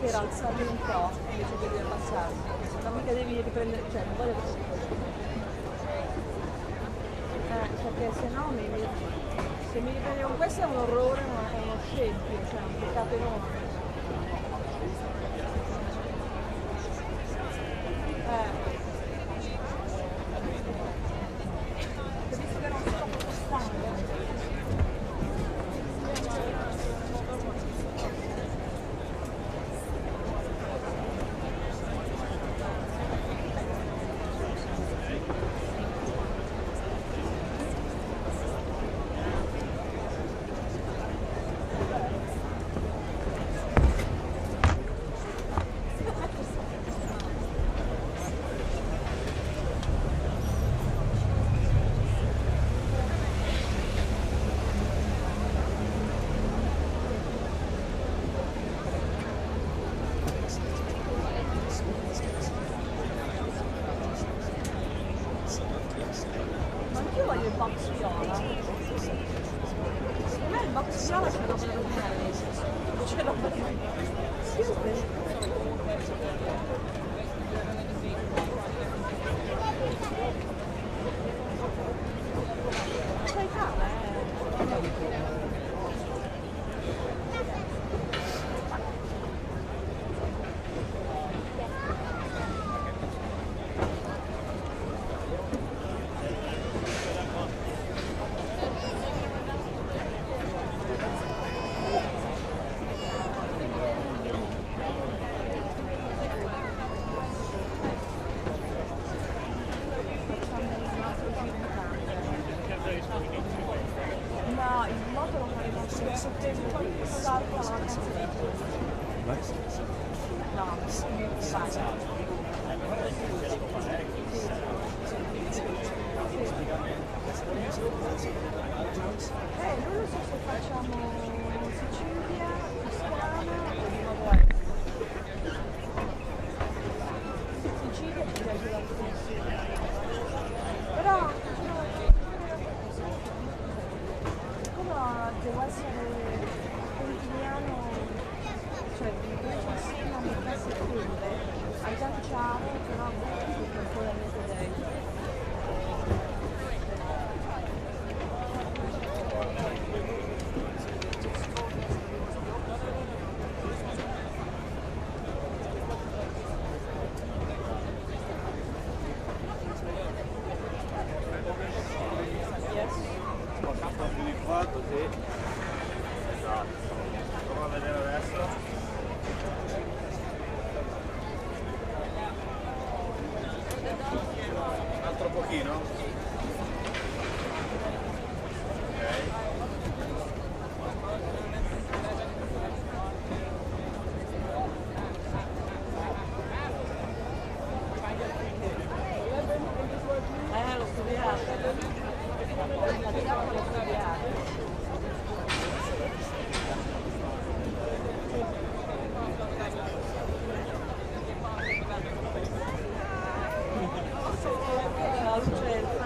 Per alzarli un po' invece di abbassarli, non mica devi riprendere, cioè non voglio perché se no se mi riprende con questo è un orrore, ma è uno scempio, cioè un peccato enorme. Capisco che non sono molto stanca. Non lo so se facciamo Sicilia, Toscana o di nuovo Sicilia ci piace tantissimo, però devo essere quotidiano, cioè dove ci insieme a metà settembre agganciare, però ancora niente lei. Certo.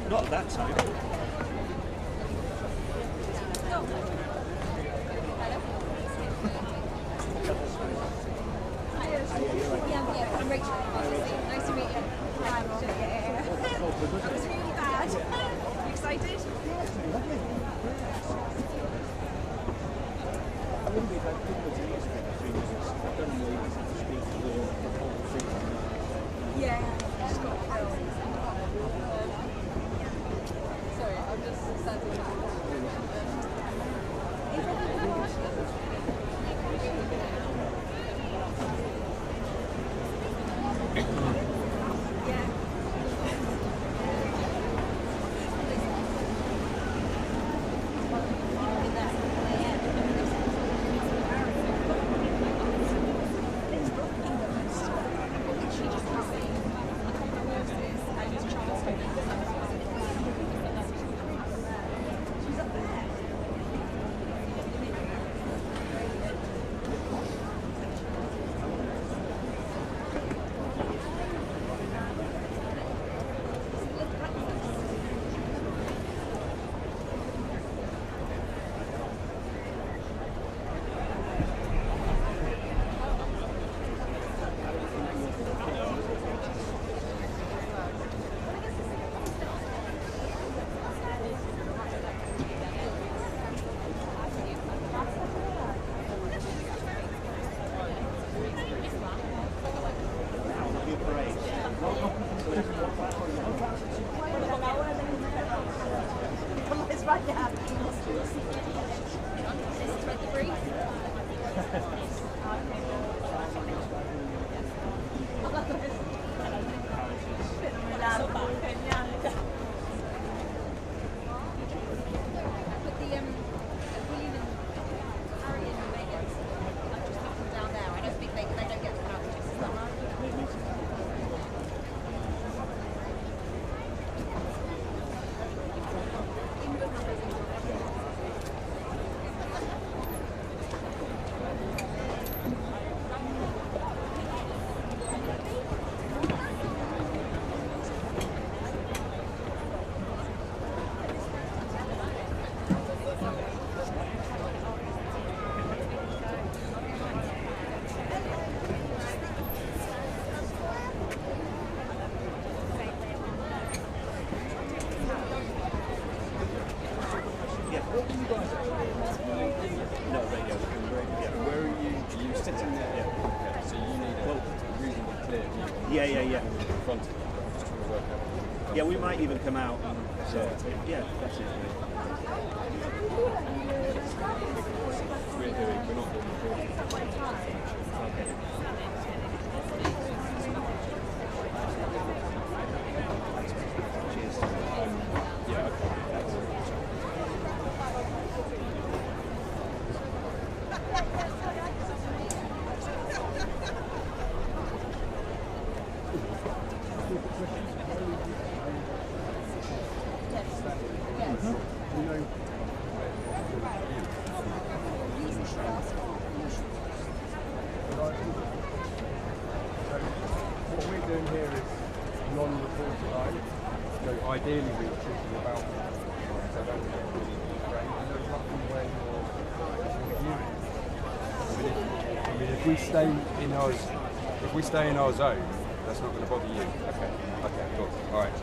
Not that time. Yeah, I'm Rachel. Nice to meet you. I was really bad. You excited? I wouldn't be like people to use it for 3 minutes. I don't know if to speak to the whole thing. Yeah. Just got film. Sorry, I'm just standing. Yeah, yeah, yeah. Front, just trying to work out. Yeah, we might even come out. And, yeah, that's it. We're not doing the yeah, okay. What we're doing here is non-reported line. So ideally we're talking about so don't get really brain. And there's nothing where you're I mean, if we stay in our zone, that's not going to bother you. Okay. Okay, cool. All right.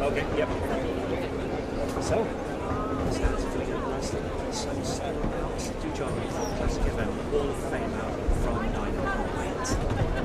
Okay, yep. So, sounds really good. Nice thing. So, do join me. Let's give them all of fame out from 908.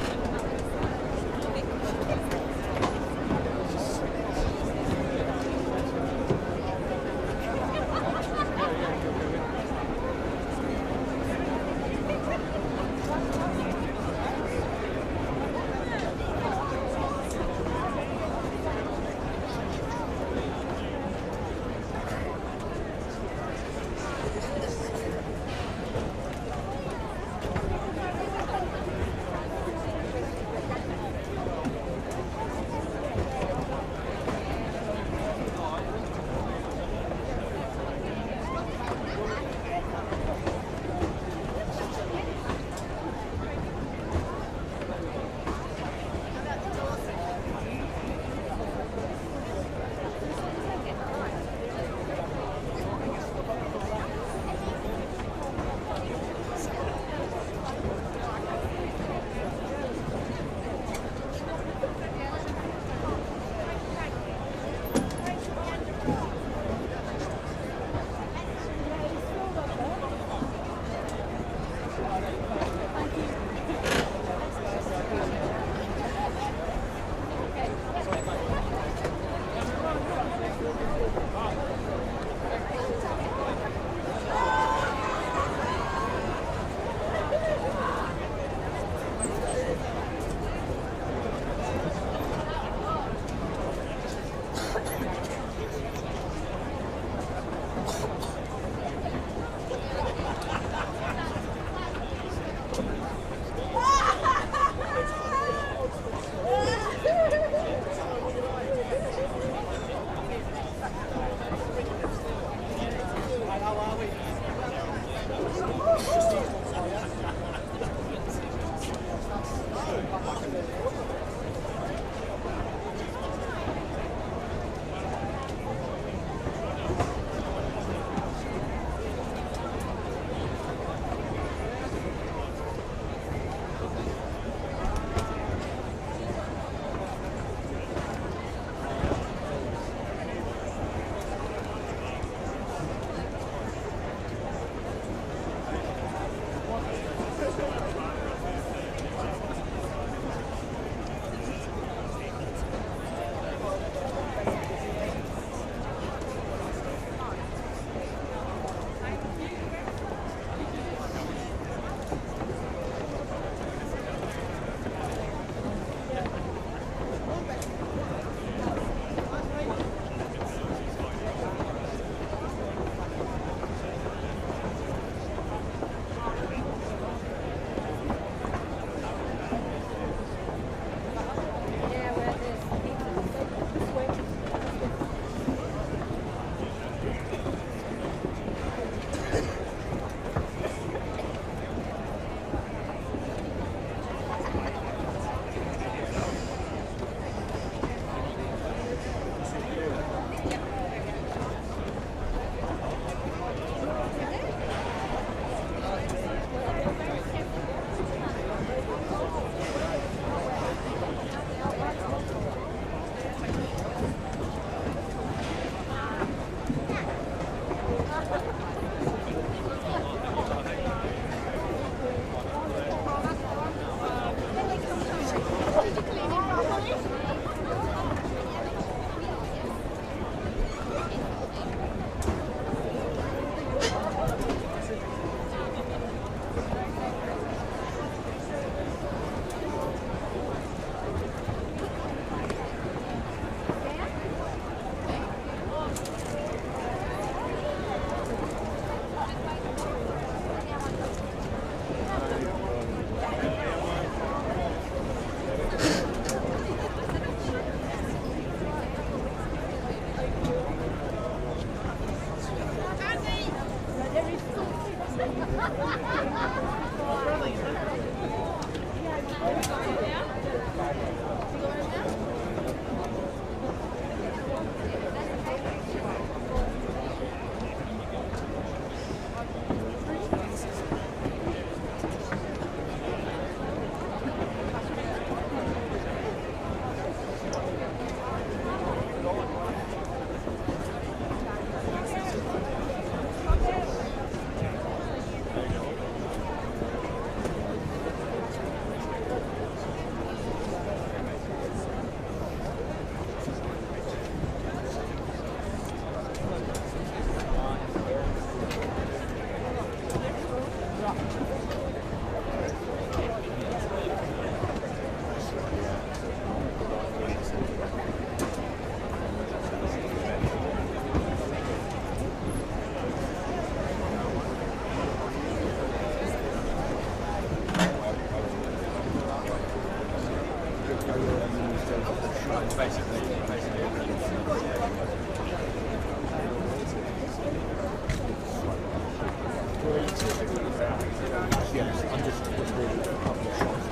Yes, I'm just really a couple of shots.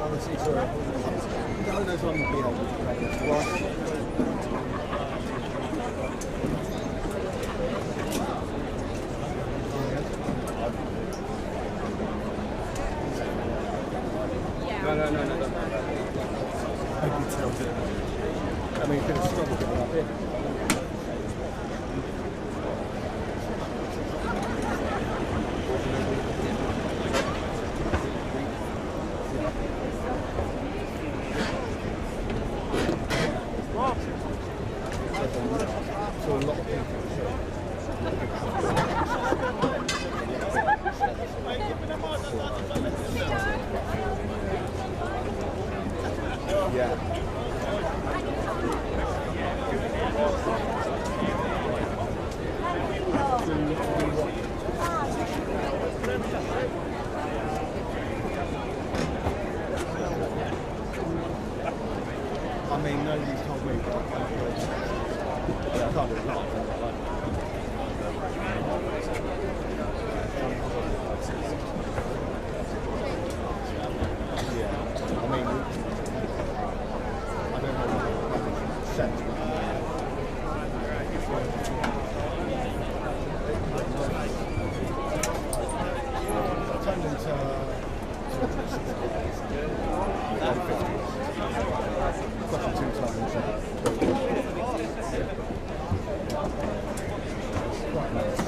Honestly, sorry. No, those on the field. No. I can tell that. I mean, it's been a struggle getting up here. So a lot of people. Yeah. I mean, nobody's told me, but I can't do it. Yeah, I can't do it. Yeah, I mean, I don't know what set. Turned into 50s. Question 2 times. Quite nice.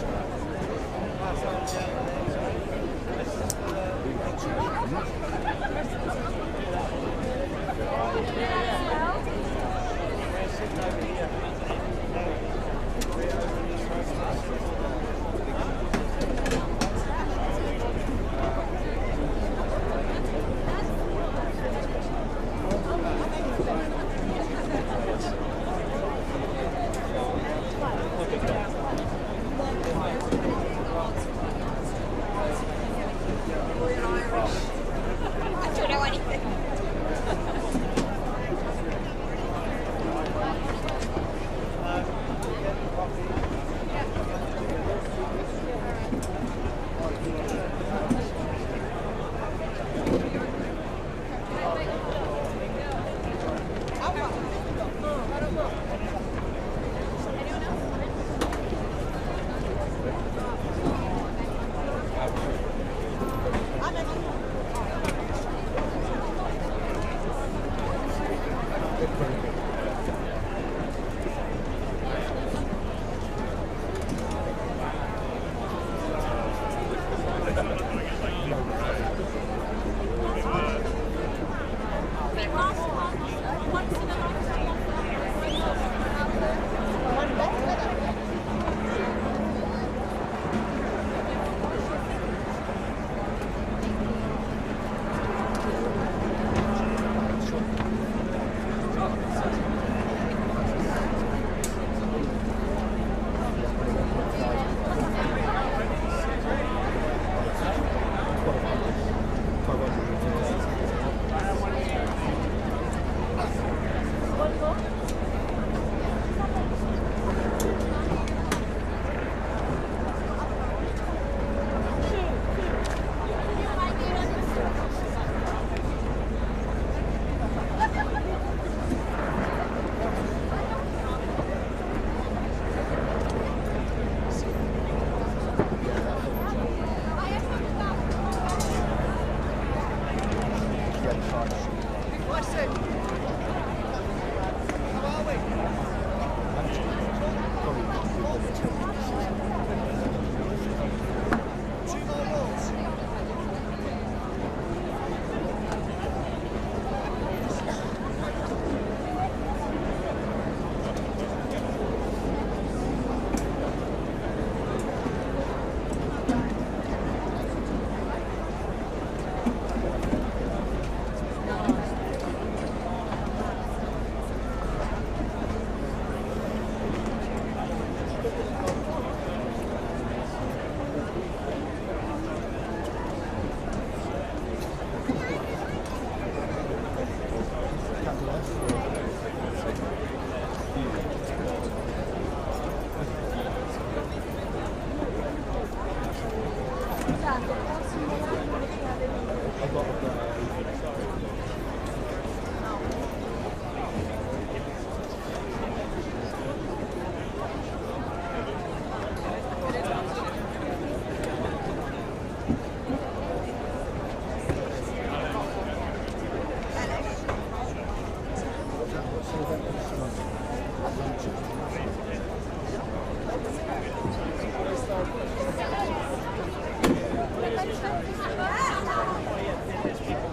tanto, il prossimo anno ce l'avevo. There's people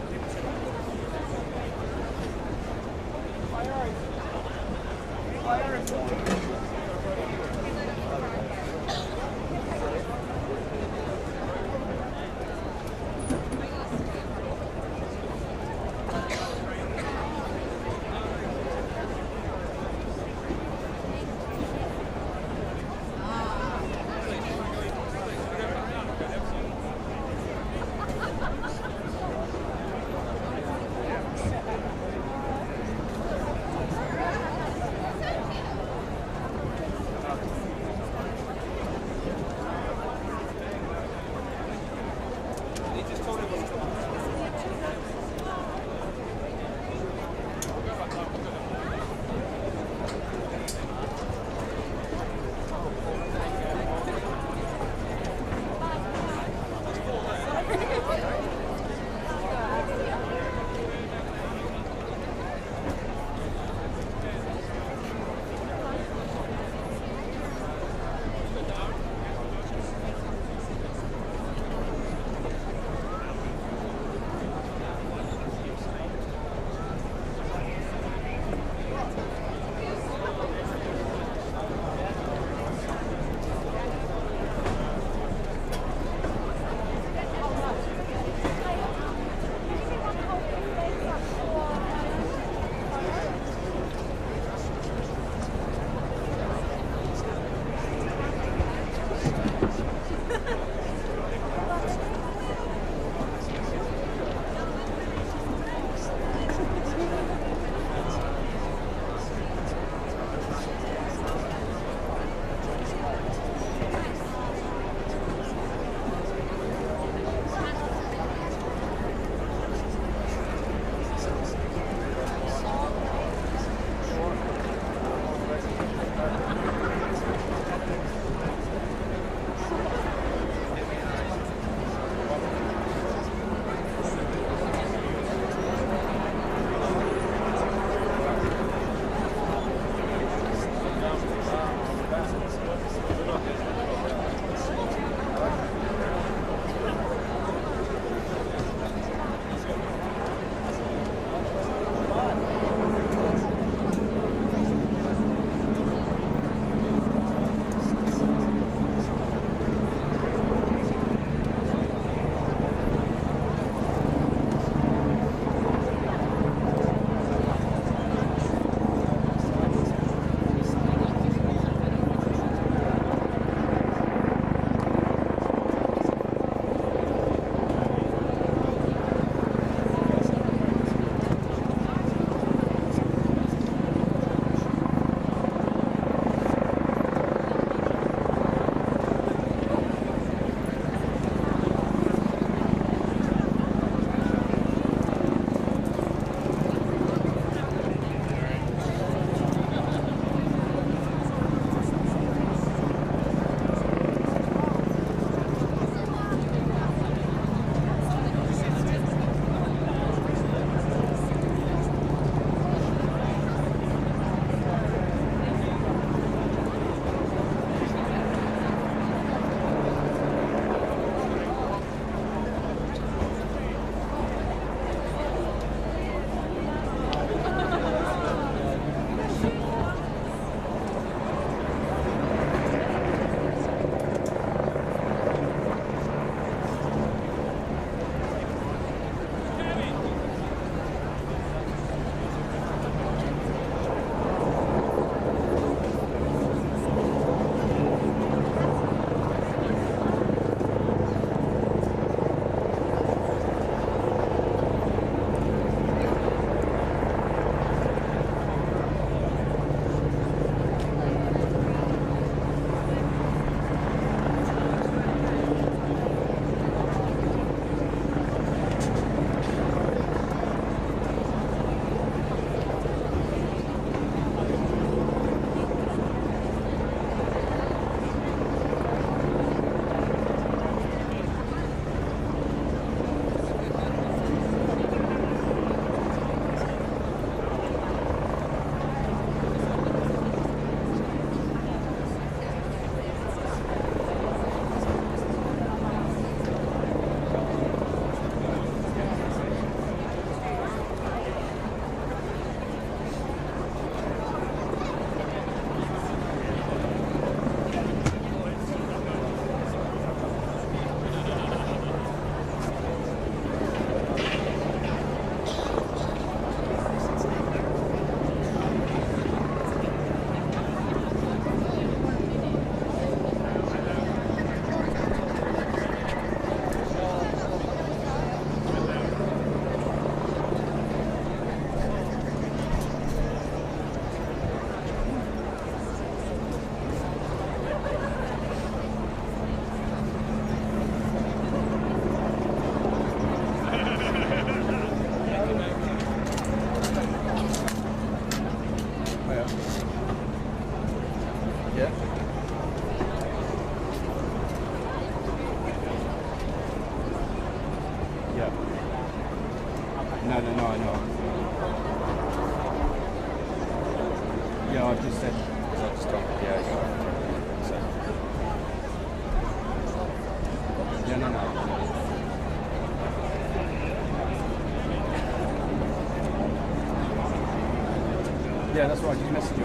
Yeah, that's right. I just messaged you.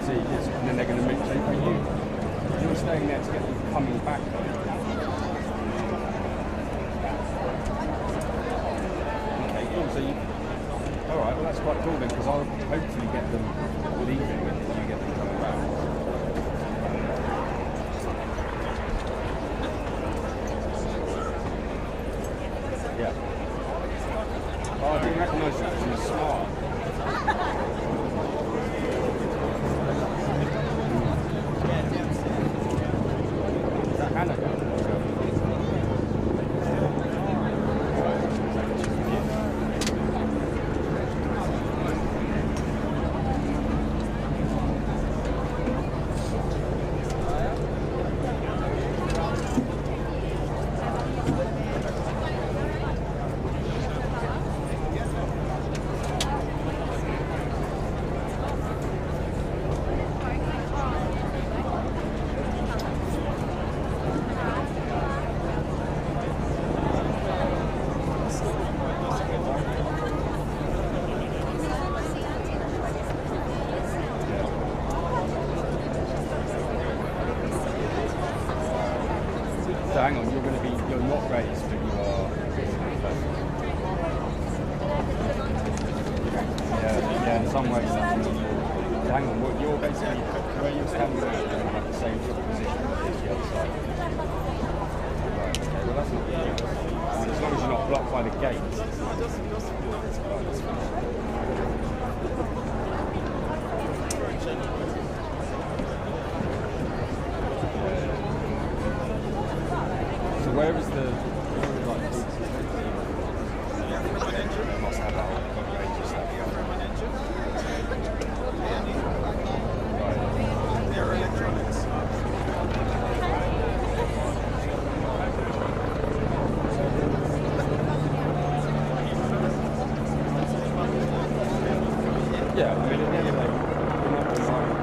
See, yes, and then they're going to make. So you're staying there to get them coming back. Okay, cool. So you. All right. Well, that's quite cool then, because I'll hopefully get them leaving and you get them coming back. Yeah. Oh, I didn't recognise that. She was smart. Is that Hannah? So hang on, you're not raised, but you are. Yeah, in some ways. So hang on, you're basically where you're standing now, you're going to have the same sort of position as the other side. Right, okay, well that's not good. As long as you're not blocked by the gate. Where is the must have that range stuff. They're electronics. Yeah, I mean, at the end of the day, we're not designing.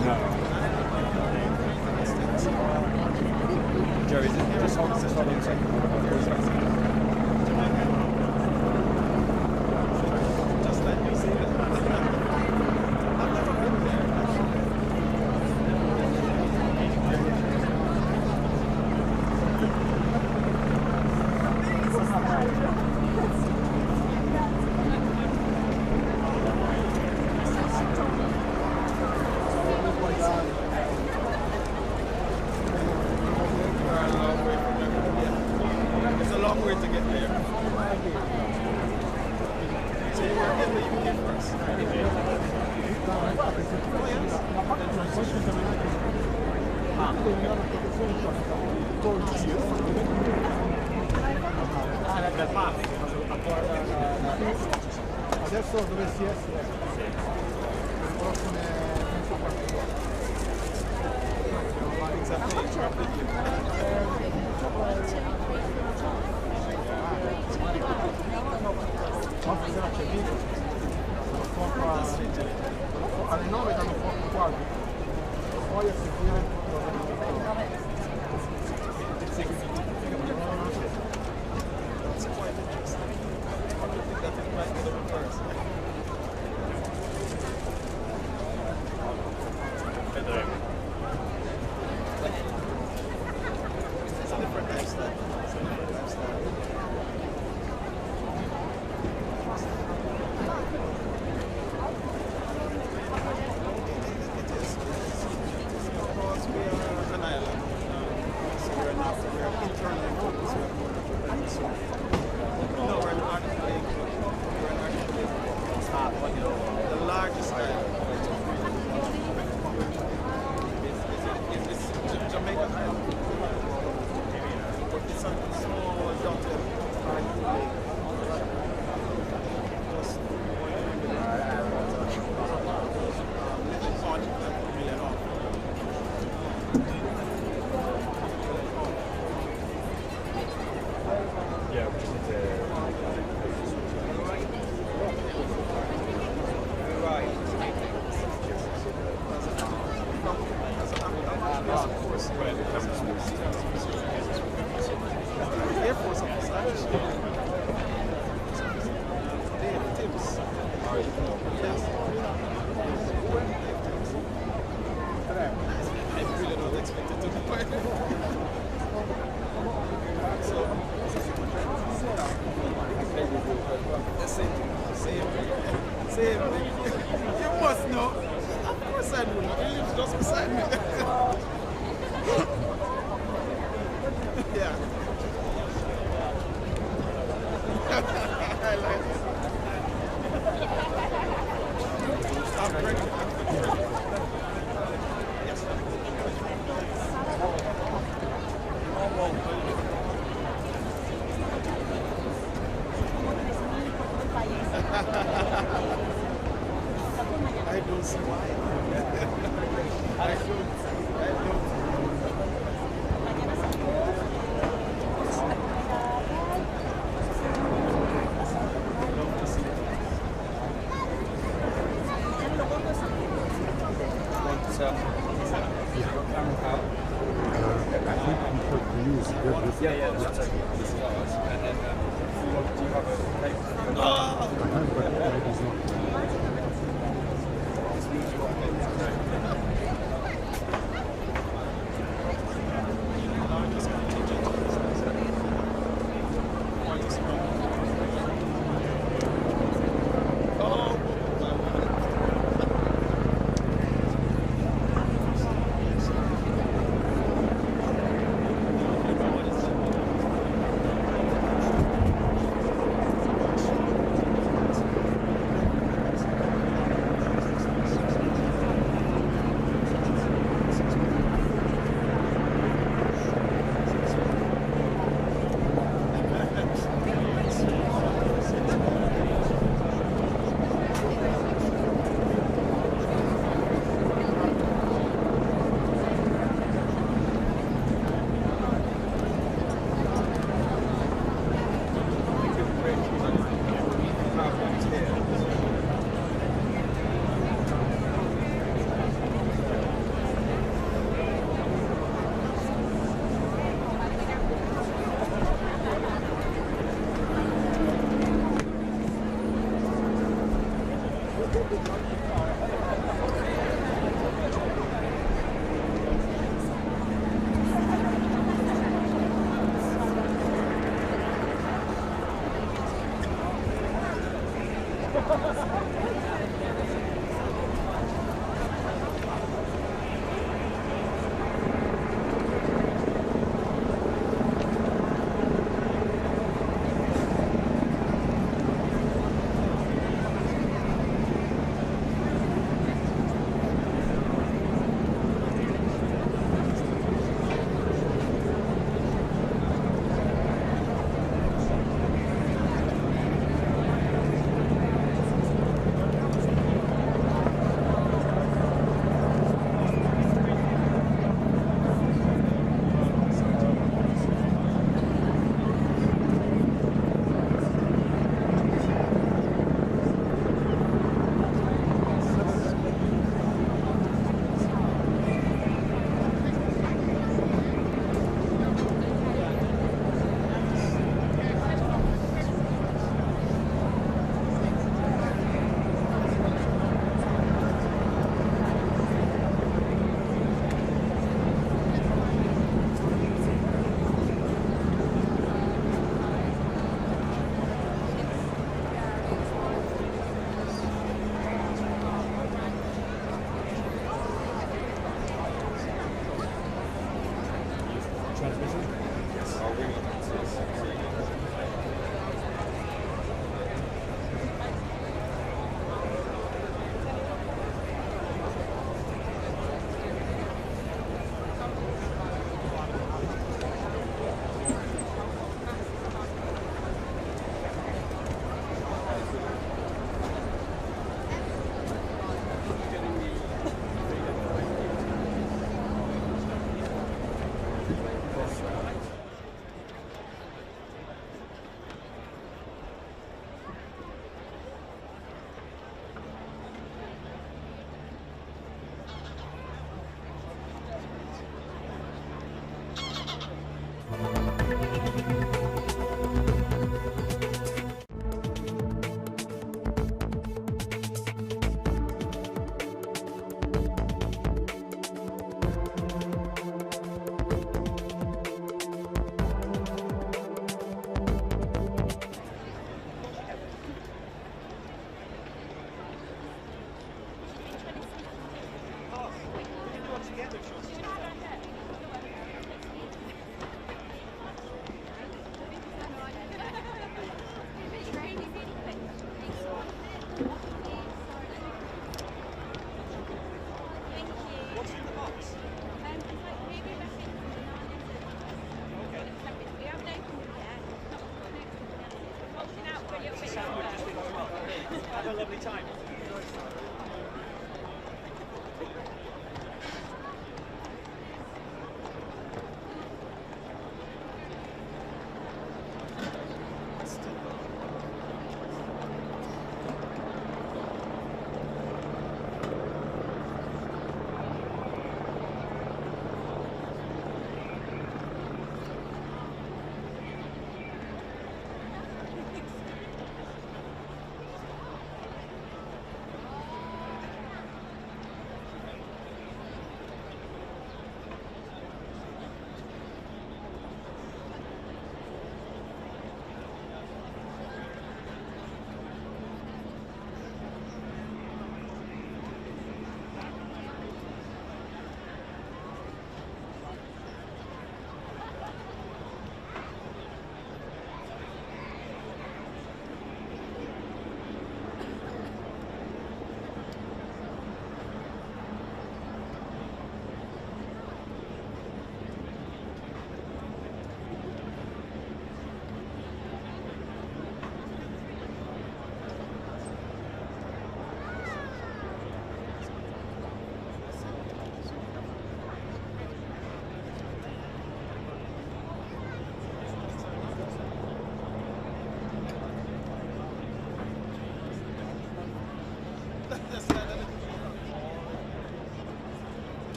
No. Joe, is it just hold on a second? Just let me see it. I've never been there. It's a long way to get there. So you were in the UK first. Adesso dovresti essere le prossime 4 sera c'è video, alle 9 danno fuoco quasi, poi a seguire Yeah, that's right. And then, do you have a cable? I have, but it's not.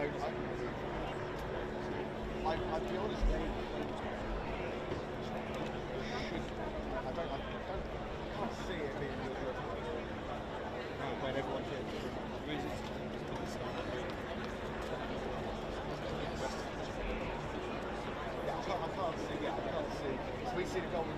I'd be honest, they should. I can't see it being when everyone here. I can't see. Yeah, I can't see. So we see the golden.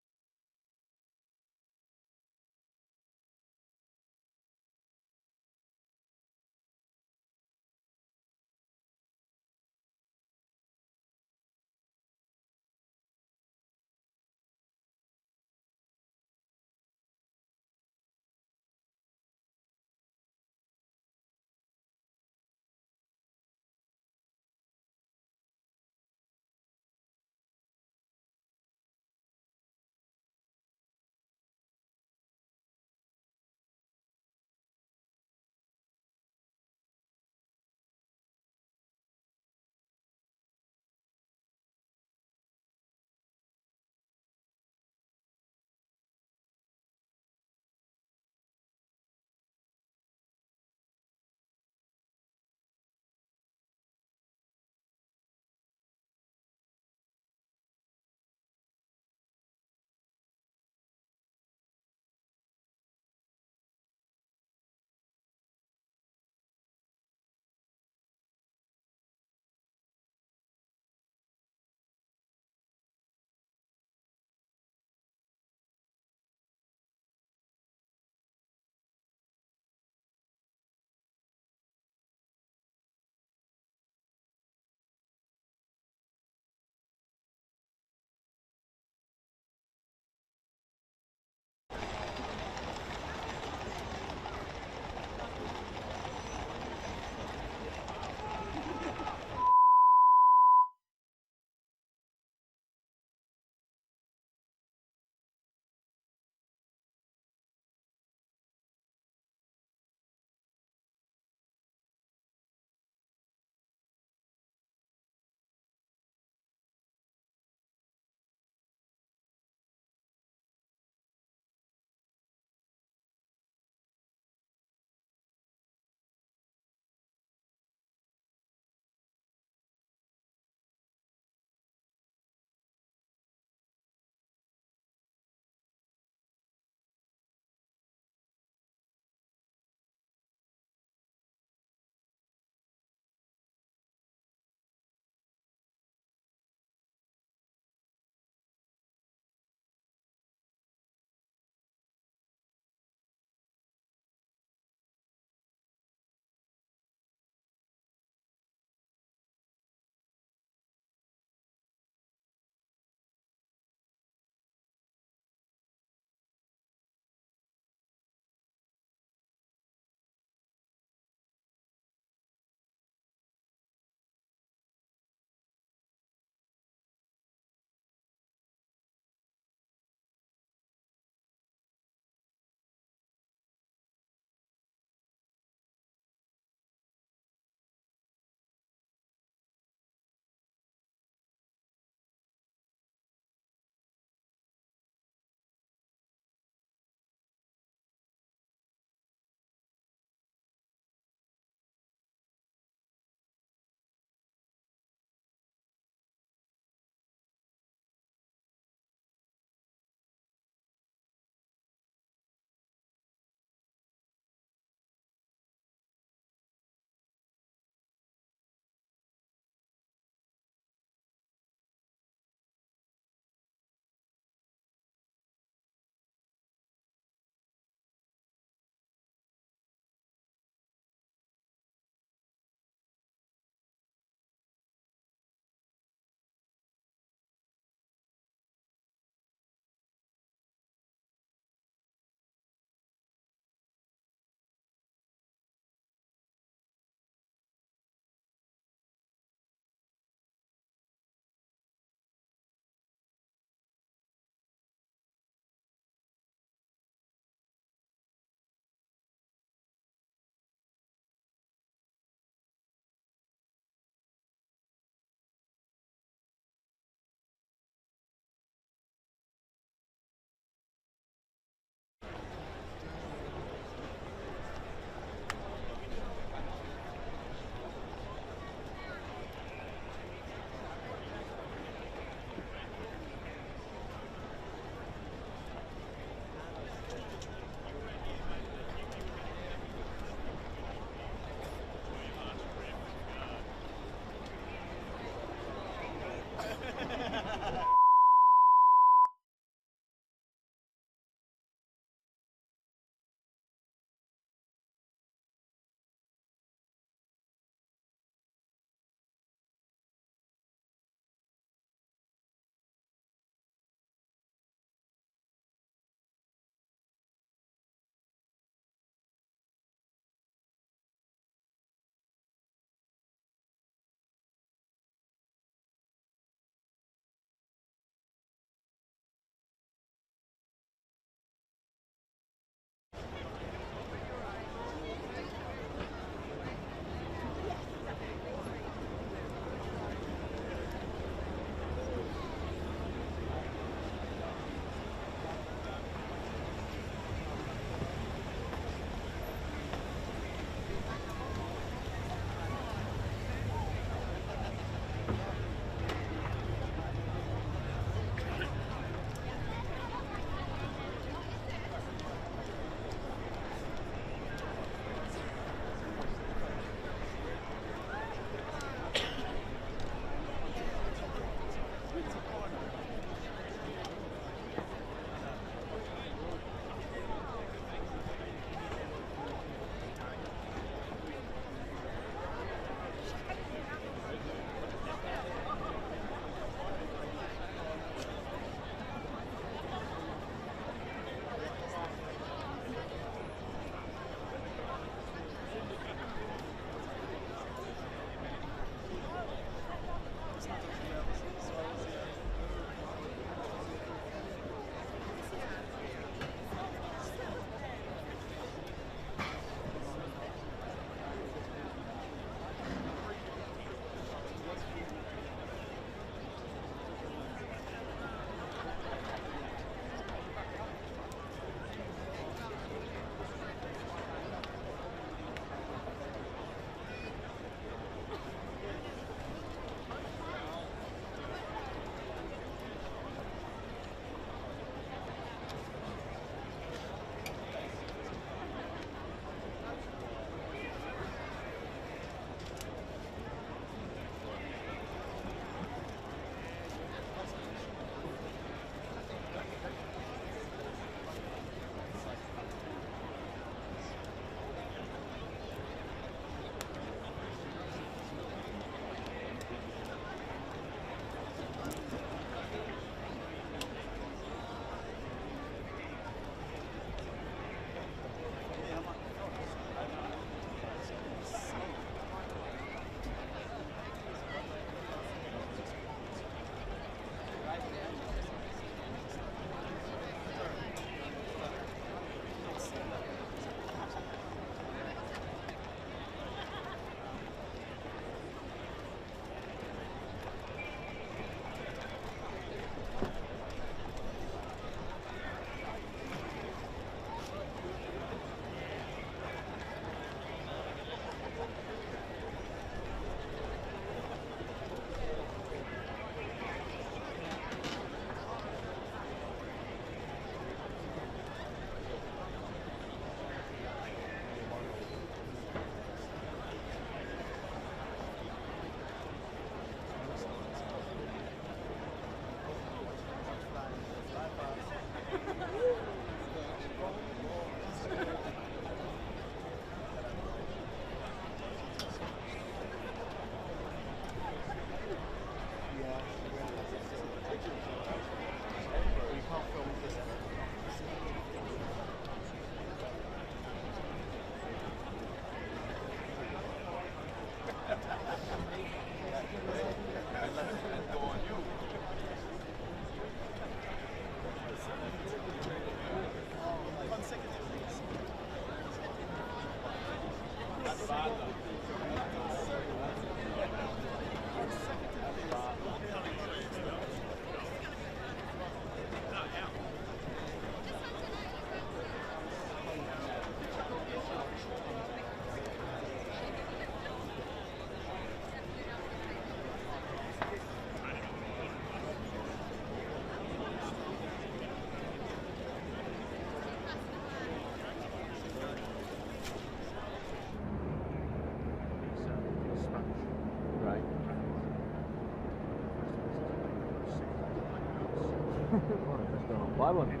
Buy one. Is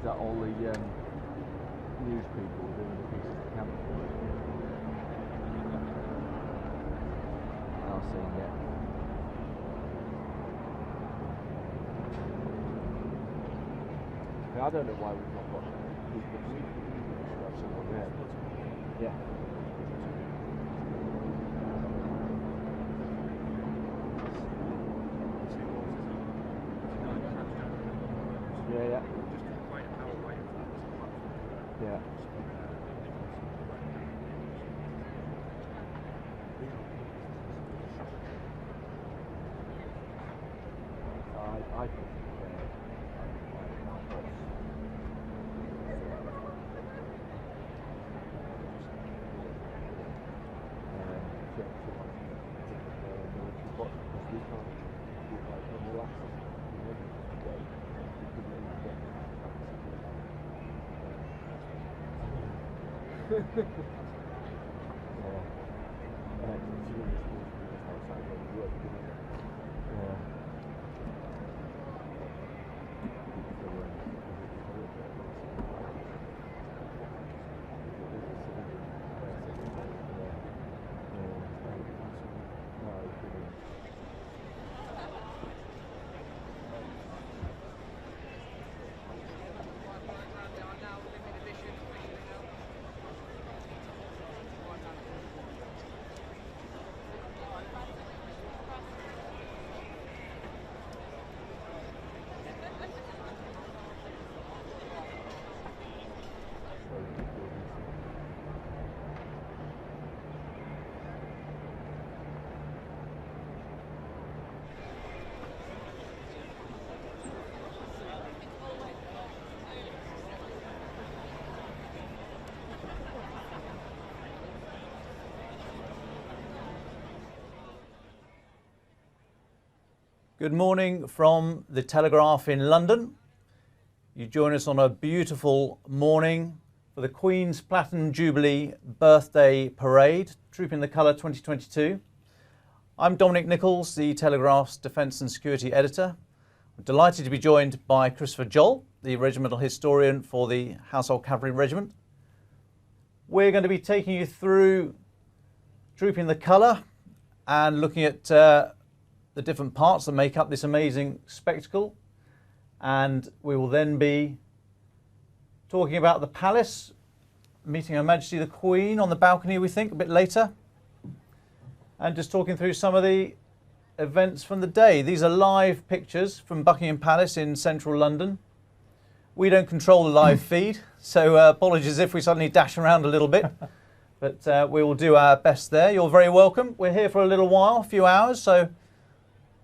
that all the news people doing the pieces of camera? I'll see, yeah. I don't know why we've not got people to have someone there. Yeah. Yeah, yeah. Yeah. I think Good morning from the Telegraph in London. You join us on a beautiful morning for the Queen's Platinum Jubilee Birthday Parade, Troop in the Colour 2022. I'm Dominic Nicholls, the Telegraph's Defence and Security Editor. I'm delighted to be joined by Christopher Joll, the Regimental Historian for the Household Cavalry Regiment. We're going to be taking you through Troop in the Colour and looking at the different parts that make up this amazing spectacle, and we will then be talking about the palace, meeting Her Majesty the Queen on the balcony, we think, a bit later, and just talking through some of the events from the day. These are live pictures from Buckingham Palace in central London. We don't control the live feed, so apologies if we suddenly dash around a little bit, but we will do our best there. You're very welcome. We're here for a little while, a few hours, so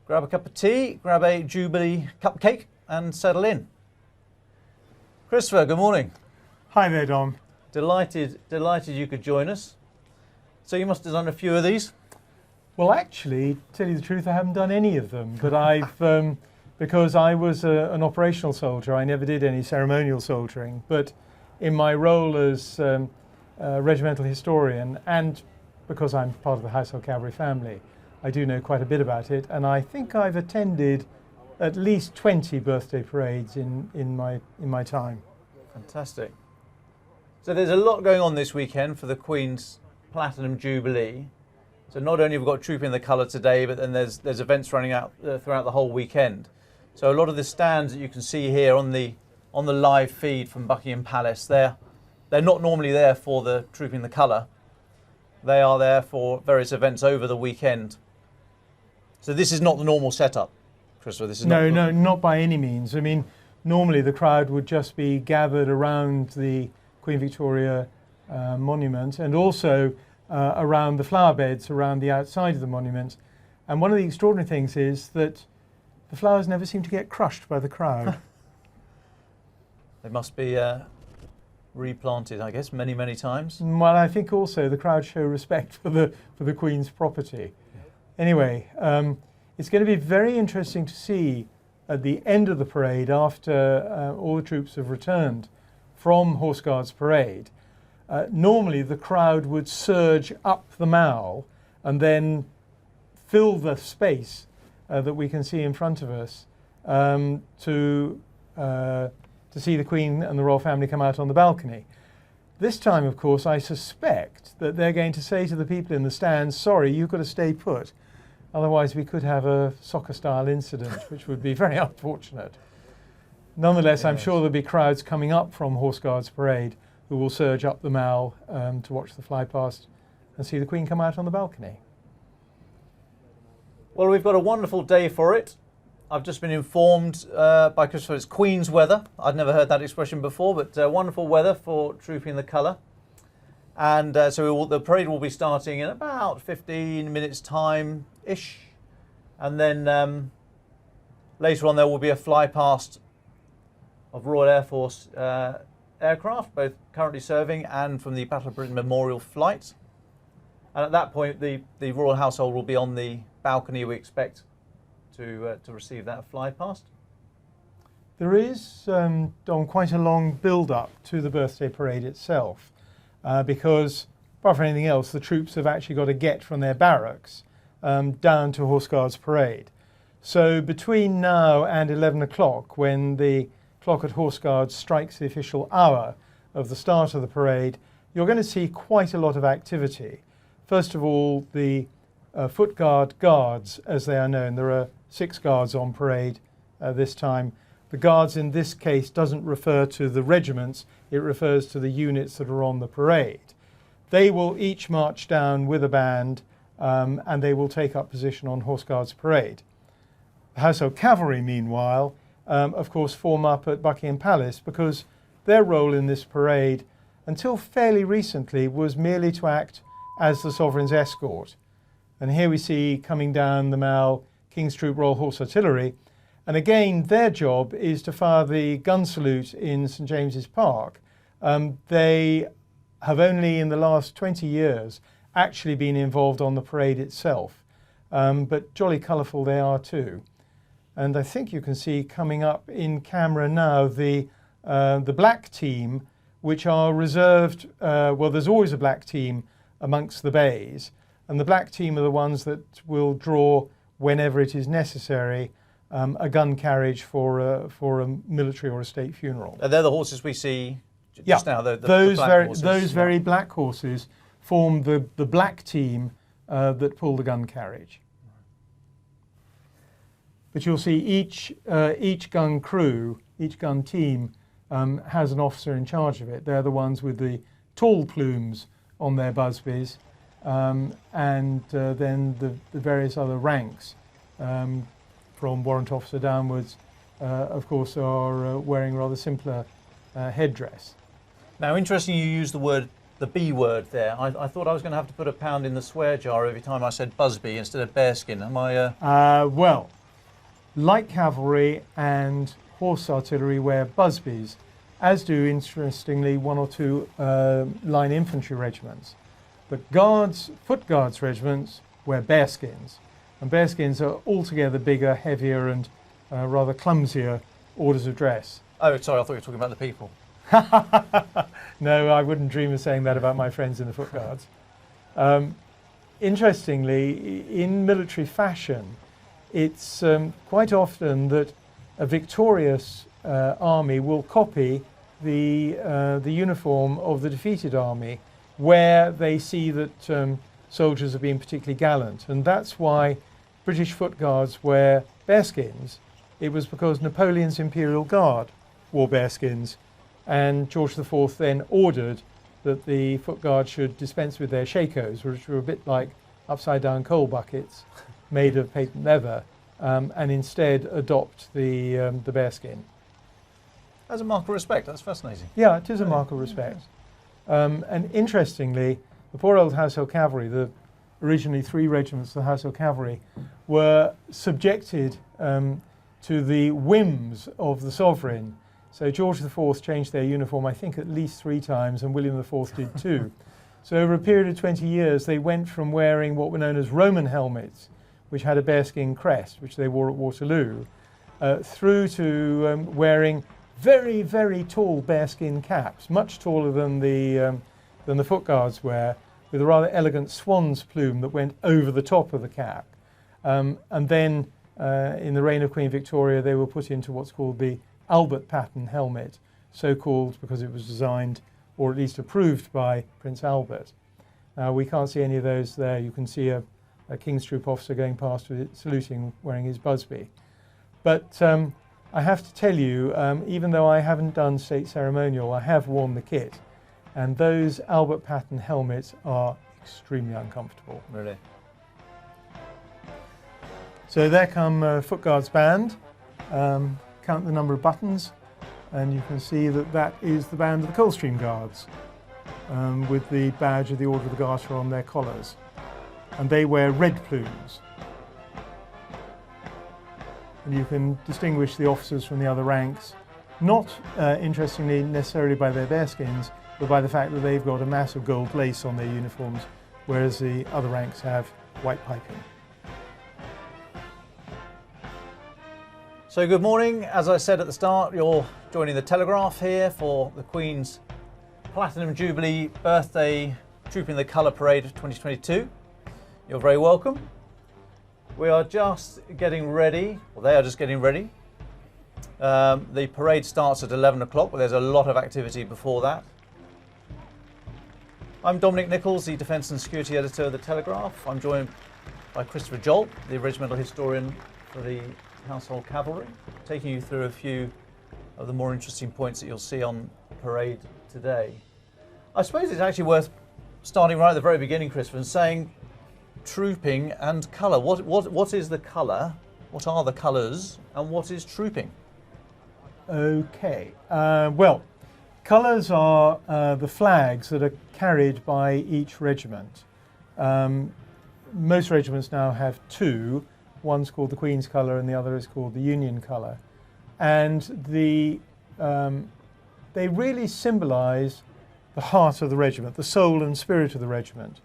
grab a cup of tea, grab a Jubilee cupcake and settle in. Christopher, good morning. Hi there, Dom. Delighted you could join us. So you must have done a few of these? Well, actually, to tell you the truth, I haven't done any of them, but I've, because I was an operational soldier, I never did any ceremonial soldiering, but in my role as regimental historian, and because I'm part of the Household Cavalry family, I do know quite a bit about it, and I think I've attended at least 20 birthday parades in my time. Fantastic. So there's a lot going on this weekend for the Queen's Platinum Jubilee. So not only have we got Troop in the Colour today, but then there's events running out throughout the whole weekend. So a lot of the stands that you can see here on the live feed from Buckingham Palace, they're not normally there for the Troop in the Colour. They are there for various events over the weekend. So this is not the normal setup, Christopher. This is not by any means. I mean, normally the crowd would just be gathered around the Queen Victoria monument, and also around the flower beds around the outside of the monument. And one of the extraordinary things is that the flowers never seem to get crushed by the crowd. They must be replanted, I guess, many, many times. Well, I think also the crowd show respect for the Queen's property. Anyway, it's going to be very interesting to see at the end of the parade, after all the troops have returned from Horse Guards Parade, normally the crowd would surge up the Mall and then fill the space that we can see in front of us to see the Queen and the royal family come out on the balcony. This time, of course, I suspect that they're going to say to the people in the stands, sorry, you've got to stay put. Otherwise, we could have a soccer-style incident, which would be very unfortunate. Nonetheless, yes. I'm sure there'll be crowds coming up from Horse Guards Parade who will surge up the Mall to watch the flypast and see the Queen come out on the balcony. Well, we've got a wonderful day for it. I've just been informed by Christopher it's Queen's weather. I'd never heard that expression before, but wonderful weather for trooping the colour. And so the parade will be starting in about 15 minutes' time-ish. And then later on there will be a flypast of Royal Air Force aircraft, both currently serving and from the Battle of Britain Memorial Flight. And at that point, the royal household will be on the balcony, we expect, to receive that flypast. There is, Dom, quite a long build-up to the birthday parade itself, because, apart from anything else, the troops have actually got to get from their barracks down to Horse Guards Parade. So between now and 11 o'clock, when the clock at Horse Guards strikes the official hour of the start of the parade, you're going to see quite a lot of activity. First of all, the Foot Guard Guards, as they are known. There are 6 guards on parade this time. The guards in this case doesn't refer to the regiments, it refers to the units that are on the parade. They will each march down with a band and they will take up position on Horse Guards Parade. The Household Cavalry, meanwhile, of course, form up at Buckingham Palace because their role in this parade, until fairly recently, was merely to act as the sovereign's escort. And here we see coming down the Mall King's Troop Royal Horse Artillery. And again, their job is to fire the gun salute in St James's Park. They have only in the last 20 years actually been involved on the parade itself. But jolly colourful they are too. And I think you can see coming up in camera now the black team, which are reserved, well, there's always a black team amongst the bays. And the black team are the ones that will draw, whenever it is necessary, a gun carriage for a military or a state funeral. They're the horses we see just now. Those very black horses form the black team that pull the gun carriage. But you'll see each gun crew, each gun team has an officer in charge of it. They're the ones with the tall plumes on their busbies. And then the various other ranks from warrant officer downwards, of course, are wearing rather simpler headdress. Now, interesting you use the B word there. I thought I was going to have to put a pound in the swear jar every time I said busby instead of bearskin. Am I? Well, light cavalry and horse artillery wear busbies, as do, interestingly, 1 or 2 line infantry regiments. But foot guards regiments wear bearskins, and bearskins are altogether bigger, heavier and rather clumsier orders of dress. Oh, sorry, I thought you were talking about the people. No, I wouldn't dream of saying that about my friends in the foot guards. Interestingly, in military fashion, it's quite often that a victorious army will copy the uniform of the defeated army, where they see that soldiers are being particularly gallant. And that's why British foot guards wear bearskins. It was because Napoleon's Imperial Guard wore bearskins, and George IV then ordered that the foot guards should dispense with their shakos, which were a bit like upside-down coal buckets made of patent leather, and instead adopt the bearskin. As a mark of respect, that's fascinating. Yeah, it is a mark of respect. And interestingly, the poor old Household Cavalry, the originally 3 regiments of the Household Cavalry, were subjected to the whims of the sovereign. So George IV changed their uniform, I think, at least 3 times, and William IV did too. So over a period of 20 years, they went from wearing what were known as Roman helmets, which had a bearskin crest, which they wore at Waterloo, through to wearing very, very tall bearskin caps, much taller than the than the Foot Guards wear, with a rather elegant swan's plume that went over the top of the cap. And then in the reign of Queen Victoria, they were put into what's called the Albert pattern helmet, so called because it was designed, or at least approved, by Prince Albert. Now, we can't see any of those there. You can see a King's Troop officer going past with it, saluting, wearing his busby. But I have to tell you, even though I haven't done state ceremonial, I have worn the kit, and those Albert pattern helmets are extremely uncomfortable. Really? So there come Foot Guards band. Count the number of buttons, and you can see that that is the band of the Coldstream Guards, with the badge of the Order of the Garter on their collars. And they wear red plumes. And you can distinguish the officers from the other ranks, not interestingly necessarily by their bearskins, but by the fact that they've got a mass of gold lace on their uniforms, whereas the other ranks have white piping. So good morning. As I said at the start, you're joining the Telegraph here for the Queen's Platinum Jubilee Birthday Trooping the Colour Parade of 2022. You're very welcome. We are just getting ready, or they are just getting ready. The parade starts at 11 o'clock, but there's a lot of activity before that. I'm Dominic Nicholls, the Defence and Security Editor of the Telegraph. I'm joined by Christopher Joll, the regimental historian for the Household Cavalry, taking you through a few of the more interesting points that you'll see on parade today. I suppose it's actually worth starting right at the very beginning, Christopher, and saying trooping and colour. What is the colour? What are the colours? And what is trooping? Okay. Well, colours are the flags that are carried by each regiment. Most regiments now have two. One's called the Queen's Colour and the other is called the Union Colour. And they really symbolise the heart of the regiment, the soul and spirit of the regiment.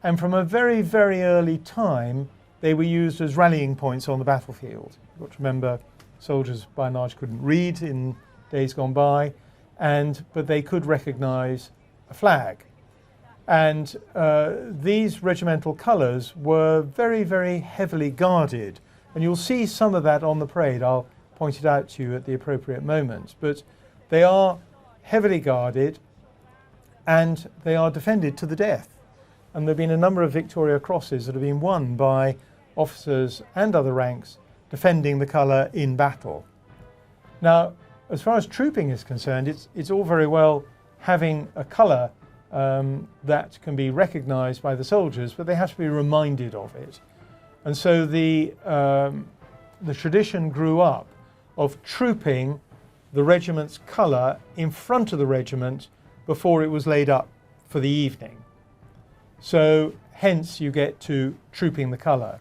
And from a very, very early time, they were used as rallying points on the battlefield. You've got to remember, soldiers by and large couldn't read in days gone by, but they could recognise a flag. And these regimental colours were very, very heavily guarded. And you'll see some of that on the parade. I'll point it out to you at the appropriate moment. But they are heavily guarded and they are defended to the death. And there have been a number of Victoria Crosses that have been won by officers and other ranks defending the colour in battle. Now, as far as trooping is concerned, it's all very well having a colour that can be recognised by the soldiers, but they have to be reminded of it. And so the tradition grew up of trooping the regiment's colour in front of the regiment before it was laid up for the evening. So hence you get to trooping the colour.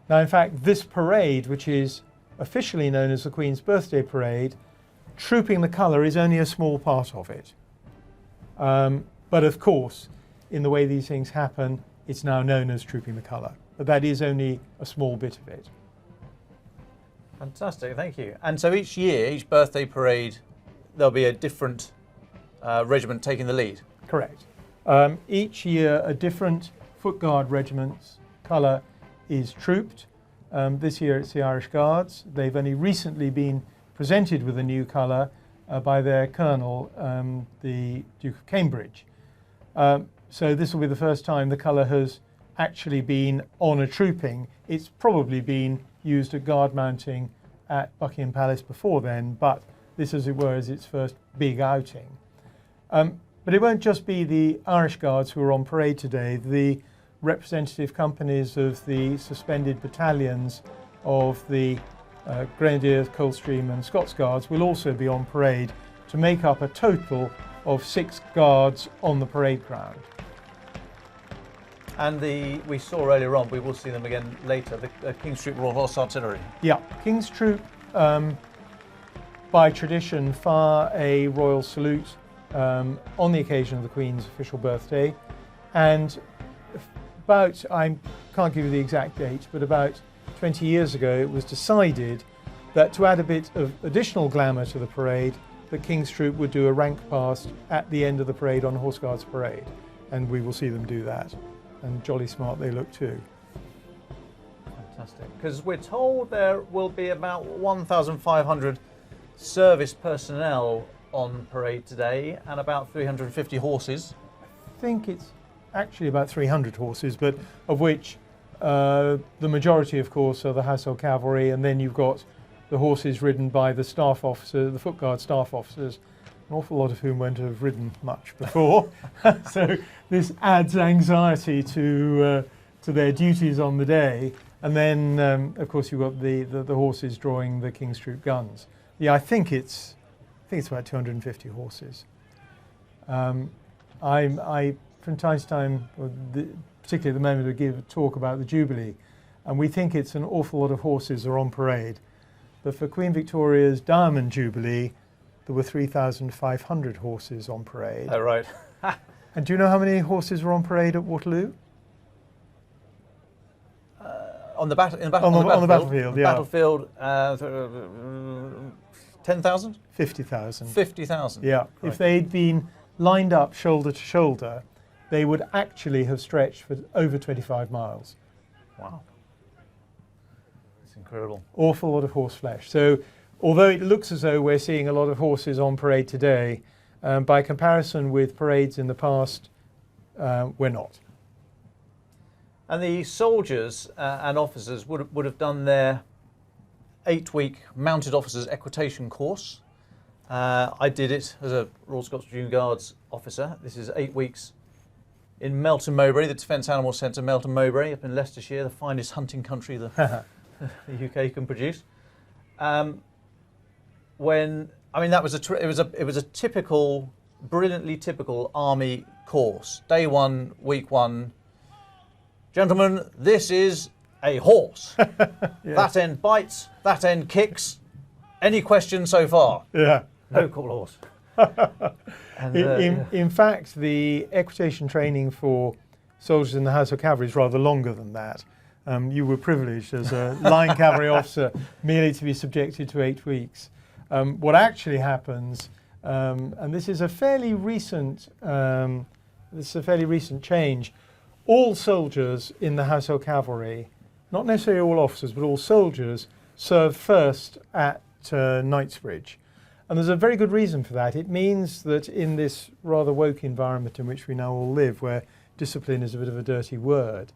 Now, in fact, this parade, which is officially known as the Queen's Birthday Parade, trooping the colour is only a small part of it. But of course, in the way these things happen, it's now known as trooping the colour. But that is only a small bit of it. Fantastic, thank you. And so each year, each birthday parade, there'll be a different regiment taking the lead? Correct. Each year, a different Foot Guard regiment's colour is trooped. This year it's the Irish Guards. They've only recently been presented with a new colour by their colonel, the Duke of Cambridge. So this will be the first time the colour has actually been on a trooping. It's probably been used at guard mounting at Buckingham Palace before then, but this, as it were, is its first big outing. But it won't just be the Irish Guards who are on parade today. The representative companies of the suspended battalions of the Grenadiers, Coldstream and Scots Guards will also be on parade to make up a total of 6 guards on the parade ground. And we saw earlier on, we will see them again later, the King's Troop Royal Horse Artillery. Yeah, King's Troop, by tradition, fire a royal salute on the occasion of the Queen's official birthday. And about, I can't give you the exact date, but about 20 years ago it was decided that to add a bit of additional glamour to the parade, the King's Troop would do a rank past at the end of the parade on Horse Guards Parade, and we will see them do that. And jolly smart they look too. Fantastic. Because we're told there will be about 1,500 service personnel on parade today and about 350 horses. I think it's actually about 300 horses, but of which the majority, of course, are the household cavalry, and then you've got the horses ridden by the staff officer, the foot guard staff officers, an awful lot of whom won't have ridden much before. So this adds anxiety to their duties on the day. And then, of course, you've got the horses drawing the King's Troop guns. Yeah, I think it's about 250 horses. I from time to time, particularly at the moment, we give a talk about the Jubilee, and we think it's an awful lot of horses are on parade. But for Queen Victoria's Diamond Jubilee, there were 3,500 horses on parade. Oh, right. And do you know how many horses were on parade at Waterloo? On the battlefield, yeah. Battlefield, 10,000? 50,000. 50,000. Yeah. Right. If they'd been lined up shoulder to shoulder, they would actually have stretched for over 25 miles. Wow. It's incredible. Awful lot of horse flesh. So although it looks as though we're seeing a lot of horses on parade today, by comparison with parades in the past, we're not. And the soldiers and officers would have done their 8-week mounted officers equitation course. I did it as a Royal Scots Guards officer. This is 8 weeks in Melton Mowbray, the Defence Animal Centre, Melton Mowbray, up in Leicestershire, the finest hunting country the UK can produce. That was a typical, brilliantly typical army course. Day 1, week 1. Gentlemen, this is a horse. Yeah. That end bites, that end kicks. Any questions so far? Yeah. No call horse. And, in fact, the equitation training for soldiers in the Household Cavalry is rather longer than that. You were privileged as a line cavalry officer merely to be subjected to 8 weeks. What actually happens, and this is a fairly recent change. All soldiers in the Household Cavalry, not necessarily all officers, but all soldiers, serve first at Knightsbridge. And there's a very good reason for that. It means that in this rather woke environment in which we now all live, where discipline is a bit of a dirty word,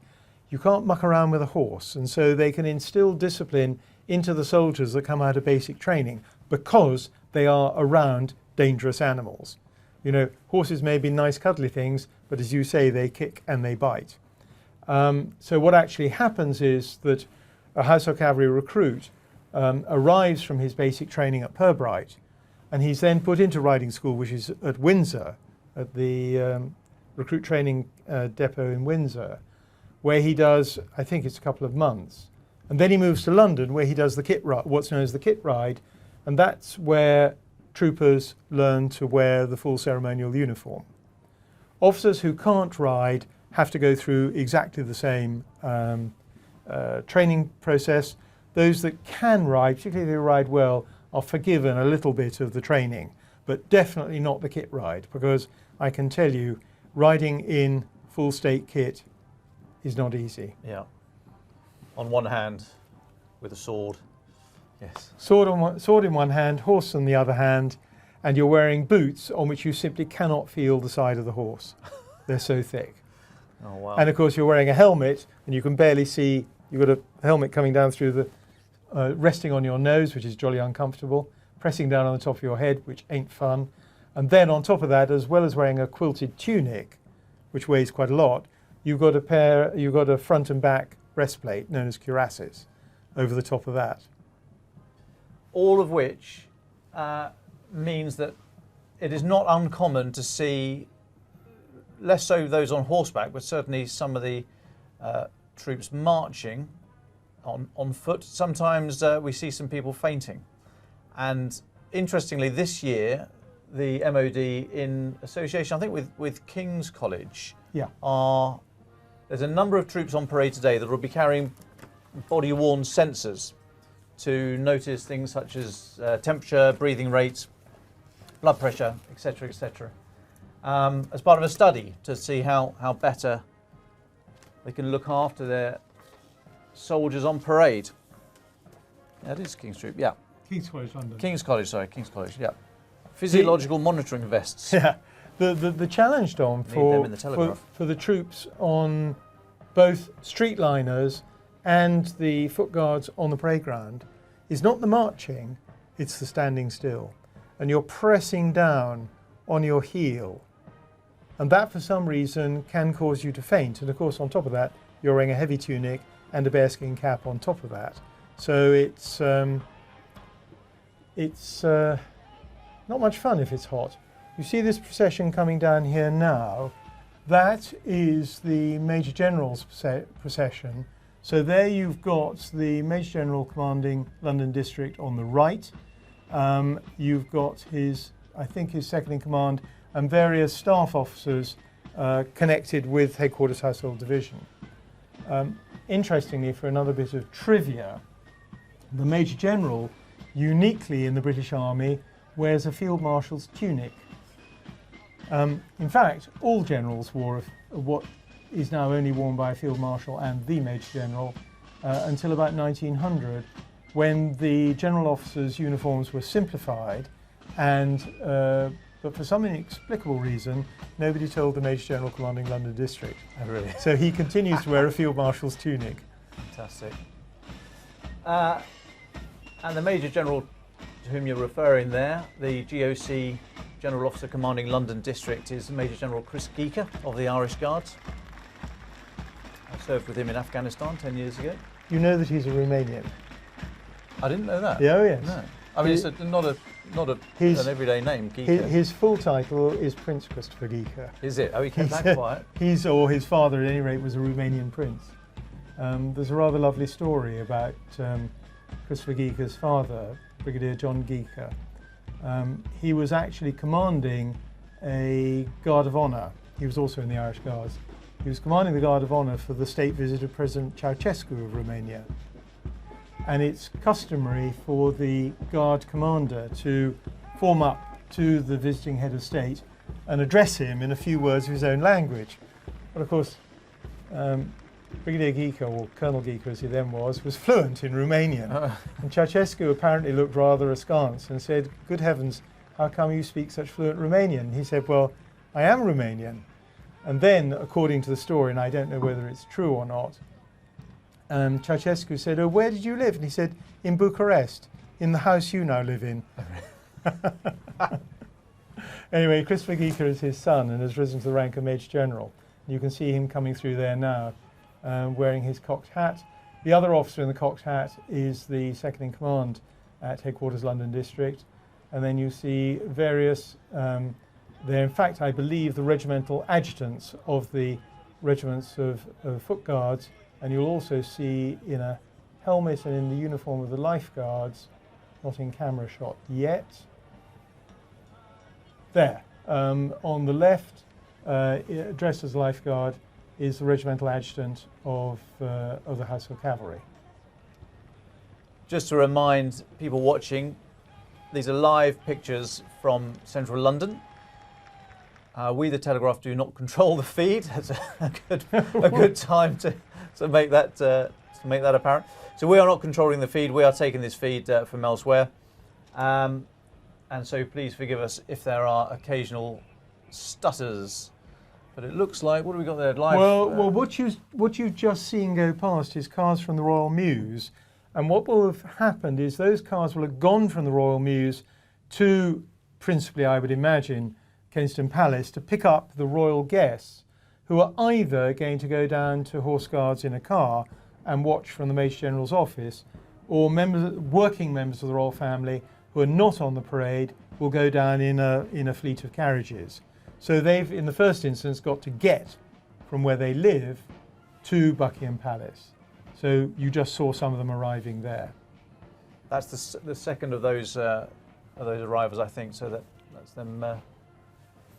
you can't muck around with a horse. And so they can instill discipline into the soldiers that come out of basic training because they are around dangerous animals. You know, horses may be nice cuddly things, but as you say, they kick and they bite. So what actually happens is that a Household Cavalry recruit arrives from his basic training at Purbright, and he's then put into riding school, which is at Windsor, at the recruit training depot in Windsor, where he does, I think it's a couple of months. And then he moves to London, where he does the kit ride, what's known as the kit ride, and that's where troopers learn to wear the full ceremonial uniform. Officers who can't ride have to go through exactly the same training process. Those that can ride, particularly if they ride well, are forgiven a little bit of the training, but definitely not the kit ride, because I can tell you, riding in full state kit is not easy. Yeah. On one hand, with a sword. Yes. Sword in one hand, horse on the other hand, and you're wearing boots on which you simply cannot feel the side of the horse. They're so thick. Oh, wow. And of course you're wearing a helmet, and you can barely see, you've got a helmet coming down through the, resting on your nose, which is jolly uncomfortable, pressing down on the top of your head, which ain't fun. And then on top of that, as well as wearing a quilted tunic, which weighs quite a lot, you've got a front and back breastplate known as cuirasses over the top of that. All of which means that it is not uncommon to see, less so those on horseback, but certainly some of the troops marching on foot. Sometimes we see some people fainting. And interestingly, this year, the MOD, in association, I think, with King's College, there's a number of troops on parade today that will be carrying body-worn sensors to notice things such as temperature, breathing rate, blood pressure, etc., etc. As part of a study to see how better they can look after their soldiers on parade. That is King's Troop, yeah. King's College London. King's College, yeah. Physiological monitoring vests. Yeah. The challenge, Dom, them in the Telegraph. for the troops on both streetliners and the foot guards on the parade ground is not the marching, it's the standing still. And you're pressing down on your heel. And that, for some reason, can cause you to faint. And of course, on top of that, you're wearing a heavy tunic and a bearskin cap on top of that. So it's not much fun if it's hot. You see this procession coming down here now. That is the Major General's procession. So there you've got the Major General commanding London District on the right. You've got his second in command and various staff officers connected with Headquarters Household Division. Interestingly, for another bit of trivia, the Major General, uniquely in the British Army, wears a Field Marshal's tunic. In fact, all generals wore what is now only worn by a Field Marshal and the Major General until about 1900, when the general officers' uniforms were simplified, but for some inexplicable reason, nobody told the Major General commanding London District. Oh, really? So he continues to wear a Field Marshal's tunic. Fantastic. And the Major General to whom you're referring there, the GOC General Officer Commanding London District, is Major General Chris Geeker of the Irish Guards. I served with him in Afghanistan 10 years ago. You know that he's a Romanian? I didn't know that. Yeah, oh yes. No. I mean, it's not an everyday name, Geeker. His full title is Prince Christopher Geeker. Is it? Oh, he kept that quiet. His father, at any rate, was a Romanian prince. There's a rather lovely story about Christopher Geeker's father, Brigadier John Geeker. He was actually commanding a Guard of Honour. He was also in the Irish Guards. He was commanding the Guard of Honour for the state visit of President Ceausescu of Romania. And it's customary for the Guard commander to form up to the visiting head of state and address him in a few words of his own language. But of course, Brigadier Geeker, or Colonel Geeker as he then was fluent in Romanian. And Ceausescu apparently looked rather askance and said, "Good heavens, how come you speak such fluent Romanian?" He said, "Well, I am Romanian." And then, according to the story, and I don't know whether it's true or not, Ceausescu said, "Oh, where did you live?" And he said, "In Bucharest, in the house you now live in." Anyway, Christopher Geeker is his son and has risen to the rank of Major General. You can see him coming through there now, wearing his cocked hat. The other officer in the cocked hat is the second in command at Headquarters London District. And then you see various, they're in fact, I believe, the regimental adjutants of the regiments of foot guards. And you'll also see in a helmet and in the uniform of the Lifeguards, not in camera shot yet. There, on the left, dressed as a Lifeguard, is the regimental adjutant of the Household Cavalry. Just to remind people watching, these are live pictures from central London. We, the Telegraph, do not control the feed. That's a good time to make that apparent. So we are not controlling the feed. We are taking this feed from elsewhere, and so please forgive us if there are occasional stutters. But it looks like, what have we got there? Live. Well, what you've just seen go past is cars from the Royal Mews, and what will have happened is those cars will have gone from the Royal Mews to, principally, I would imagine, Kensington Palace to pick up the royal guests, who are either going to go down to Horse Guards in a car and watch from the Major General's office, or working members of the royal family who are not on the parade will go down in a fleet of carriages. So they've, in the first instance, got to get from where they live to Buckingham Palace. So you just saw some of them arriving there. That's the second of those arrivals, I think. So that's them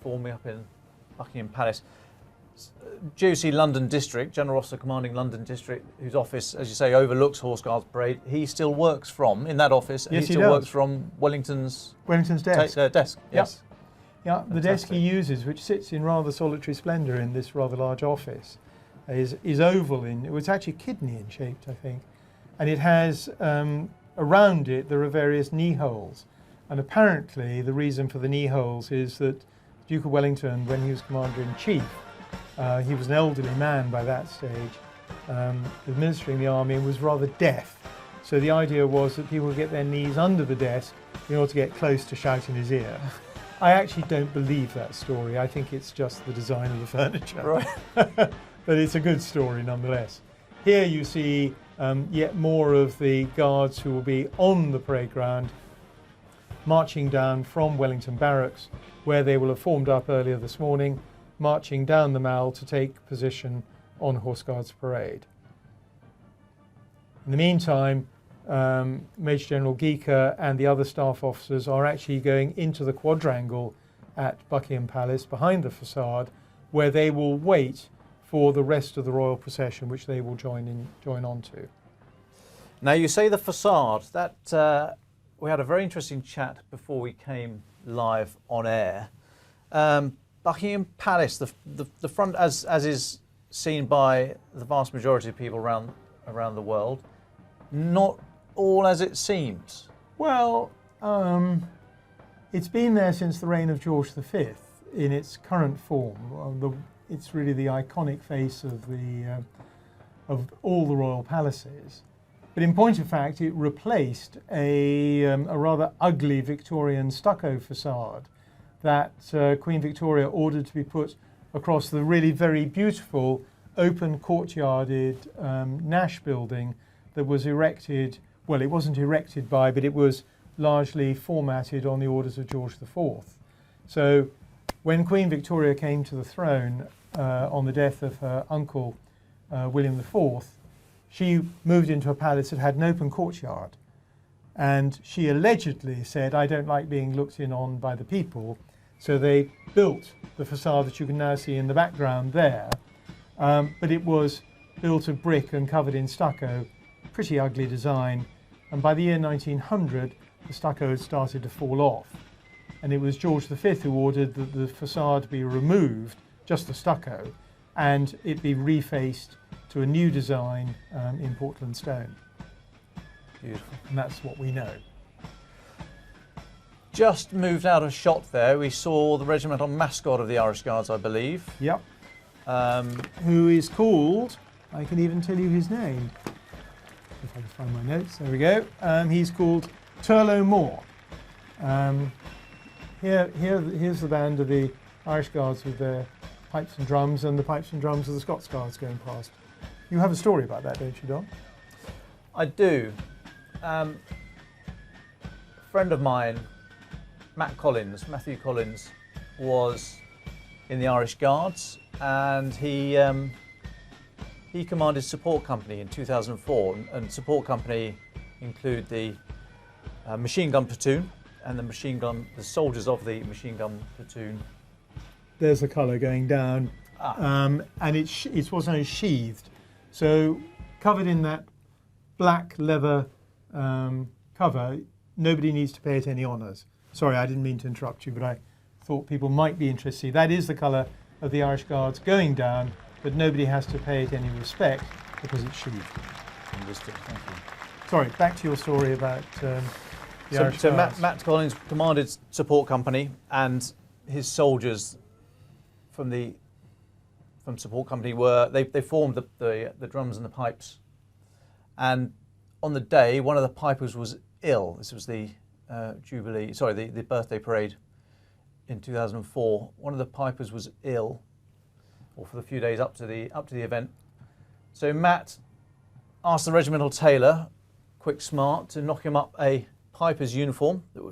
forming up in Buckingham Palace. GOC London District, General Officer Commanding London District, whose office, as you say, overlooks Horse Guards Parade, he still works from, in that office, Yes, he he still does. works from Wellington's desk. desk. Yes. Yeah, the desk he Fantastic. uses, which sits in rather solitary splendour in this rather large office, is oval it's actually kidney in shaped, I think, and it has around it there are various knee holes, and apparently the reason for the knee holes is that Duke of Wellington, when he was Commander in Chief, he was an elderly man by that stage, administering the army, and was rather deaf. So the idea was that people would get their knees under the desk in order to get close to shout in his ear. I actually don't believe that story. I think it's just the design of the furniture. Right. But it's a good story nonetheless. Here you see yet more of the guards who will be on the parade ground, marching down from Wellington Barracks, where they will have formed up earlier this morning, marching down the Mall to take position on Horse Guards Parade. In the meantime, Major General Geeker and the other staff officers are actually going into the quadrangle at Buckingham Palace behind the facade, where they will wait for the rest of the royal procession, which they will join on to. Now you say the facade. That we had a very interesting chat before we came live on air. Buckingham Palace, the front, as is seen by the vast majority of people around the world, not all as it seems. Well, it's been there since the reign of George V in its current form. It's really the iconic face of all the royal palaces. But in point of fact, it replaced a rather ugly Victorian stucco facade that Queen Victoria ordered to be put across the really very beautiful open courtyarded Nash building that was erected. Well, it wasn't erected by, but it was largely formatted on the orders of George IV. So when Queen Victoria came to the throne on the death of her uncle, William IV, she moved into a palace that had an open courtyard. And she allegedly said, I don't like being looked in on by the people. So they built the facade that you can now see in the background there. But it was built of brick and covered in stucco, pretty ugly design. And by the year 1900, the stucco had started to fall off. And it was George V who ordered that the facade be removed, just the stucco, and it be refaced to a new design in Portland stone. Beautiful. And that's what we know. Just moved out of shot there. We saw the regimental mascot of the Irish Guards, I believe. Yep. Who is called, I can even tell you his name. If I can find my notes, there we go. He's called Turlough Moore. Here's the band of the Irish Guards with their pipes and drums, and the pipes and drums of the Scots Guards going past. You have a story about that, don't you, Don? I do. A friend of mine, Matthew Collins, was in the Irish Guards, and he commanded support company in 2004, and support company include the machine gun platoon and the soldiers of the machine gun platoon. There's the colour going down, and it wasn't sheathed, so covered in that black leather cover. Nobody needs to pay it any honours. Sorry, I didn't mean to interrupt you, but I thought people might be interested. That is the colour of the Irish Guards going down, but nobody has to pay it any respect because it's sheathed. Understood, thank you. Sorry, back to your story about the Irish So Guards. Matt Collins commanded support company, and his soldiers from support company they formed the drums and the pipes. And on the day, one of the pipers was ill. This was the Jubilee, sorry, the birthday parade in 2004. One of the pipers was ill, or for the few days up to the event. So Matt asked the regimental tailor, Quick Smart, to knock him up a piper's uniform that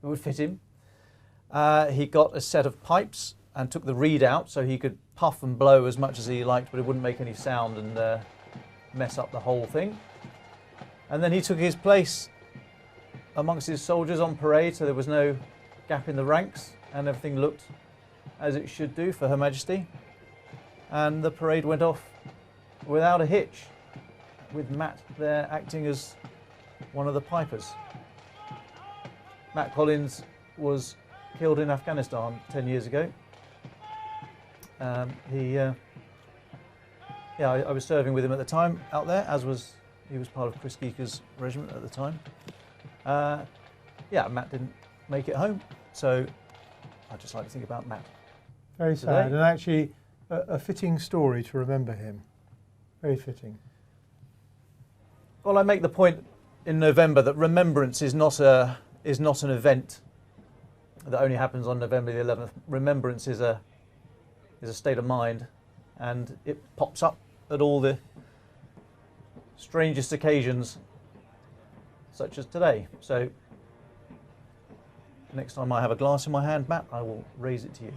would fit him. He got a set of pipes and took the reed out so he could puff and blow as much as he liked, but it wouldn't make any sound and mess up the whole thing. And then he took his place amongst his soldiers on parade, so there was no gap in the ranks and everything looked as it should do for Her Majesty. and the parade went off without a hitch, with Matt there acting as one of the pipers. Matt Collins was killed in Afghanistan 10 years ago. I was serving with him at the time out there, he was part of Chris Geeker's regiment at the time. Matt didn't make it home, so I just like to think about Matt. Very sad, and actually a fitting story to remember him. Very fitting. Well, I make the point in November that remembrance is not an event that only happens on November the 11th. Remembrance is a state of mind, and it pops up at all the strangest occasions, such as today. So next time I have a glass in my hand, Matt, I will raise it to you.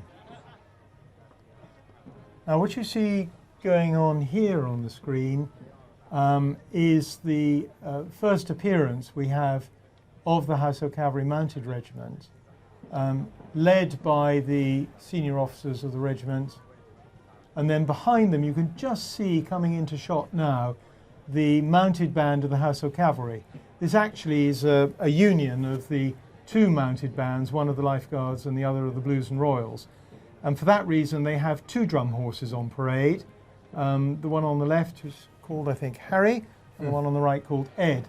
Now, what you see going on here on the screen is the first appearance we have of the Household Cavalry Mounted Regiment, led by the senior officers of the regiment. And then behind them, you can just see coming into shot now the mounted band of the Household Cavalry. This actually is a union of the two mounted bands, one of the Lifeguards and the other of the Blues and Royals. And for that reason, they have two drum horses on parade. The one on the left is called, I think, Harry, and the one on the right called Ed.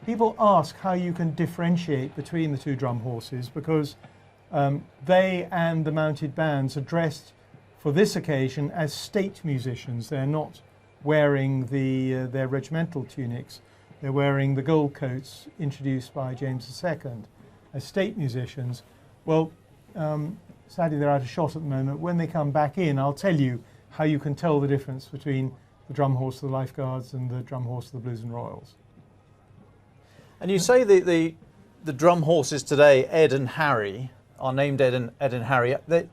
People ask how you can differentiate between the two drum horses, because they and the mounted bands are dressed for this occasion as state musicians. They're not wearing their regimental tunics. They're wearing the gold coats introduced by James II as state musicians. Well, sadly they're out of shot at the moment. When they come back in, I'll tell you how you can tell the difference between the drum horse of the Lifeguards and the drum horse of the Blues and Royals. And you say the drum horses today, Ed and Harry, are named Ed and Harry. The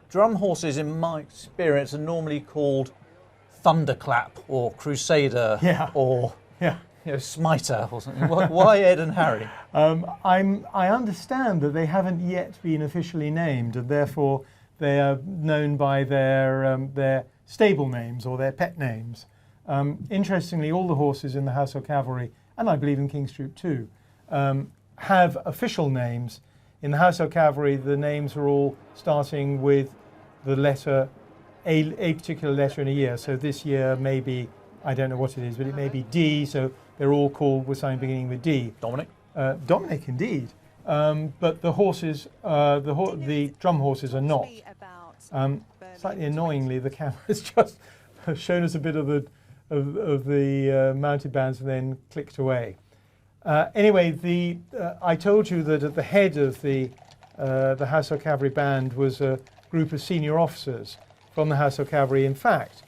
drum horses, in my experience, are normally called Thunderclap or Crusader or Smiter or something. Why Ed and Harry? I understand that they haven't yet been officially named, and therefore they are known by their stable names or their pet names. Interestingly, all the horses in the Household Cavalry, and I believe in King's Troop too, have official names. In the Household Cavalry, the names are all starting with the letter, a particular letter in a year. So this year maybe, I don't know what it is, but it may be D, so they're all called with something beginning with D. Dominic? Dominic, indeed. But the horses, the drum horses are not. Slightly annoyingly, the camera's just shown us a bit of the mounted bands and then clicked away. Anyway, I told you that at the head of the Household Cavalry band was a group of senior officers from the Household Cavalry. In fact,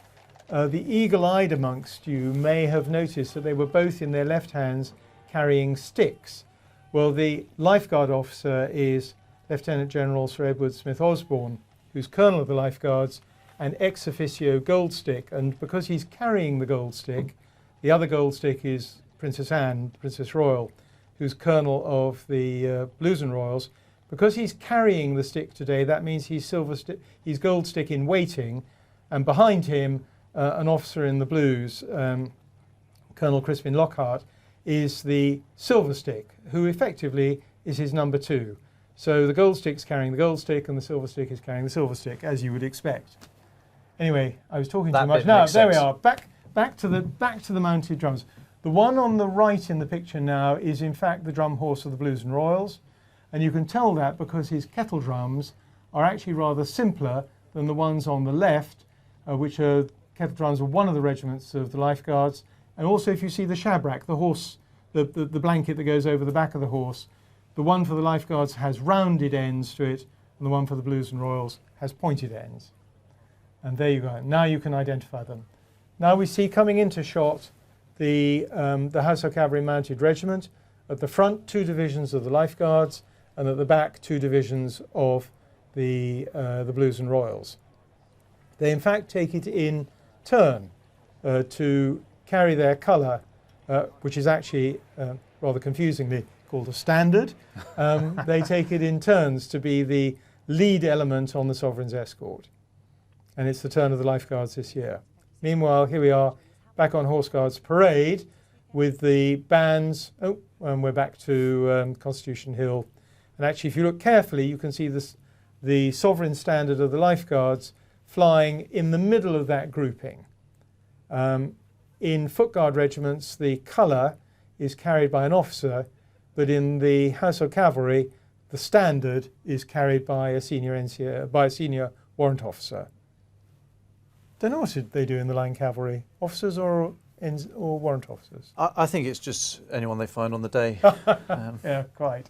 the eagle-eyed amongst you may have noticed that they were both in their left hands carrying sticks. Well, the Lifeguard officer is Lieutenant General Sir Edward Smith Osborne, who's Colonel of the Lifeguards and ex officio gold stick. And because he's carrying the gold stick, the other gold stick is Princess Anne, Princess Royal, who's Colonel of the Blues and Royals. Because he's carrying the stick today, that means he's gold stick in waiting, and behind him, an officer in the Blues, Colonel Crispin Lockhart, is the silver stick, who effectively is his number two. So the gold stick's carrying the gold stick, and the silver stick is carrying the silver stick, as you would expect. Anyway, I was talking too much. Now there we are. Back to the mounted drums. The one on the right in the picture now is in fact the drum horse of the Blues and Royals, and you can tell that because his kettle drums are actually rather simpler than the ones on the left, which are kettle drums of one of the regiments of the Lifeguards. And also, if you see the shabrack, the horse, the blanket that goes over the back of the horse, the one for the Lifeguards has rounded ends to it, and the one for the Blues and Royals has pointed ends. And there you go. Now you can identify them. Now we see coming into shot the Household Cavalry Mounted Regiment. At the front, 2 divisions of the Lifeguards, and at the back, 2 divisions of the Blues and Royals. They in fact take it in turn to carry their colour, which is actually rather confusingly called a standard. They take it in turns to be the lead element on the Sovereign's escort. and it's the turn of the Lifeguards this year. Meanwhile, here we are back on Horse Guards Parade with the bands. Oh, and we're back to Constitution Hill. And actually, if you look carefully, you can see this, the sovereign standard of the Lifeguards flying in the middle of that grouping. In footguard regiments, the colour is carried by an officer, but in the Household Cavalry, the standard is carried by a senior NCO, by a senior warrant officer. Don't know what they do in the line cavalry, officers or warrant officers. I think it's just anyone they find on the day. Yeah, quite.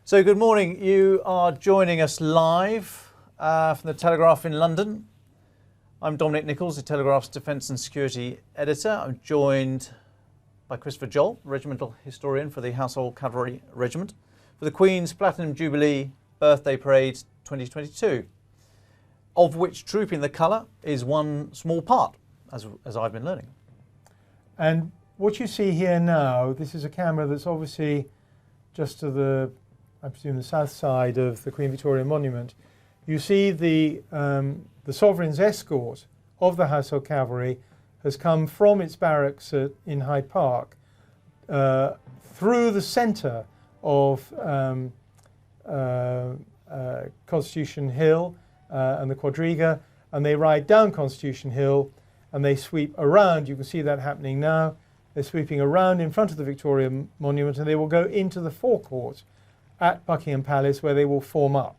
So good morning. You are joining us live from the Telegraph in London. I'm Dominic Nicholls, the Telegraph's Defence and Security Editor. I'm joined by Christopher Joll, Regimental Historian for the Household Cavalry Regiment, for the Queen's Platinum Jubilee Birthday Parade 2022, of which trooping the colour is one small part, as I've been learning. And what you see here now, this is a camera that's obviously just to the, I presume, the south side of the Queen Victoria Monument. You see the Sovereign's escort of the Household Cavalry has come from its barracks in Hyde Park through the centre of Constitution Hill and the Quadriga, and they ride down Constitution Hill and they sweep around. You can see that happening now. They're sweeping around in front of the Victoria Monument, and they will go into the forecourt at Buckingham Palace, where they will form up.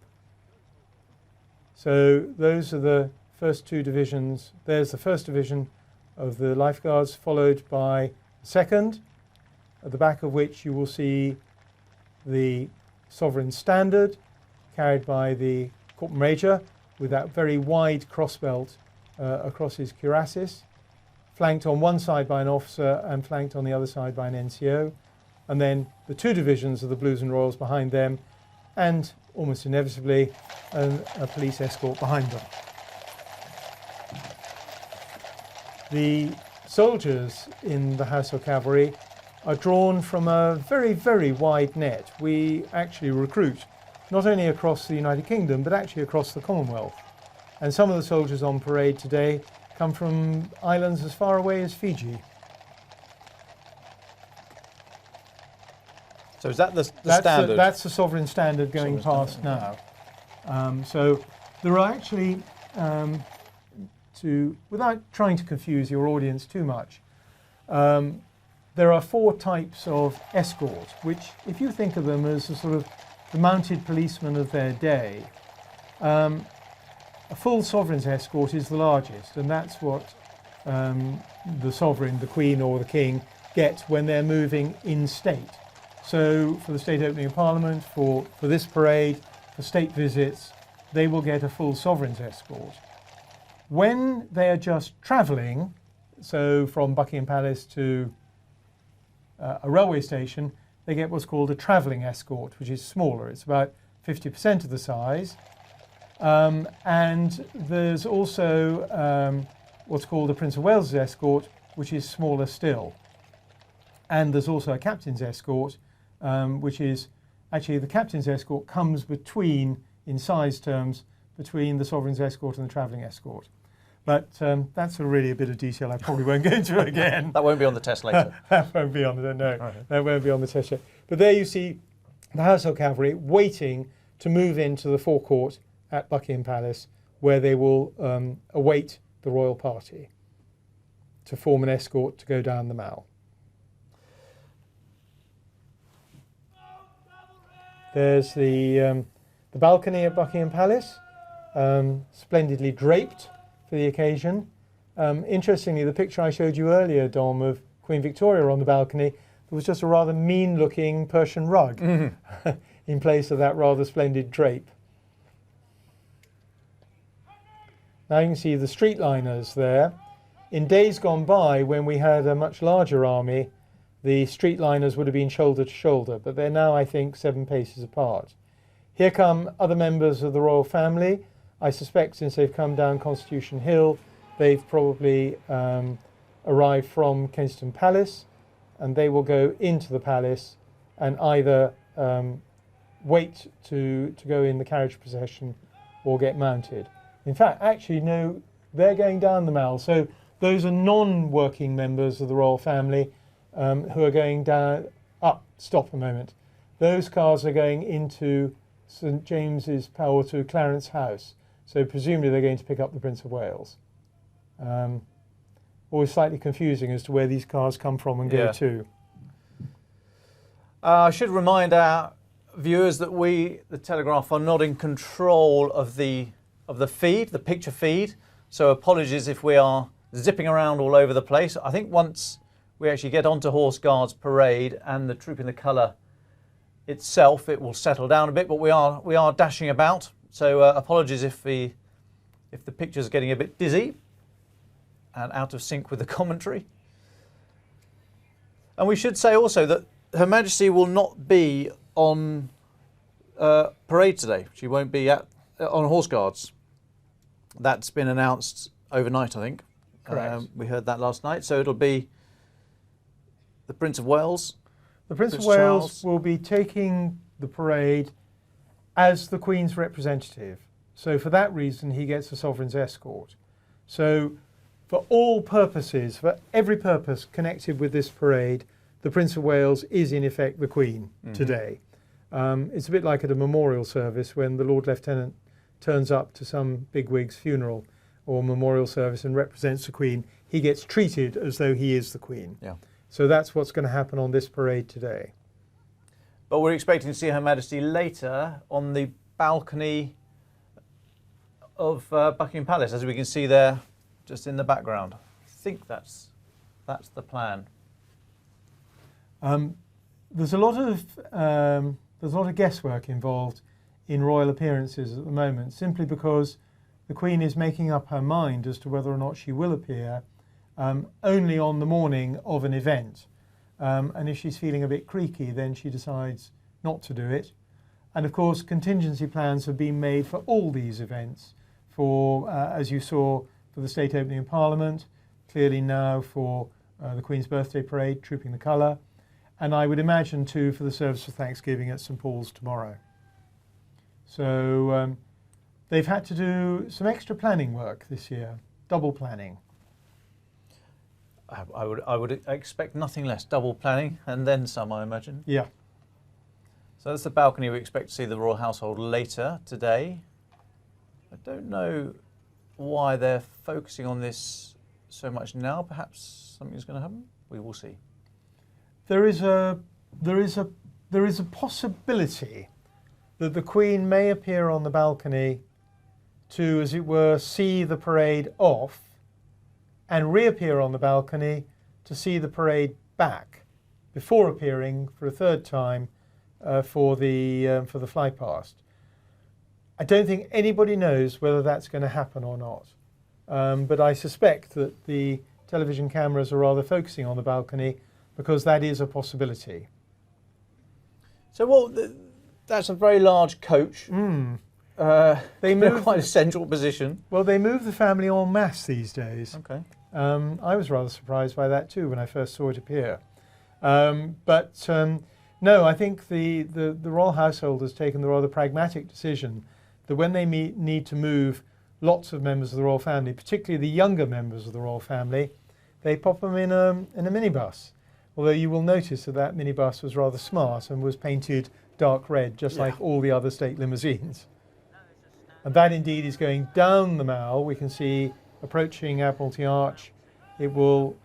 So those are the first two divisions. There's the first division of the Lifeguards, followed by the second, at the back of which you will see the Sovereign Standard carried by the Corporal Major with that very wide crossbelt across his cuirasses, flanked on one side by an officer and flanked on the other side by an NCO, and then the two divisions of the Blues and Royals behind them, and almost inevitably a police escort behind them. The soldiers in the Household Cavalry are drawn from a very, very wide net. We actually recruit not only across the United Kingdom, but actually across the Commonwealth. And some of the soldiers on parade today come from islands as far away as Fiji. So is that the standard? That's the Sovereign Standard going past now. So there are actually, without trying to confuse your audience too much, there are four types of escort, which, if you think of them as a sort of the mounted policemen of their day, a full sovereign's escort is the largest, and that's what the sovereign, the Queen or the King, get when they're moving in state. So for the state opening of Parliament, for this parade, for state visits, they will get a full sovereign's escort. When they are just travelling, so from Buckingham Palace to a railway station, they get what's called a travelling escort, which is smaller. It's about 50% of the size. And there's also what's called a Prince of Wales' escort, which is smaller still. And there's also a captain's escort, which is actually the captain's escort comes between, in size terms, between the sovereign's escort and the travelling escort. But that's really a bit of detail I probably won't go into again. That won't be on the test later. That won't be on the That won't be on the test yet. But there you see the Household Cavalry waiting to move into the forecourt at Buckingham Palace, where they will await the royal party to form an escort to go down the Mall. There's the balcony at Buckingham Palace, splendidly draped for the occasion. Interestingly, the picture I showed you earlier, Dom, of Queen Victoria on the balcony, there was just a rather mean-looking Persian rug in place of that rather splendid drape. Now you can see the streetliners there. In days gone by, when we had a much larger army, the streetliners would have been shoulder to shoulder, but they're now, I think, 7 paces apart. Here come other members of the royal family. I suspect since they've come down Constitution Hill, they've probably arrived from Kensington Palace, and they will go into the palace and either wait to go in the carriage procession or get mounted. In fact, actually, no, they're going down the Mall. So those are non-working members of the royal family who are going down. Stop a moment. Those cars are going into St James's Palace to Clarence House. So presumably they're going to pick up the Prince of Wales. Always slightly confusing as to where these cars come from and go to. I should remind our viewers that we, the Telegraph, are not in control of the feed, the picture feed. So apologies if we are zipping around all over the place. I think once we actually get onto Horse Guards Parade and the Troop in the Colour itself, it will settle down a bit. But we are dashing about. So apologies if the picture's getting a bit dizzy and out of sync with the commentary. And we should say also that Her Majesty will not be on parade today. She won't be on Horse Guards. That's been announced overnight, I think. Correct. We heard that last night. So it'll be the Prince of Wales. The Prince of Wales will be taking the parade as the Queen's representative. So for that reason, he gets a sovereign's escort. So for all purposes, for every purpose connected with this parade, the Prince of Wales is in effect the Queen today. It's a bit like at a memorial service when the Lord Lieutenant turns up to some bigwig's funeral or memorial service and represents the Queen. He gets treated as though he is the Queen. Yeah. So that's what's going to happen on this parade today. But we're expecting to see Her Majesty later on the balcony of Buckingham Palace, as we can see there just in the background. I think that's the plan. There's a lot of guesswork involved in royal appearances at the moment, simply because the Queen is making up her mind as to whether or not she will appear only on the morning of an event. And if she's feeling a bit creaky, then she decides not to do it. And of course, contingency plans have been made for all these events, for, as you saw, for the state opening of Parliament, clearly now for the Queen's birthday parade, Trooping the Colour, and I would imagine too for the service of Thanksgiving at St Paul's tomorrow. So they've had to do some extra planning work this year, double planning. I would expect nothing less, double planning and then some, I imagine. Yeah. So that's the balcony. We expect to see the royal household later today. I don't know why they're focusing on this so much now. Perhaps something's going to happen. We will see. There is a possibility that the Queen may appear on the balcony to, as it were, see the parade off, and reappear on the balcony to see the parade back, before appearing for a third time for the flypast. I don't think anybody knows whether that's going to happen or not, but I suspect that the television cameras are rather focusing on the balcony because that is a possibility. So, that's a very large coach. They move quite a central position. Well, they move the family en masse these days. Okay. I was rather surprised by that too when I first saw it appear. No, I think the royal household has taken the rather pragmatic decision that when they need to move lots of members of the royal family, particularly the younger members of the royal family, they pop them in a minibus. Although you will notice that minibus was rather smart and was painted dark red, just like all the other state limousines. And that indeed is going down the Mall. We can see approaching Admiralty Arch. It will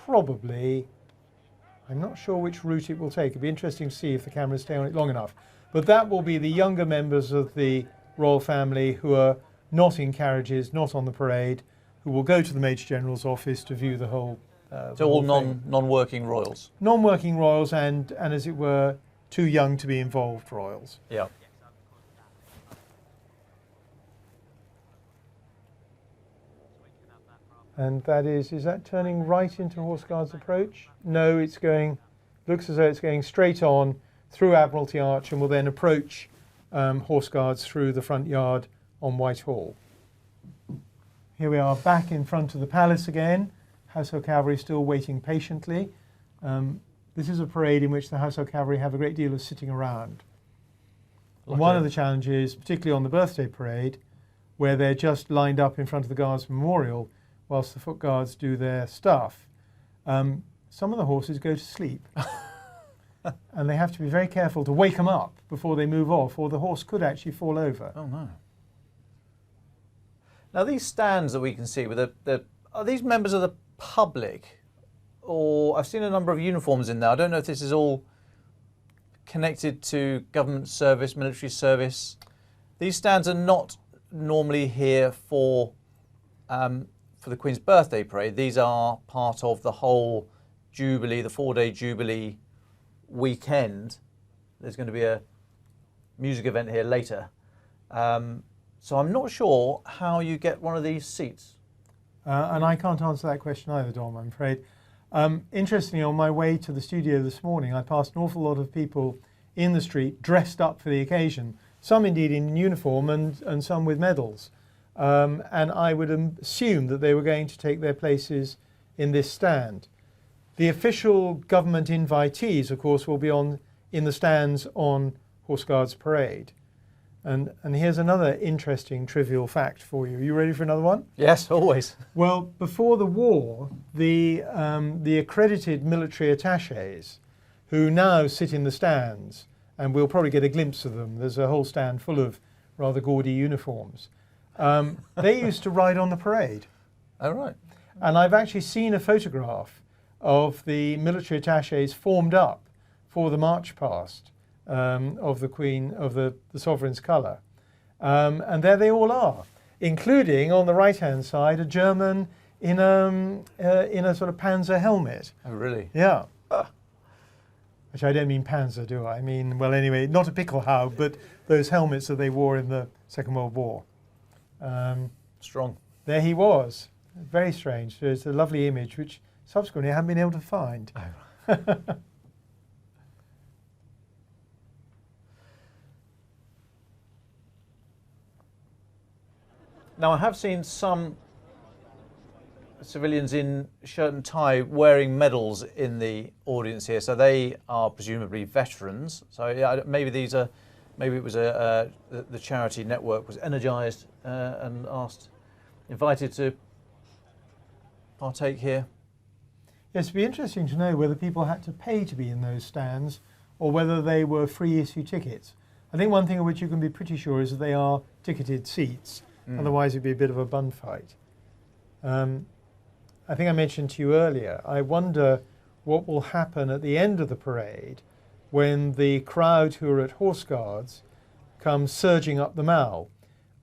probably, I'm not sure which route it will take. It'll be interesting to see if the cameras stay on it long enough. But that will be the younger members of the royal family who are not in carriages, not on the parade, who will go to the Major General's office to view the whole so all non-working royals? Non-working royals and, as it were, too young to be involved royals. Yeah. And that is that turning right into Horse Guards approach? No, it's going, looks as though it's going straight on through Admiralty Arch and will then approach Horse Guards through the front yard on Whitehall. Here we are back in front of the palace again. Household Cavalry still waiting patiently. This is a parade in which the Household Cavalry have a great deal of sitting around. And one of the challenges, particularly on the birthday parade, where they're just lined up in front of the Guards Memorial whilst the Foot Guards do their stuff, some of the horses go to sleep. And they have to be very careful to wake them up before they move off, or the horse could actually fall over. Oh no. Now these stands that we can see, with are these members of the public? Or I've seen a number of uniforms in there. I don't know if this is all connected to government service, military service. These stands are not normally here for the Queen's birthday parade. These are part of the whole Jubilee, the 4-day Jubilee weekend. There's going to be a music event here later. So I'm not sure how you get one of these seats. And I can't answer that question either, Dom, I'm afraid. Interestingly, on my way to the studio this morning, I passed an awful lot of people in the street dressed up for the occasion, some indeed in uniform and some with medals. And I would assume that they were going to take their places in this stand. The official government invitees, of course, will be in the stands on Horse Guards Parade. And here's another interesting trivial fact for you. Are you ready for another one? Yes, always. Well, before the war, the accredited military attachés, who now sit in the stands, and we'll probably get a glimpse of them. There's a whole stand full of rather gaudy uniforms. They used to ride on the parade. Oh, right. And I've actually seen a photograph of the military attachés formed up for the march past of the Queen, of the Sovereign's colour. And there they all are, including on the right-hand side a German in a sort of Panzer helmet. Oh, really? Yeah. Which I don't mean Panzer, do I? I mean, well, anyway, not a Pickelhaube, but those helmets that they wore in the Second World War. Strong. There he was. Very strange. So it's a lovely image, which subsequently I haven't been able to find. Oh. Now, I have seen some civilians in shirt and tie wearing medals in the audience here, so they are presumably veterans. So yeah, maybe it was the charity network was energised and invited to partake here. Yes, it'd be interesting to know whether people had to pay to be in those stands or whether they were free issue tickets. I think one thing of which you can be pretty sure is that they are ticketed seats. Otherwise it'd be a bit of a bun fight. I think I mentioned to you earlier, I wonder what will happen at the end of the parade when the crowd who are at Horse Guards come surging up the Mall.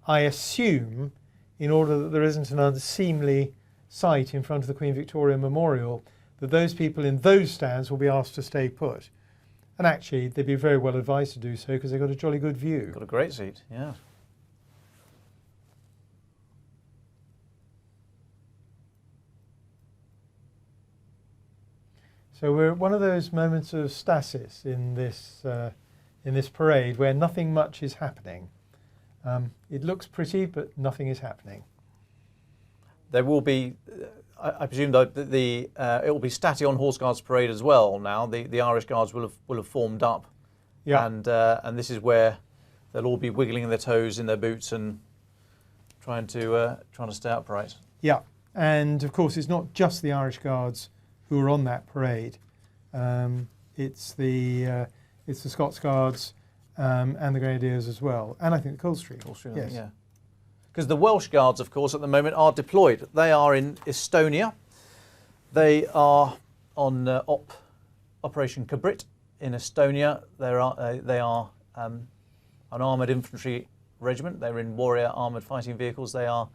I assume, in order that there isn't an unseemly sight in front of the Queen Victoria Memorial, that those people in those stands will be asked to stay put. And actually, they'd be very well advised to do so because they've got a jolly good view. Got a great seat, yeah. So we're at one of those moments of stasis in this parade where nothing much is happening. It looks pretty, but nothing is happening. There will be, I presume, that it will be statty on Horse Guards Parade as well. Now the Irish Guards will have formed up, Yeah. and this is where they'll all be wiggling their toes in their boots and trying to stay upright. Yeah, and of course it's not just the Irish Guards who are on that parade. It's the Scots Guards and the Grenadiers as well, and I think the Coldstream. Yes. Yeah. Because the Welsh Guards, of course, at the moment are deployed. They are in Estonia. They are on Operation Cabrit in Estonia. They are an armoured infantry regiment. They're in warrior armoured fighting vehicles. They are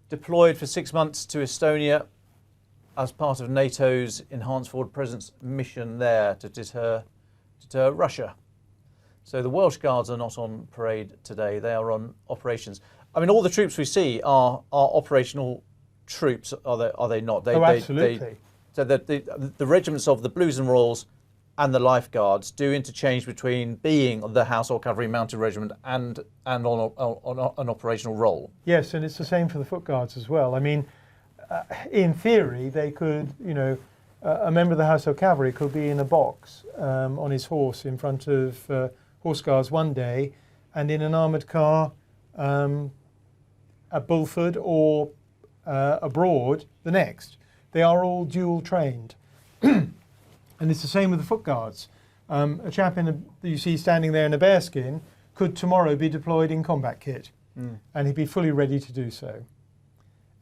deployed for 6 months to Estonia as part of NATO's enhanced forward presence mission there to deter Russia. So the Welsh Guards are not on parade today. They are on operations. I mean, all the troops we see are operational troops, are they not? Absolutely. So the regiments of the Blues and Royals and the Lifeguards do interchange between being the Household Cavalry Mounted Regiment and on an operational role. Yes, and it's the same for the Foot Guards as well. I mean, in theory, they could, a member of the Household Cavalry could be in a box on his horse in front of Horse Guards one day, and in an armoured car at Bulford or abroad the next. They are all dual trained. And it's the same with the foot guards. A chap that you see standing there in a bearskin could tomorrow be deployed in combat kit, and he'd be fully ready to do so.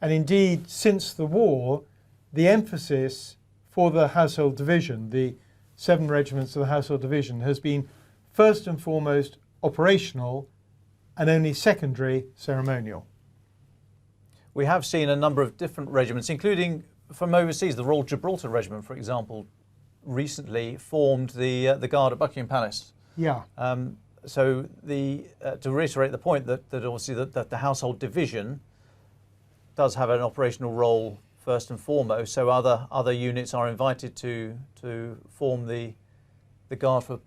And indeed, since the war, the emphasis for the Household Division, the 7 regiments of the Household Division, has been first and foremost operational and only secondary ceremonial. We have seen a number of different regiments, including from overseas. The Royal Gibraltar Regiment, for example, recently formed the guard at Buckingham Palace. Yeah. So to reiterate the point that obviously that the Household Division does have an operational role first and foremost. So other units are invited to form the guard for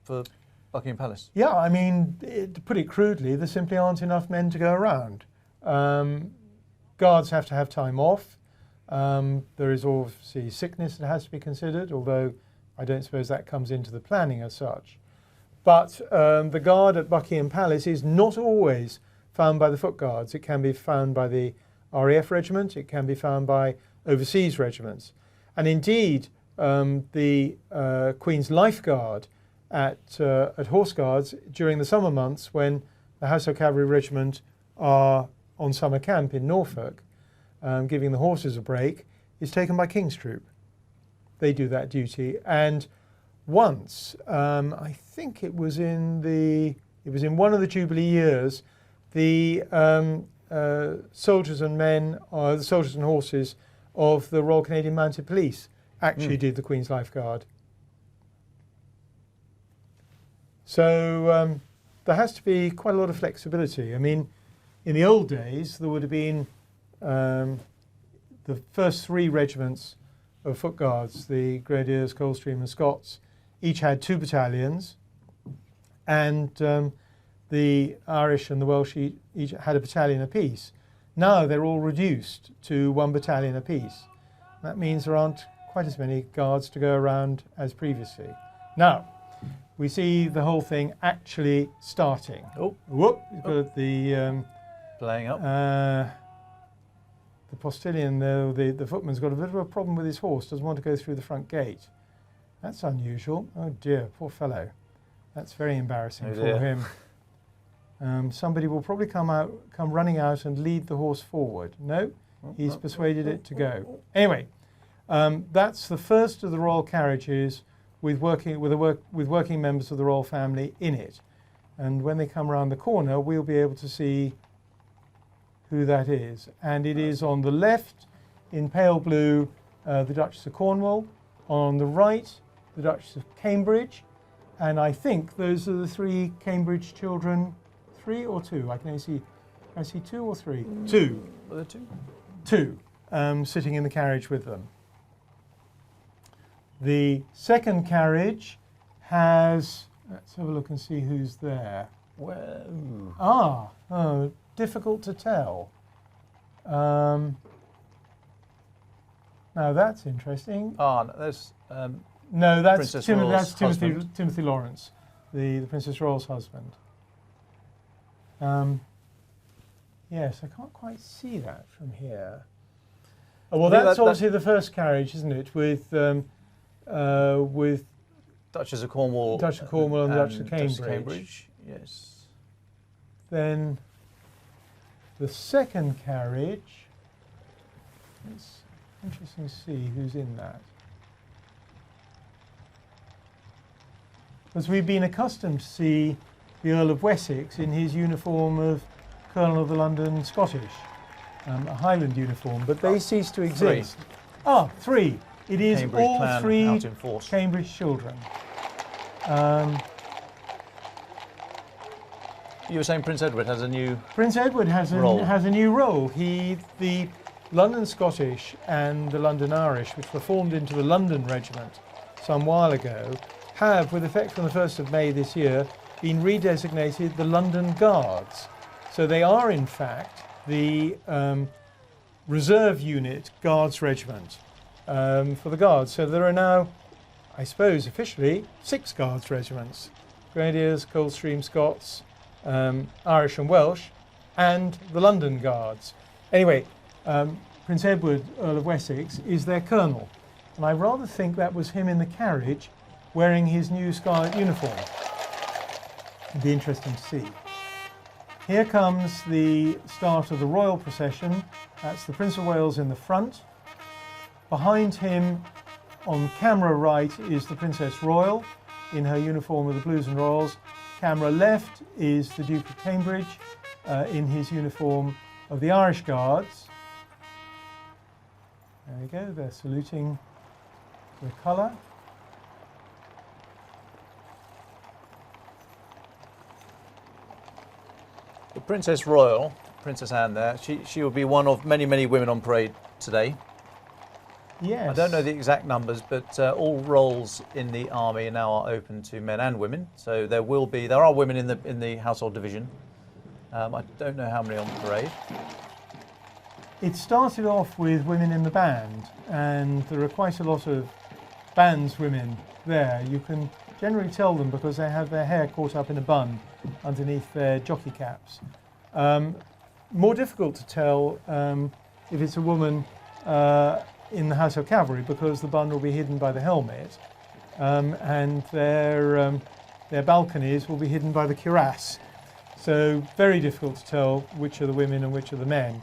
Buckingham Palace. Yeah, I mean, to put it crudely, there simply aren't enough men to go around. Guards have to have time off. There is obviously sickness that has to be considered, although I don't suppose that comes into the planning as such. But the guard at Buckingham Palace is not always found by the Foot Guards. It can be found by the RAF regiment, it can be found by overseas regiments. And indeed, the Queen's Lifeguard at Horse Guards during the summer months when the Household Cavalry Regiment are on summer camp in Norfolk, giving the horses a break, is taken by King's Troop. They do that duty. And once, I think it was in one of the Jubilee years, the soldiers and men, the soldiers and horses of the Royal Canadian Mounted Police actually did the Queen's Lifeguard. So there has to be quite a lot of flexibility. I mean, in the old days, there would have been the first 3 regiments of Foot Guards, the Grenadiers, Coldstream and Scots, each had 2 battalions, and the Irish and the Welsh each had a battalion apiece. Now they're all reduced to 1 battalion apiece. That means there aren't quite as many guards to go around as previously. Now, we see the whole thing actually starting. Oh, whoop! Got the playing up. The postilion, the footman's got a bit of a problem with his horse. Doesn't want to go through the front gate. That's unusual. Oh dear, poor fellow. That's very embarrassing for him. Somebody will probably come running out and lead the horse forward. No, he's persuaded it to go. Anyway, that's the first of the royal carriages with working members of the royal family in it. And when they come around the corner, we'll be able to see who that is. And it is on the left, in pale blue, the Duchess of Cornwall. On the right, the Duchess of Cambridge. And I think those are the 3 Cambridge children. 3 or 2? I can see 2 or 3? 2. Were there 2? 2 sitting in the carriage with them. The second carriage has, let's have a look and see who's there. Well, difficult to tell. Now that's interesting. no, there's no, that's Timothy Timothy Lawrence, the Princess Royal's husband. Yes, I can't quite see that from here. Oh, well, that's obviously the first carriage, isn't it? With Duchess of Cornwall, and Duchess of Cambridge. Yes. Then the second carriage. It's interesting to see who's in that. As we've been accustomed to see the Earl of Wessex in his uniform of Colonel of the London Scottish, a Highland uniform, but they cease to exist. 3. It is Cambridge all 3 out in force. Cambridge children. You were saying Prince Edward has a new Prince Edward has role. has a new role. The London Scottish and the London Irish, which were formed into the London Regiment some while ago, have, with effect from the 1st of May this year, been redesignated the London Guards. So they are, in fact, the reserve unit Guards Regiment for the Guards. So there are now, I suppose, officially 6 Guards Regiments: Grenadiers, Coldstream, Scots, Irish and Welsh, and the London Guards. Anyway, Prince Edward, Earl of Wessex, is their colonel. And I rather think that was him in the carriage wearing his new scarlet uniform. It'd be interesting to see. Here comes the start of the royal procession. That's the Prince of Wales in the front. Behind him, on camera right, is the Princess Royal in her uniform of the Blues and Royals. Camera left is the Duke of Cambridge in his uniform of the Irish Guards. There we go, they're saluting the colour. The Princess Royal, Princess Anne there, she will be one of many, many women on parade today. Yes. I don't know the exact numbers, but all roles in the army now are open to men and women. So there are women in the household division. I don't know how many on parade. It started off with women in the band, and there are quite a lot of bandswomen there. You can generally tell them because they have their hair caught up in a bun underneath their jockey caps. More difficult to tell if it's a woman in the household cavalry because the bun will be hidden by the helmet, and their balconies will be hidden by the cuirass. So very difficult to tell which are the women and which are the men.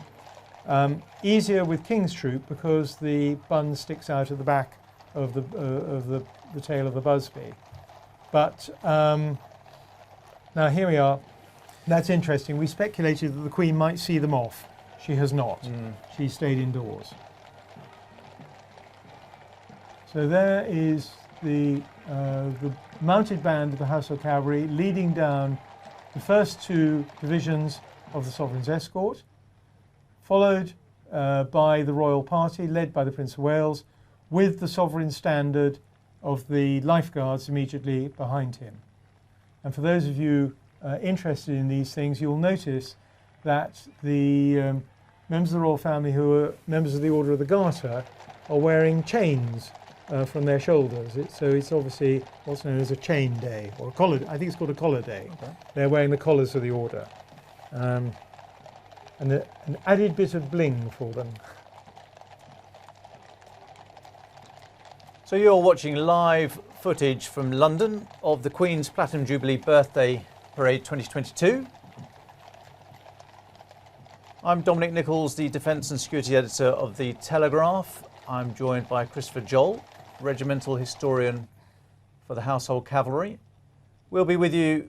Easier with King's Troop because the bun sticks out at the back of the tail of the busby. But now here we are. That's interesting. We speculated that the Queen might see them off. She has not. She stayed indoors. So there is the mounted band of the Household Cavalry leading down the first two divisions of the Sovereign's escort, followed by the royal party led by the Prince of Wales, with the sovereign standard of the Lifeguards immediately behind him. And for those of you interested in these things, you'll notice that the members of the royal family who are members of the Order of the Garter are wearing chains from their shoulders. So it's obviously what's known as a chain day, or a collar. I think it's called a collar day. Okay. They're wearing the collars of the order. And an added bit of bling for them. So you're watching live footage from London of the Queen's Platinum Jubilee Birthday Parade 2022. I'm Dominic Nicholls, the Defence and Security Editor of the Telegraph. I'm joined by Christopher Joll, Regimental Historian for the Household Cavalry. We'll be with you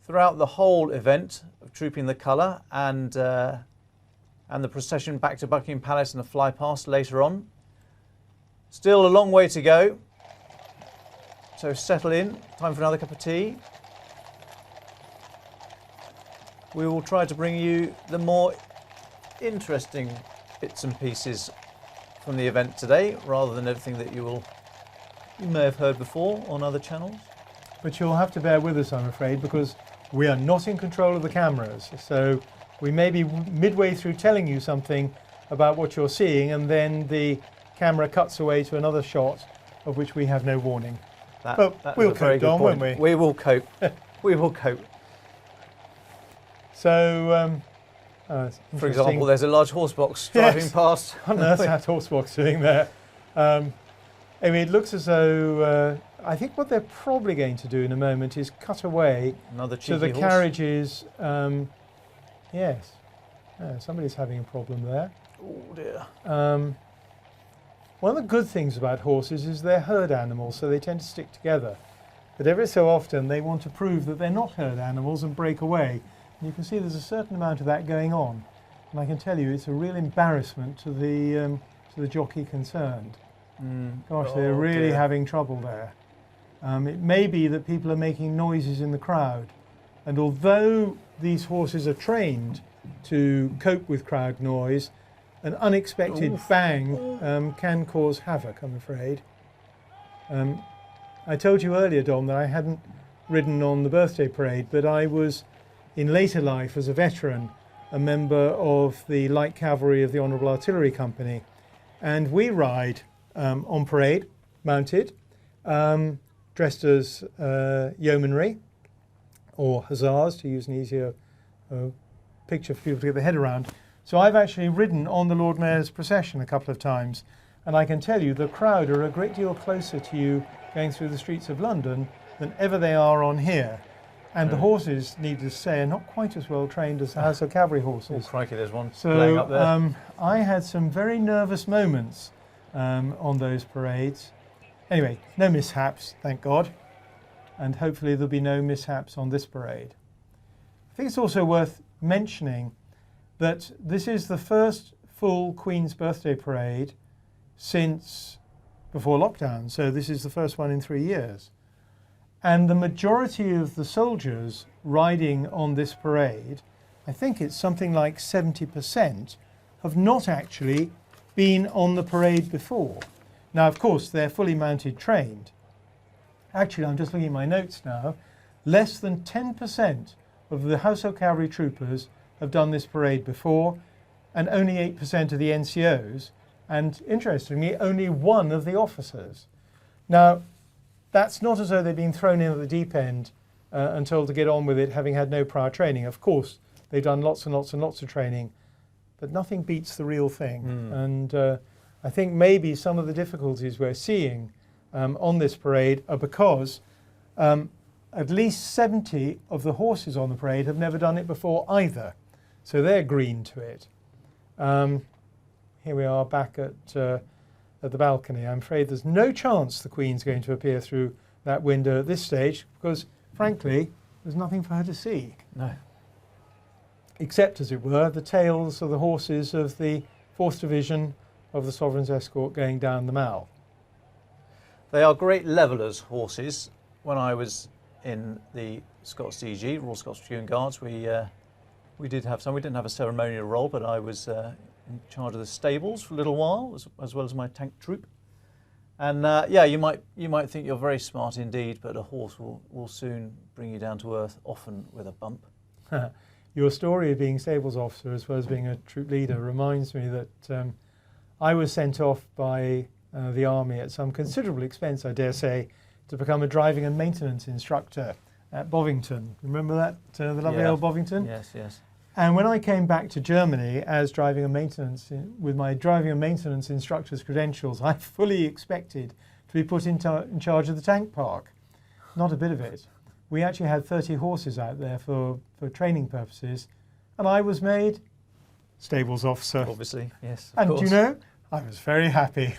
throughout the whole event of Trooping the Colour and the procession back to Buckingham Palace and the flypast later on. Still a long way to go, so settle in. Time for another cup of tea. We will try to bring you the more interesting bits and pieces from the event today, rather than everything that you may have heard before on other channels. But you'll have to bear with us, I'm afraid, because we are not in control of the cameras. So we may be midway through telling you something about what you're seeing, and then the camera cuts away to another shot of which we have no warning. But we'll cope, Dom, won't we? We will cope. We will cope. So, for example, there's a large horse box driving past. What on earth's that horse box doing there? I mean, it looks as though I think what they're probably going to do in a moment is cut away to the carriages. Yes, somebody's having a problem there. Oh dear. One of the good things about horses is they're herd animals, so they tend to stick together. But every so often they want to prove that they're not herd animals and break away. And you can see there's a certain amount of that going on. And I can tell you it's a real embarrassment to the jockey concerned. Gosh, they're really having trouble there. It may be that people are making noises in the crowd. And although these horses are trained to cope with crowd noise, an unexpected bang can cause havoc, I'm afraid. I told you earlier, Dom, that I hadn't ridden on the birthday parade, but I was, in later life as a veteran, a member of the Light Cavalry of the Honourable Artillery Company. And we ride on parade, mounted, dressed as yeomanry, or hussars, to use an easier picture for people to get their head around. So I've actually ridden on the Lord Mayor's procession a couple of times, and I can tell you the crowd are a great deal closer to you going through the streets of London than ever they are on here. And the horses, needless to say, are not quite as well trained as the House of Cavalry horses. Oh, crikey, there's one playing up there. So I had some very nervous moments on those parades. Anyway, no mishaps, thank God. And hopefully there'll be no mishaps on this parade. I think it's also worth mentioning that this is the first full Queen's Birthday Parade since before lockdown. So this is the first one in 3 years. And the majority of the soldiers riding on this parade, I think it's something like 70%, have not actually been on the parade before. Now, of course, they're fully mounted trained. Actually, I'm just looking at my notes now. Less than 10% of the Household Cavalry troopers have done this parade before, and only 8% of the NCOs, and interestingly, only one of the officers. Now, that's not as though they've been thrown in at the deep end and told to get on with it, having had no prior training. Of course, they've done lots and lots and lots of training, but nothing beats the real thing. And I think maybe some of the difficulties we're seeing on this parade are because at least 70 of the horses on the parade have never done it before either. So they're green to it. Here we are back at the balcony. I'm afraid there's no chance the Queen's going to appear through that window at this stage because, frankly, there's nothing for her to see. No. Except, as it were, the tails of the horses of the 4th Division of the Sovereign's Escort going down the Mall. They are great levellers, horses. When I was in the Scots DG, Royal Scots Guards, we did have some. We didn't have a ceremonial role, but I was in charge of the stables for a little while, as well as my tank troop. And yeah, you might think you're very smart indeed, but a horse will soon bring you down to earth, often with a bump. Your story of being stables officer as well as being a troop leader reminds me that I was sent off by the army at some considerable expense, I dare say, to become a driving and maintenance instructor at Bovington. Remember that, the lovely old Bovington? Yes, yes. And when I came back to Germany as driving and maintenance, with my driving and maintenance instructor's credentials, I fully expected to be put in charge of the tank park. Not a bit of it. We actually had 30 horses out there for training purposes, and I was made stables officer. Obviously, yes. And do you know, I was very happy.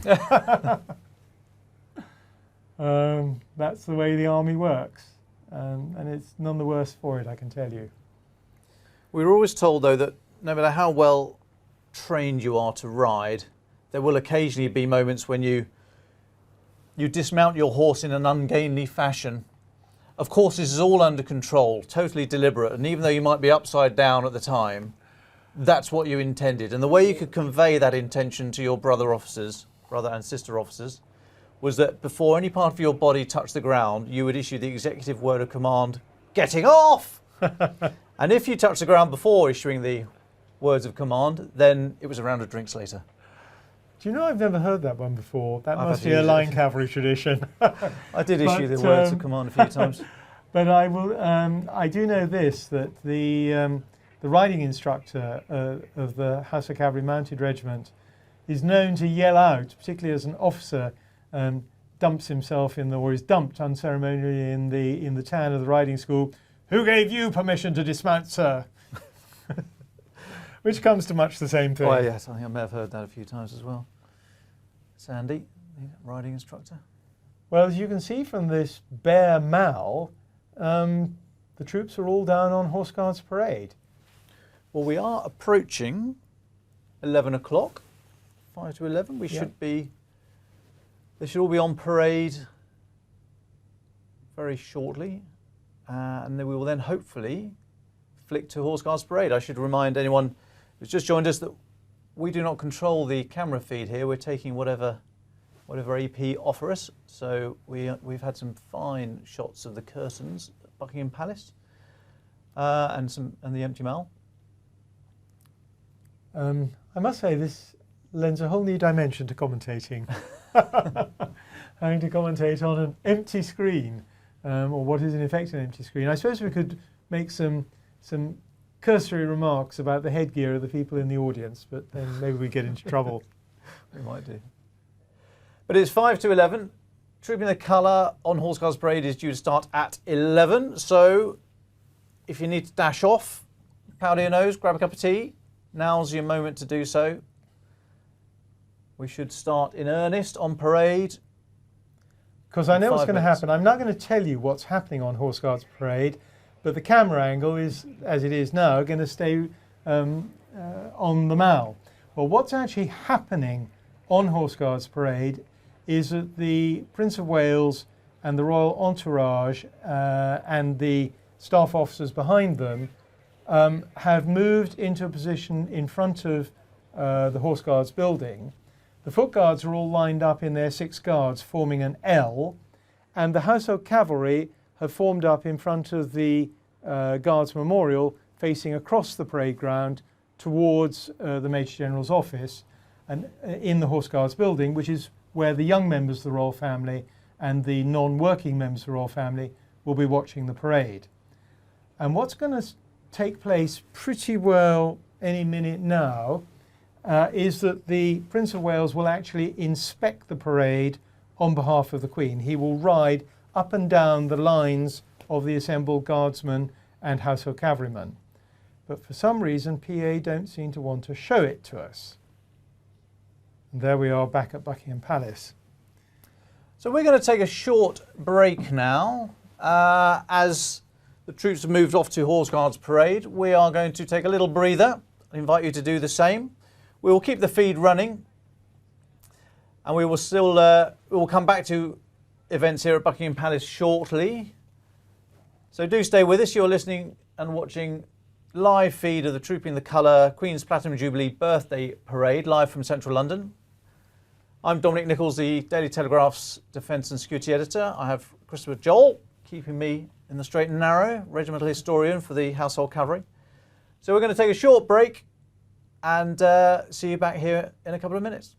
That's the way the army works, and it's none the worse for it, I can tell you. We were always told, though, that no matter how well trained you are to ride, there will occasionally be moments when you dismount your horse in an ungainly fashion. Of course, this is all under control, totally deliberate, and even though you might be upside down at the time, that's what you intended. And the way you could convey that intention to your brother and sister officers, was that before any part of your body touched the ground, you would issue the executive word of command, "Getting off!" And if you touched the ground before issuing the words of command, then it was a round of drinks later. Do you know, I've never heard that one before. That must be a line cavalry tradition. I did issue the words of command a few times. But I will. I do know this, that the riding instructor of the House of Cavalry Mounted Regiment is known to yell out, particularly as an officer dumps himself or is dumped unceremonially in the town of the riding school, "Who gave you permission to dismount, sir?" Which comes to much the same thing. Oh yes, I think I may have heard that a few times as well. Sandy, the riding instructor. Well, as you can see from this bare mall, the troops are all down on Horse Guards Parade. Well, we are approaching 11 o'clock, 5 to 11. They should all be on parade very shortly. And then we will then hopefully flick to Horse Guards Parade. I should remind anyone who's just joined us that we do not control the camera feed here. We're taking whatever EP offer us. So we've had some fine shots of the curtains at Buckingham Palace and the empty Mall. I must say this lends a whole new dimension to commentating. Having to commentate on an empty screen. Or what is in effect an empty screen. I suppose we could make some cursory remarks about the headgear of the people in the audience, but then maybe we get into trouble. We might do. But it's 5 to 11. Trooping the Colour on Horse Guards Parade is due to start at 11. So if you need to dash off, powder your nose, grab a cup of tea, now's your moment to do so. We should start in earnest on parade. Because I know what's 5 going to minutes. happen. I'm not going to tell you what's happening on Horse Guards Parade, but the camera angle is, as it is now, going to stay on the Mall. Well, what's actually happening on Horse Guards Parade is that the Prince of Wales and the royal entourage and the staff officers behind them have moved into a position in front of the Horse Guards building. The Foot Guards are all lined up in their 6 guards, forming an L, and the Household Cavalry have formed up in front of the Guards Memorial, facing across the parade ground towards the Major General's office, and in the Horse Guards building, which is where the young members of the royal family and the non-working members of the royal family will be watching the parade. And what's going to take place pretty well any minute now is that the Prince of Wales will actually inspect the parade on behalf of the Queen. He will ride up and down the lines of the assembled guardsmen and household cavalrymen. But for some reason, PA don't seem to want to show it to us. And there we are back at Buckingham Palace. So we're going to take a short break now. As the troops have moved off to Horse Guards Parade, we are going to take a little breather. I invite you to do the same. We will keep the feed running, and we will come back to events here at Buckingham Palace shortly. So do stay with us. You're listening and watching live feed of the Trooping the Colour Queen's Platinum Jubilee Birthday Parade live from central London. I'm Dominic Nicholls, the Daily Telegraph's Defence and Security Editor. I have Christopher Joll keeping me in the straight and narrow, regimental historian for the Household Cavalry. So we're going to take a short break and see you back here in a couple of minutes.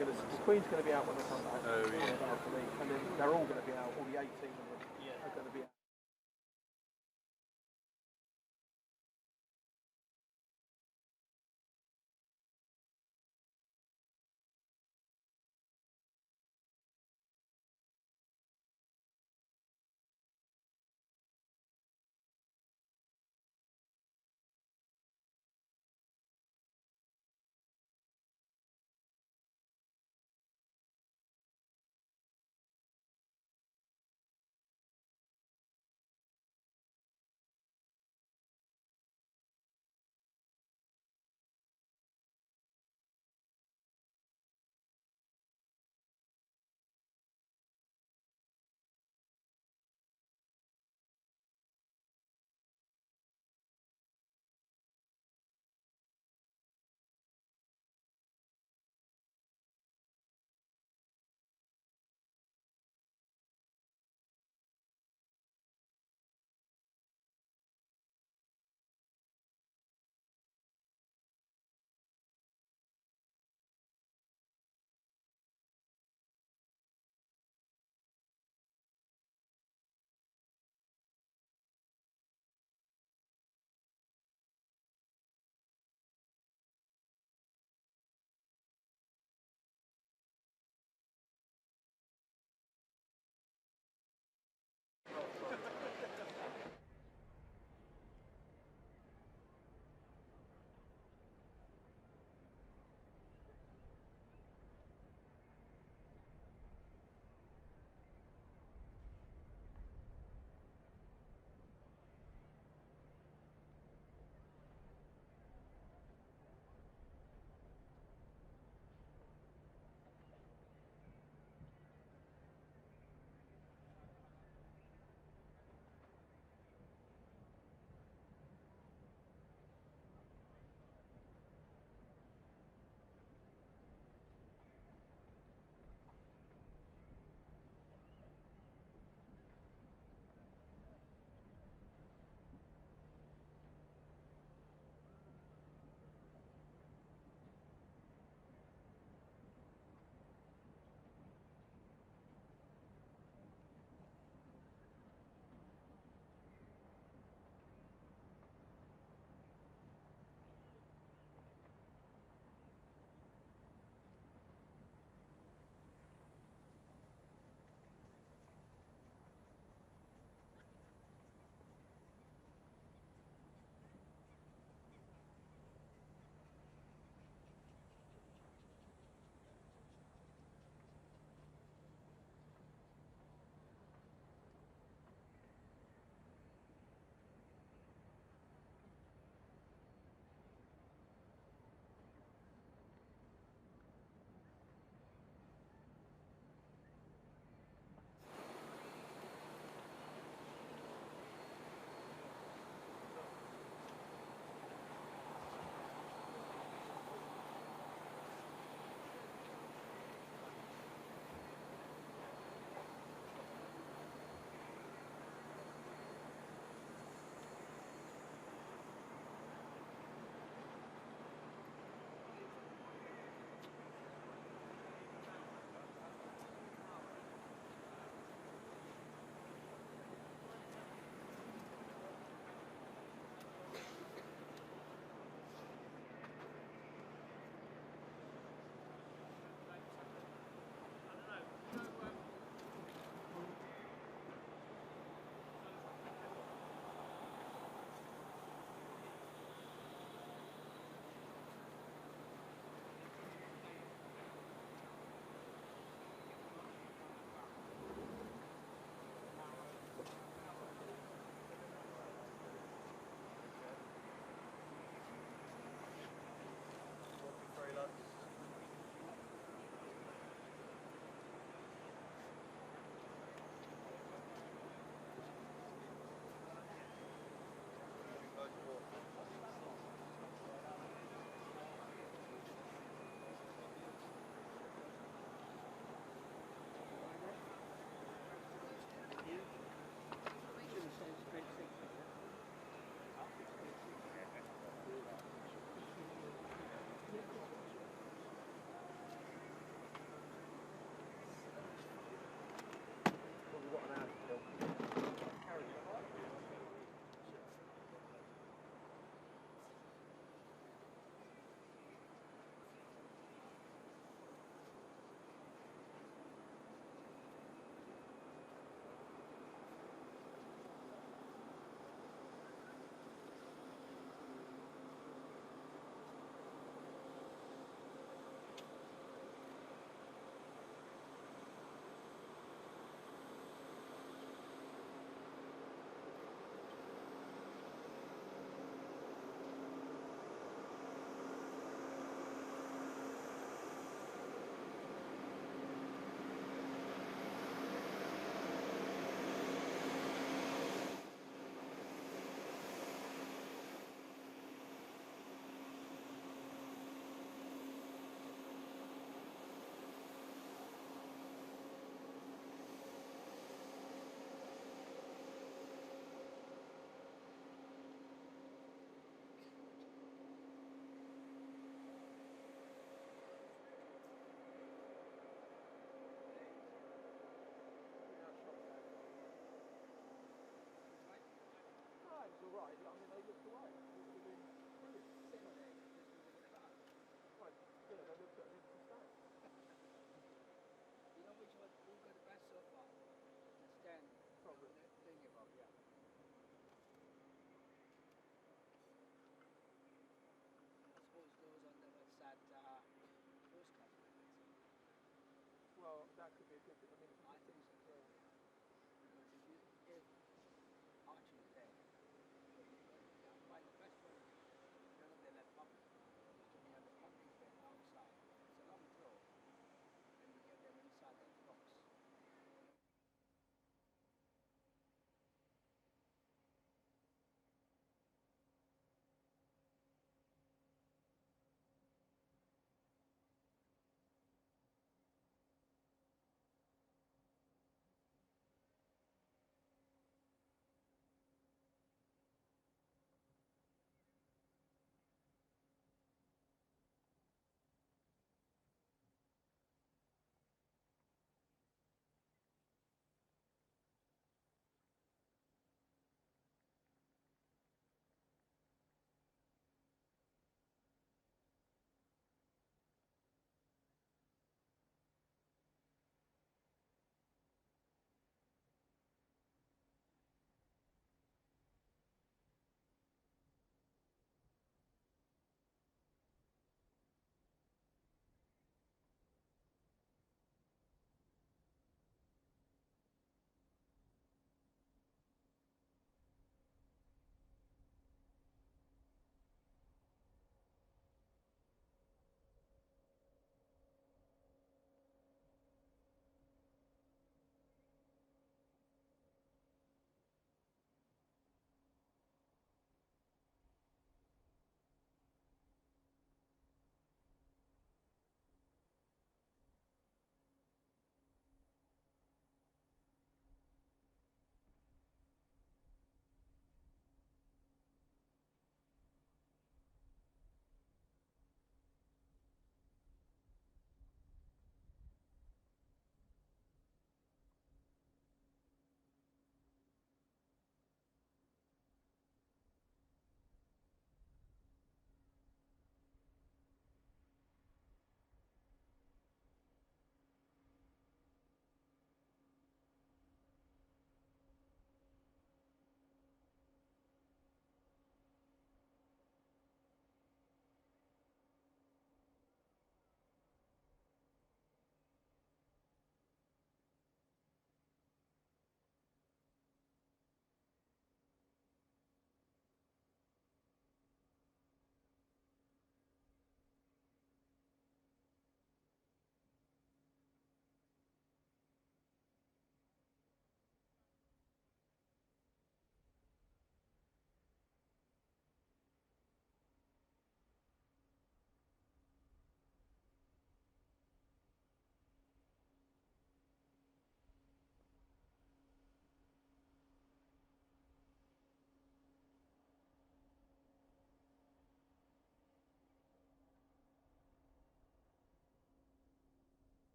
going to, the Queen's going to be out when they come back. Oh, yeah. And then they're all going to be out, all the 18 of them are going to be out. Oh, that could be a good. I mean, I think so too. Because if Archie's there, like the best one, they let public. So we have the public bed outside. It's a long throw. And you get them inside the box.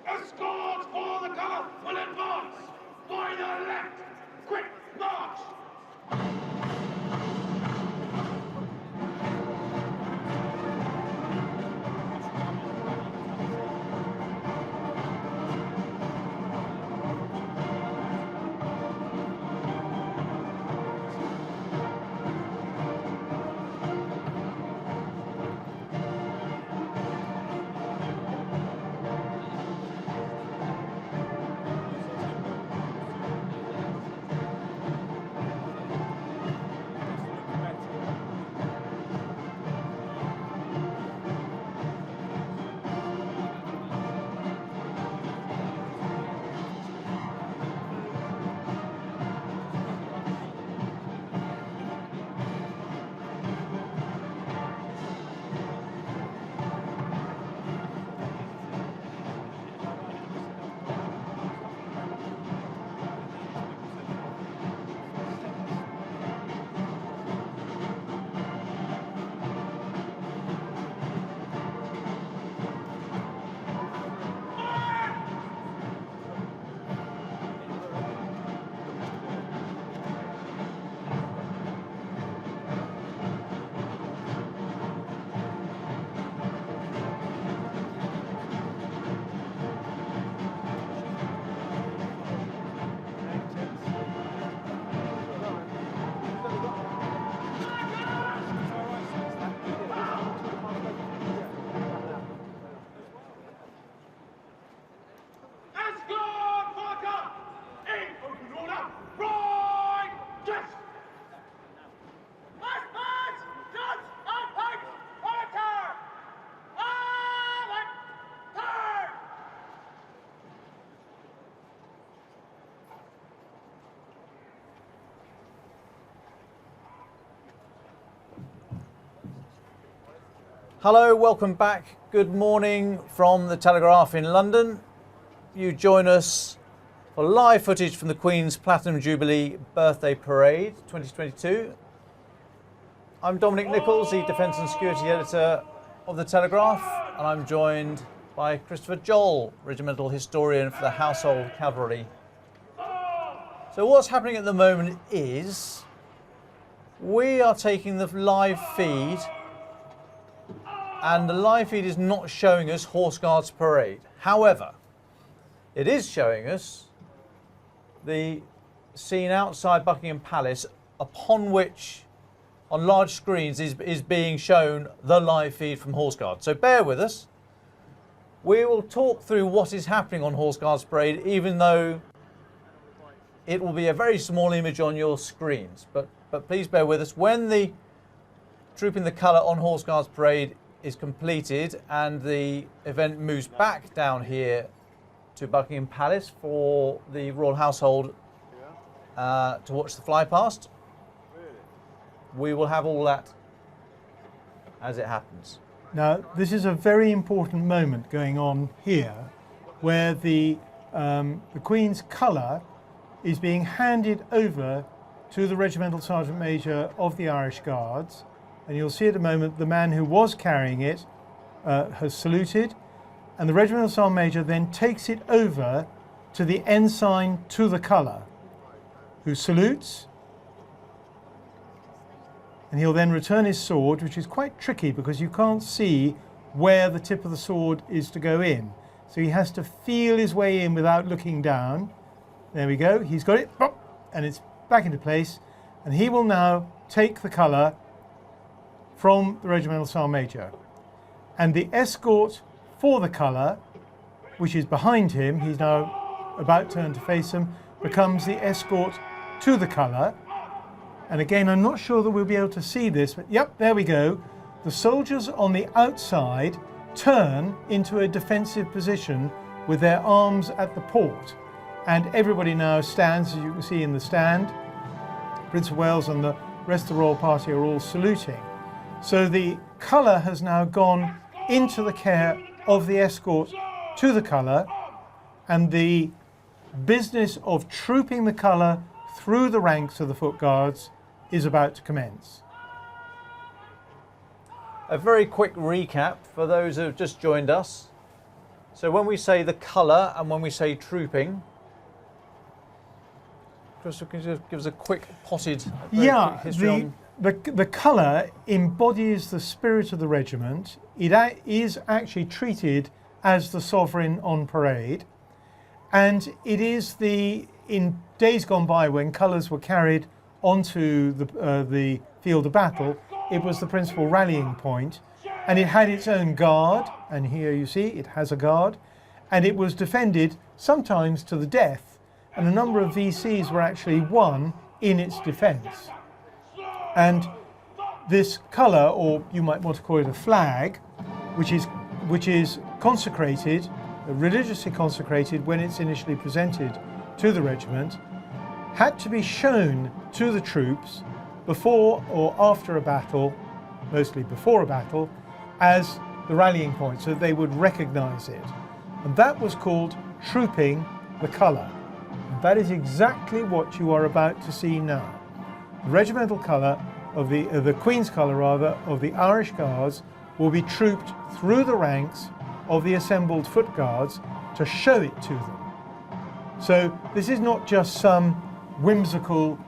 Escorts for the colour will advance! By the left! Quick march! Hello, welcome back. Good morning from the Telegraph in London. You join us for live footage from the Queen's Platinum Jubilee Birthday Parade 2022. I'm Dominic Nicholls, the Defence and Security Editor of the Telegraph, and I'm joined by Christopher Joll, Regimental Historian for the Household Cavalry. So what's happening at the moment is we are taking the live feed, and the live feed is not showing us Horse Guards Parade. However, it is showing us the scene outside Buckingham Palace, upon which, on large screens, is being shown the live feed from Horse Guards. So bear with us. We will talk through what is happening on Horse Guards Parade, even though it will be a very small image on your screens. But please bear with us. When the Troop in the Colour on Horse Guards Parade is completed and the event moves back down here to Buckingham Palace for the royal household to watch the flypast, we will have all that as it happens. Now, this is a very important moment going on here, where the Queen's colour is being handed over to the Regimental Sergeant Major of the Irish Guards. And you'll see at a moment the man who was carrying it has saluted, and the Regimental Sergeant Major then takes it over to the ensign to the colour, who salutes, and he'll then return his sword, which is quite tricky because you can't see where the tip of the sword is to go in. So he has to feel his way in without looking down. There we go, he's got it, and it's back into place, and he will now take the colour from the Regimental Sergeant Major. And the escort for the colour, which is behind him, he's now about turned to face him, becomes the escort to the colour. And again, I'm not sure that we'll be able to see this, but yep, there we go. The soldiers on the outside turn into a defensive position with their arms at the port. And everybody now stands, as you can see in the stand. Prince of Wales and the rest of the royal party are all saluting. So the colour has now gone into the care of the escort to the colour, and the business of trooping the colour through the ranks of the Foot Guards is about to commence. A very quick recap for those who have just joined us. So when we say the colour and when we say trooping, Chris, can you just give us a quick potted history on... The colour embodies the spirit of the regiment. It is actually treated as the sovereign on parade, and it is in days gone by when colours were carried onto the field of battle, it was the principal rallying point, and it had its own guard, and here you see it has a guard, and it was defended sometimes to the death, and a number of VCs were actually won in its defence. And this colour, or you might want to call it a flag, which is consecrated, religiously consecrated when it's initially presented to the regiment, had to be shown to the troops before or after a battle, mostly before a battle, as the rallying point, so that they would recognise it. And that was called trooping the colour. And that is exactly what you are about to see now. The regimental colour of the Queen's colour rather of the Irish Guards will be trooped through the ranks of the assembled Foot Guards to show it to them. So this is not just some whimsical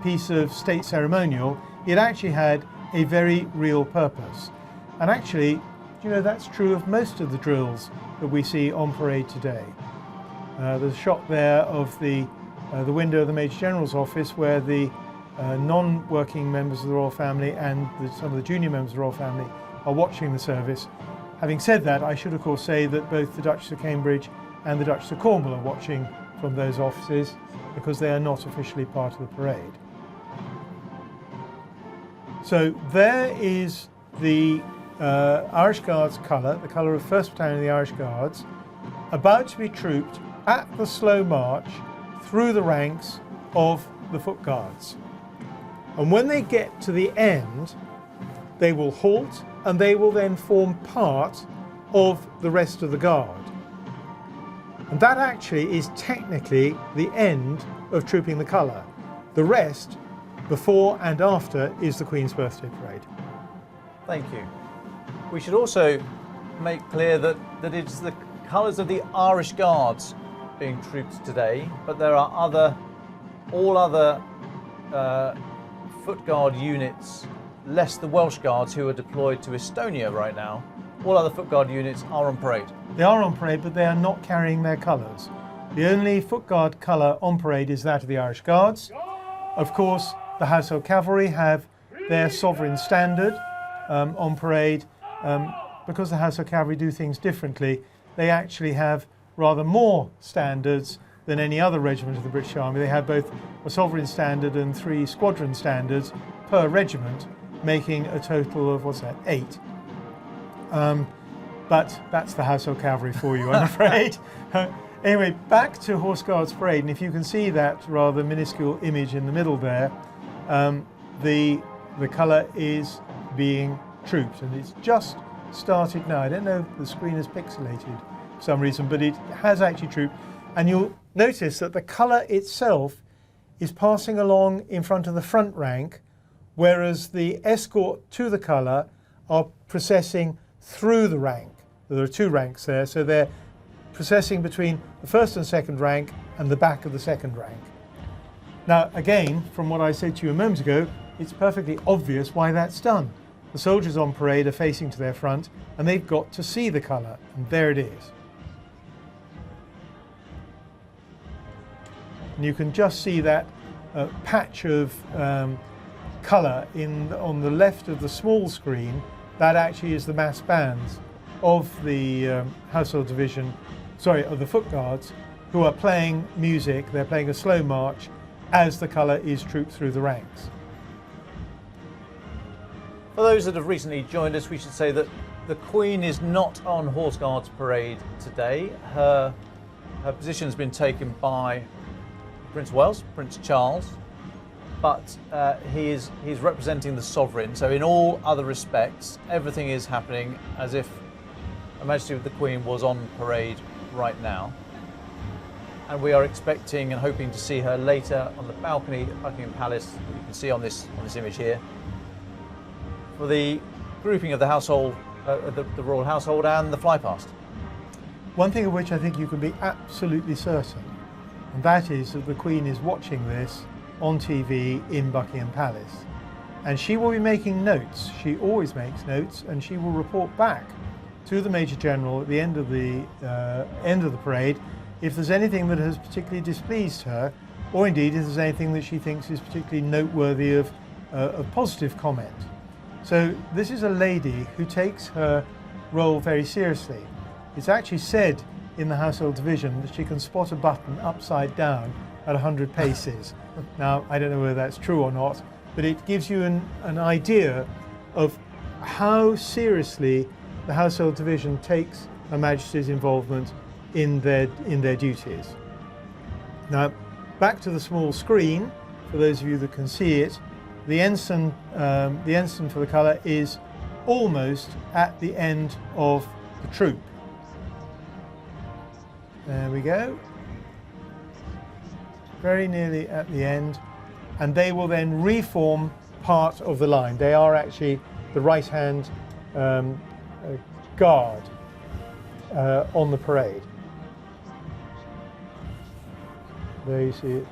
piece of state ceremonial. It actually had a very real purpose. And actually, you know, that's true of most of the drills that we see on parade today. There's a shot there of the window of the Major General's office where the non-working members of the royal family and some of the junior members of the royal family are watching the service. Having said that, I should of course say that both the Duchess of Cambridge and the Duchess of Cornwall are watching from those offices because they are not officially part of the parade. So there is the Irish Guards colour, the colour of 1st Battalion of the Irish Guards, about to be trooped at the slow march through the ranks of the Foot Guards. And when they get to the end, they will halt and they will then form part of the rest of the Guard. And that actually is technically the end of trooping the colour. The rest, before and after, is the Queen's Birthday Parade. Thank you. We should also make clear that it's the colours of the Irish Guards being trooped today, but there are all other Foot Guard units, less the Welsh Guards who are deployed to Estonia right now. All other Foot Guard units are on parade. They are on parade, but they are not carrying their colours. The only Foot Guard colour on parade is that of the Irish Guards. Of course, the Household Cavalry have their sovereign standard on parade. Because the Household Cavalry do things differently, they actually have rather more standards than any other regiment of the British Army. They have both a sovereign standard and 3 squadron standards per regiment, making a total of, 8. But that's the Household Cavalry for you, I'm afraid. Anyway, back to Horse Guards Parade, and if you can see that rather minuscule image in the middle there, the colour is being trooped, and it's just started now. I don't know if the screen is pixelated for some reason, but it has actually trooped, and you'll notice that the colour itself is passing along in front of the front rank, whereas the escort to the colour are processing through the rank. There are 2 ranks there, so they're processing between the 1st and 2nd rank and the back of the 2nd rank. Now again, from what I said to you a moment ago, it's perfectly obvious why that's done. The soldiers on parade are facing to their front and they've got to see the colour, and there it is. And you can just see that patch of colour on the left of the small screen. That actually is the mass bands of the Household Division, of the Foot Guards, who are playing music. They're playing a slow march as the colour is trooped through the ranks. For those that have recently joined us, we should say that the Queen is not on Horse Guards Parade today. Her position has been taken by Prince of Wales, Prince Charles. but he's representing the sovereign. So in all other respects, everything is happening as if Her Majesty the Queen was on parade right now. And we are expecting and hoping to see her later on the balcony at Buckingham Palace, that you can see on this image here, for the grouping of the household, the royal household and the flypast. One thing of which I think you can be absolutely certain, and that is that the Queen is watching this on TV in Buckingham Palace. And she will be making notes. She always makes notes, and she will report back to the Major General at the end of the parade if there's anything that has particularly displeased her, or indeed if there's anything that she thinks is particularly noteworthy of positive comment. So this is a lady who takes her role very seriously. It's actually said in the household division that she can spot a button upside down at 100 paces. Now, I don't know whether that's true or not, but it gives you an idea of how seriously the household division takes Her Majesty's involvement in their duties. Now, back to the small screen, for those of you that can see it, the ensign for the colour is almost at the end of the troop. There we go. Very nearly at the end, and they will then reform part of the line. They are actually the right-hand guard on the parade. There you see it.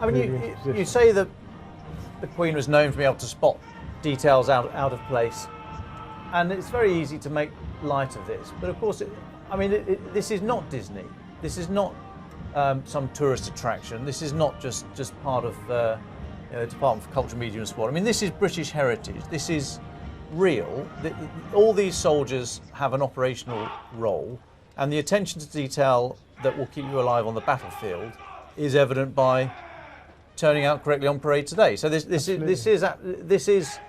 I mean, you say that the Queen was known for being able to spot details out of place, and it's very easy to make light of this. But of course, this is not Disney. This is not some tourist attraction. This is not just part of the Department for Culture, Media and Sport. I mean, this is British heritage. This is real. All these soldiers have an operational role, and the attention to detail that will keep you alive on the battlefield is evident by turning out correctly on parade today. So this is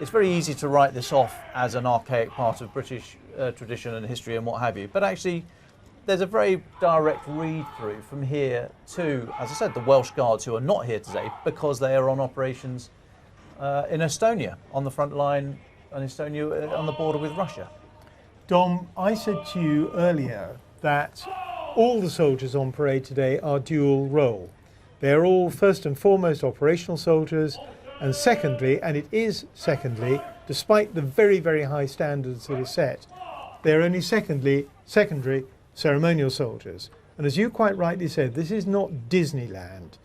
it's very easy to write this off as an archaic part of British tradition and history and what have you, but actually there's a very direct read-through from here to, as I said, the Welsh Guards, who are not here today because they are on operations in Estonia, on the front line, in Estonia on the border with Russia. Dom, I said to you earlier that all the soldiers on parade today are dual role. They're all first and foremost operational soldiers, and secondly, despite the very, very high standards that are set, they're only secondary ceremonial soldiers. And as you quite rightly said, this is not Disneyland.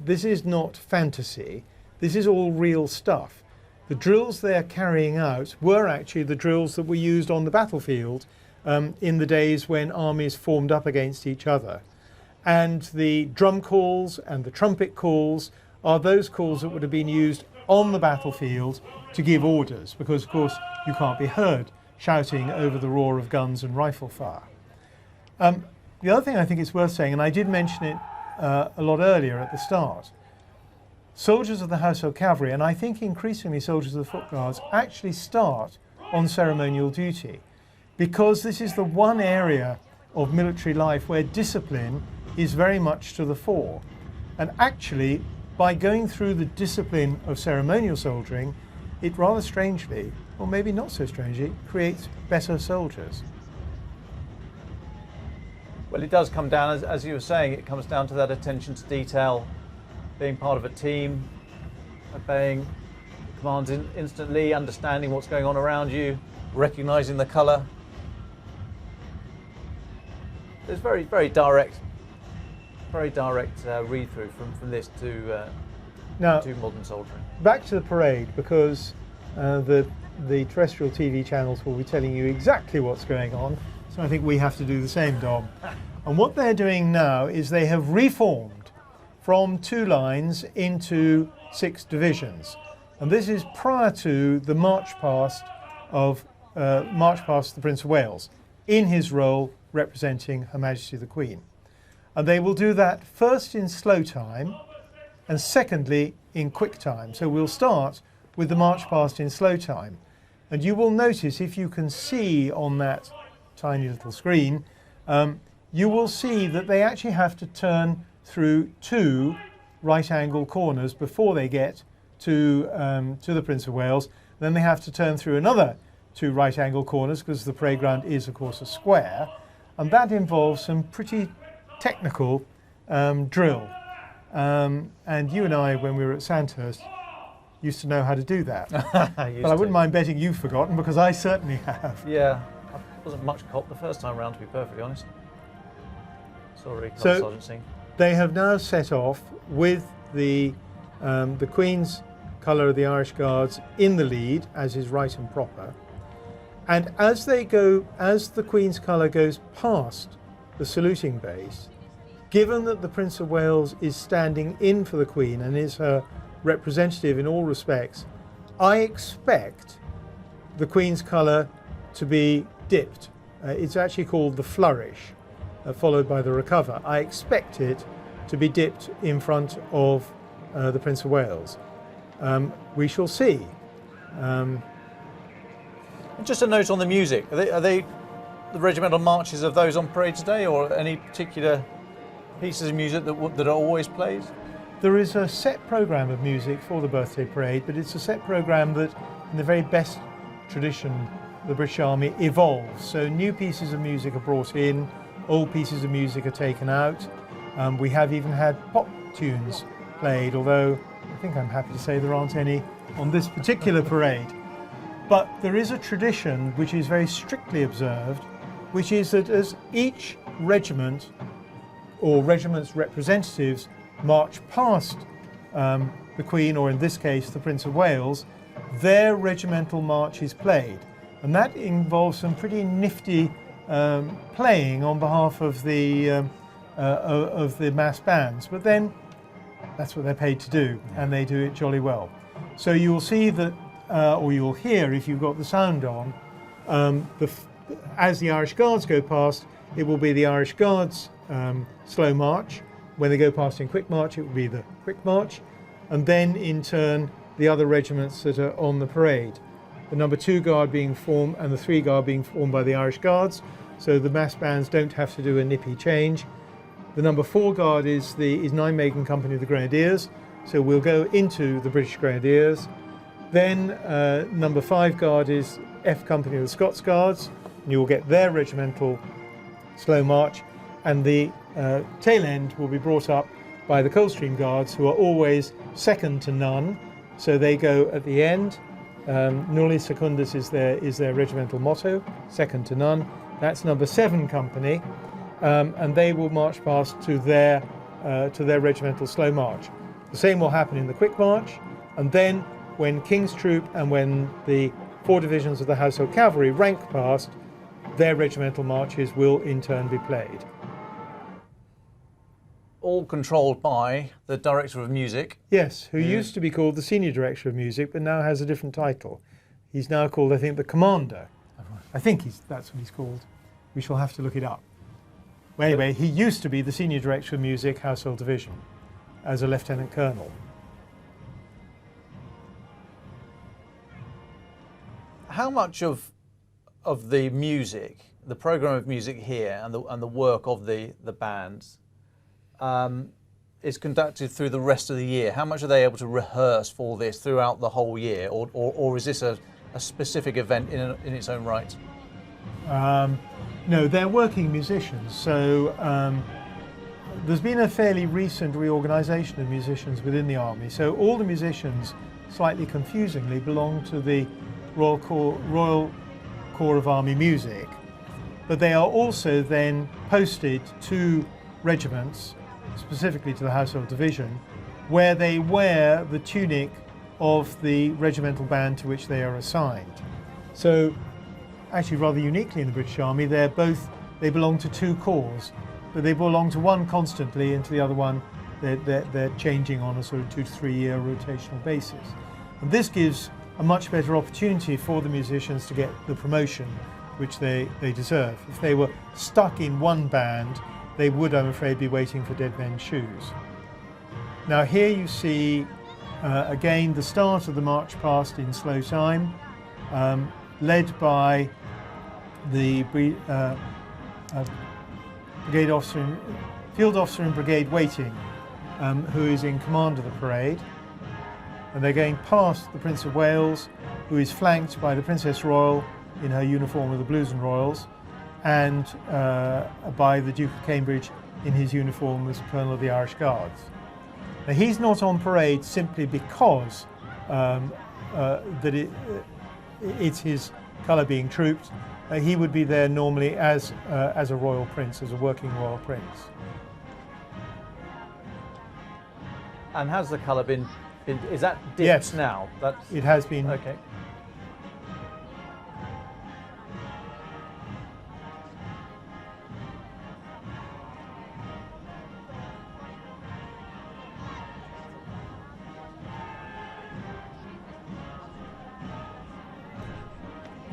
This is not fantasy. This is all real stuff. The drills they're carrying out were actually the drills that were used on the battlefield in the days when armies formed up against each other. And the drum calls and the trumpet calls are those calls that would have been used on the battlefield to give orders, because of course you can't be heard shouting over the roar of guns and rifle fire. The other thing I think it's worth saying, and I did mention it a lot earlier at the start, soldiers of the household cavalry, and I think increasingly soldiers of the foot guards, actually start on ceremonial duty, because this is the one area of military life where discipline is very much to the fore. And actually, by going through the discipline of ceremonial soldiering, it rather strangely, or maybe not so strangely, creates better soldiers. Well, it does come down, as you were saying, it comes down to that attention to detail, being part of a team, obeying commands instantly, understanding what's going on around you, recognising the colour. There's very, very direct read-through from this to modern soldiering. Back to the parade, because the terrestrial TV channels will be telling you exactly what's going on, so I think we have to do the same, Dom. And what they're doing now is they have reformed from 2 lines into 6 divisions, and this is prior to the march past the Prince of Wales in his role representing Her Majesty the Queen. And they will do that first in slow time and secondly in quick time. So we'll start with the march past in slow time. And you will notice, if you can see on that tiny little screen, you will see that they actually have to turn through 2 right angle corners before they get to the Prince of Wales. Then they have to turn through another 2 right angle corners because the parade ground is of course a square, and that involves some pretty technical drill. And you and I, when we were at Sandhurst, used to know how to do that. But I wouldn't mind betting you've forgotten, because I certainly have. Yeah, I wasn't much cop the first time round, to be perfectly honest. Sorry, So- Sergeant Singh. They have now set off with the Queen's colour of the Irish Guards in the lead, as is right and proper. And as the Queen's colour goes past the saluting base, given that the Prince of Wales is standing in for the Queen and is her representative in all respects, I expect the Queen's colour to be dipped. It's actually called the flourish, followed by the recover. I expect it to be dipped in front of the Prince of Wales. We shall see. Just a note on the music. Are they the regimental marches of those on parade today, or any particular pieces of music that are always played? There is a set programme of music for the birthday parade, but it's a set programme that, in the very best tradition of the British Army, evolves. So new pieces of music are brought in, old pieces of music are taken out. We have even had pop tunes played, although I think I'm happy to say there aren't any on this particular parade. But there is a tradition which is very strictly observed, which is that as each regiment or regiment's representatives march past the Queen, or in this case the Prince of Wales, their regimental march is played. And that involves some pretty nifty playing on behalf of the mass bands. But then that's what they're paid to do, and they do it jolly well. So you'll see that, or you'll hear if you've got the sound on, as the Irish Guards go past, it will be the Irish Guards slow march. When they go past in quick march, it will be the quick march. And then in turn, the other regiments that are on the parade. The number 2 guard being formed and the 3 guard being formed by the Irish Guards. So the mass bands don't have to do a nippy change. The number 4 guard is Nijmegen Company of the Grenadiers. So we'll go into the British Grenadiers. Then number 5 guard is F Company of the Scots Guards. And you will get their regimental slow march. And the tail end will be brought up by the Coldstream Guards, who are always second to none. So they go at the end. Nulli secundus is their regimental motto, second to none. That's number 7 company, and they will march past to their regimental slow march. The same will happen in the quick march, and then when King's Troop and when the 4 divisions of the Household Cavalry rank past, their regimental marches will in turn be played. All controlled by the Director of Music. Yes, who used to be called the Senior Director of Music, but now has a different title. He's now called, I think, the Commander. I think that's what he's called. We shall have to look it up. Well, anyway, he used to be the Senior Director of Music, Household Division, as a Lieutenant Colonel. How much of the music, the programme of music here, and the work of the bands, is conducted through the rest of the year? How much are they able to rehearse for this throughout the whole year, or is this a specific event in its own right? No, they're working musicians. So there's been a fairly recent reorganisation of musicians within the army. So all the musicians, slightly confusingly, belong to the Royal Corps of Army Music, but they are also then posted to regiments, specifically to the Household Division, where they wear the tunic of the regimental band to which they are assigned. So actually rather uniquely in the British Army, they belong to 2 corps, but they belong to one constantly and to the other one they're changing on a sort of 2 to 3 year rotational basis. And this gives a much better opportunity for the musicians to get the promotion which they deserve. If they were stuck in one band, they would, I'm afraid, be waiting for dead men's shoes. Now here you see again the start of the march past in slow time, led by the brigade officer, field officer in brigade waiting, who is in command of the parade. And they're going past the Prince of Wales, who is flanked by the Princess Royal in her uniform of the Blues and Royals, and by the Duke of Cambridge in his uniform as Colonel of the Irish Guards. Now, he's not on parade simply because it's his colour being trooped. He would be there normally as a royal prince, as a working royal prince. And has the colour been is that dipped Yes. now? That's, It has been. okay.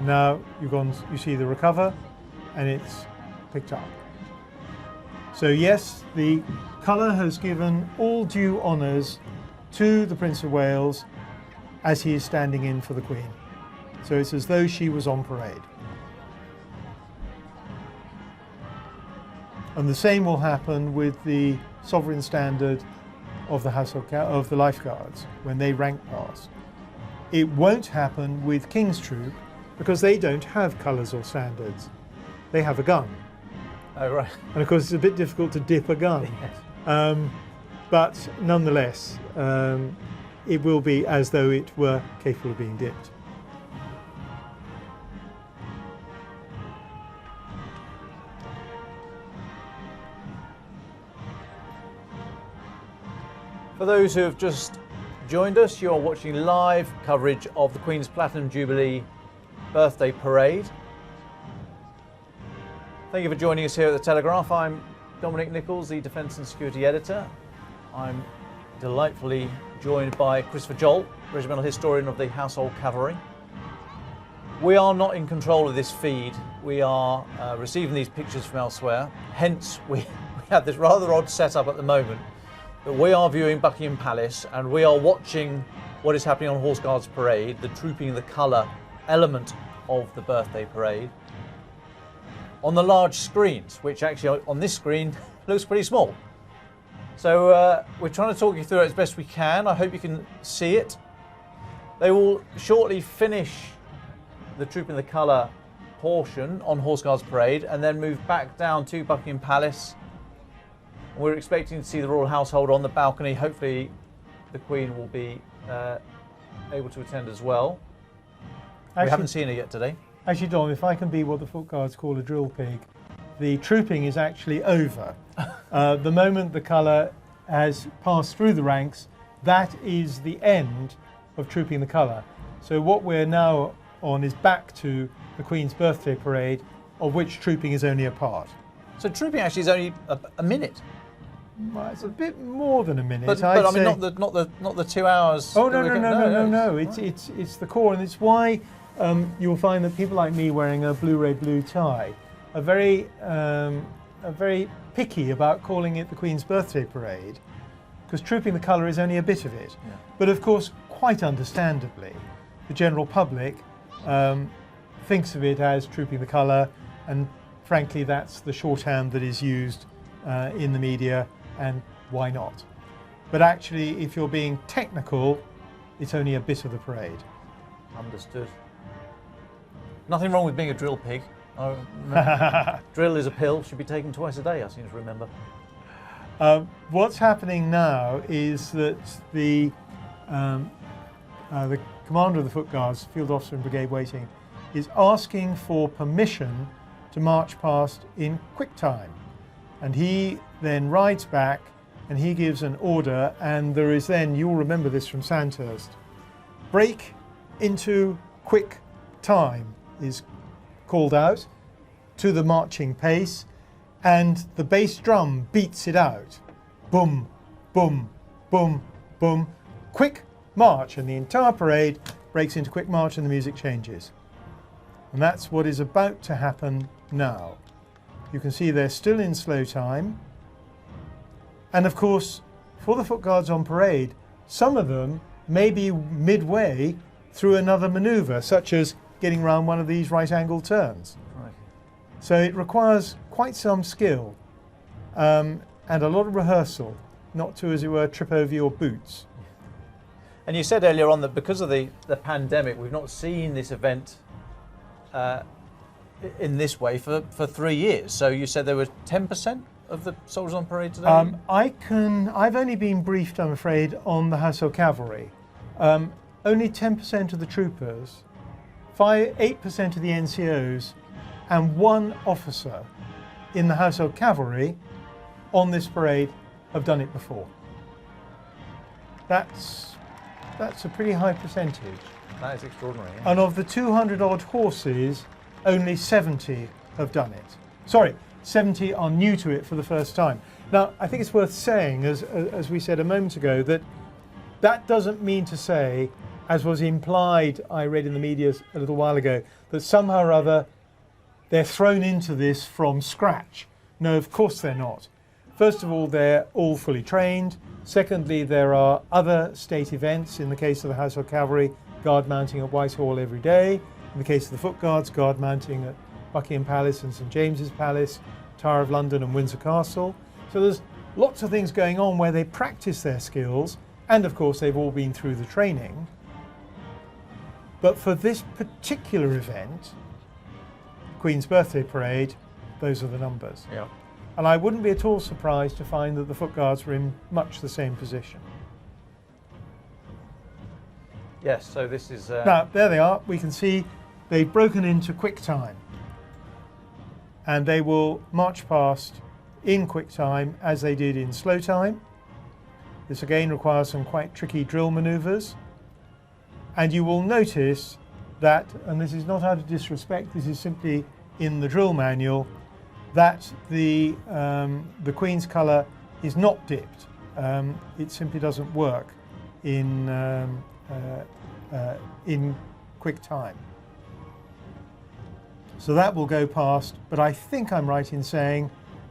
Now you see the recover, and it's picked up. So yes, the colour has given all due honours to the Prince of Wales as he is standing in for the Queen. So it's as though she was on parade. And the same will happen with the sovereign standard of the of the Lifeguards when they rank past. It won't happen with King's Troop because they don't have colours or standards. They have a gun. Oh, right. And of course it's a bit difficult to dip a gun. Yes. But nonetheless, it will be as though it were capable of being dipped. For those who have just joined us, you're watching live coverage of the Queen's Platinum Jubilee birthday parade. Thank you for joining us here at the Telegraph. I'm Dominic Nicholls, the Defence and Security Editor. I'm delightfully joined by Christopher Joll, Regimental Historian of the Household Cavalry. We are not in control of this feed. We are receiving these pictures from elsewhere. Hence, we have this rather odd setup at the moment. But we are viewing Buckingham Palace and we are watching what is happening on Horse Guards Parade, the trooping the colour element of the birthday parade, on the large screens, which actually on this screen looks pretty small. So we're trying to talk you through it as best we can. I hope you can see it. They will shortly finish the trooping the colour portion on Horse Guards Parade and then move back down to Buckingham Palace. We're expecting to see the royal household on the balcony. Hopefully the Queen will be able to attend as well. We haven't seen her yet today. Actually, Dom, if I can be what the Foot Guards call a drill pig, the trooping is actually over. The moment the colour has passed through the ranks, that is the end of trooping the colour. So what we're now on is back to the Queen's birthday parade, of which trooping is only a part. So trooping actually is only a minute. Well, it's a bit more than a minute. But I mean, not the 2 hours. Oh no! It's the core, and it's why you'll find that people like me wearing a blue tie are very picky about calling it the Queen's birthday parade, because trooping the colour is only a bit of it. Yeah. But of course, quite understandably, the general public thinks of it as trooping the colour, and frankly, that's the shorthand that is used in the media. And why not? But actually, if you're being technical, it's only a bit of the parade. Understood. Nothing wrong with being a drill pig. Oh, drill is a pill, should be taken twice a day, I seem to remember. What's happening now is that the commander of the Foot Guards, Field Officer in Brigade Waiting, is asking for permission to march past in quick time. And he then rides back and he gives an order, and there is then, you'll remember this from Sandhurst, break into quick time is called out to the marching pace, and the bass drum beats it out. Boom, boom, boom, boom, quick march, and the entire parade breaks into quick march and the music changes. And that's what is about to happen now. You can see they're still in slow time. And of course, for the Foot Guards on parade, some of them may be midway through another manoeuvre, such as getting round one of these right-angled turns. Right. So it requires quite some skill and a lot of rehearsal. not to, as it were, trip over your boots. And you said earlier on that because of the pandemic, we've not seen this event in this way for 3 years. So you said there were 10% of the soldiers on parade today? I've only been briefed, I'm afraid, on the Household Cavalry. Only 10% of the troopers, 8% of the NCOs, and 1 officer in the Household Cavalry on this parade have done it before. That's a pretty high percentage. That is extraordinary. Yeah. And of the 200 odd horses, only 70 have done it. Sorry, 70 are new to it for the first time. Now, I think it's worth saying, as we said a moment ago, that doesn't mean to say, as was implied, I read in the media a little while ago, that somehow or other they're thrown into this from scratch. No, of course they're not. First of all, they're all fully trained. Secondly, there are other state events. In the case of the Household Cavalry, guard mounting at Whitehall every day. In the case of the Foot Guards, guard mounting at Buckingham Palace and St James's Palace, Tower of London and Windsor Castle. So there's lots of things going on where they practice their skills, and of course they've all been through the training. But for this particular event, Queen's Birthday Parade, those are the numbers. Yeah. And I wouldn't be at all surprised to find that the Foot Guards were in much the same position. Yes, so this is... Now, there they are. We can see they've broken into quick time. And they will march past in quick time as they did in slow time. This again requires some quite tricky drill manoeuvres. And you will notice that, and this is not out of disrespect, this is simply in the drill manual, that the Queen's colour is not dipped. It simply doesn't work in quick time. So that will go past, but I think I'm right in saying,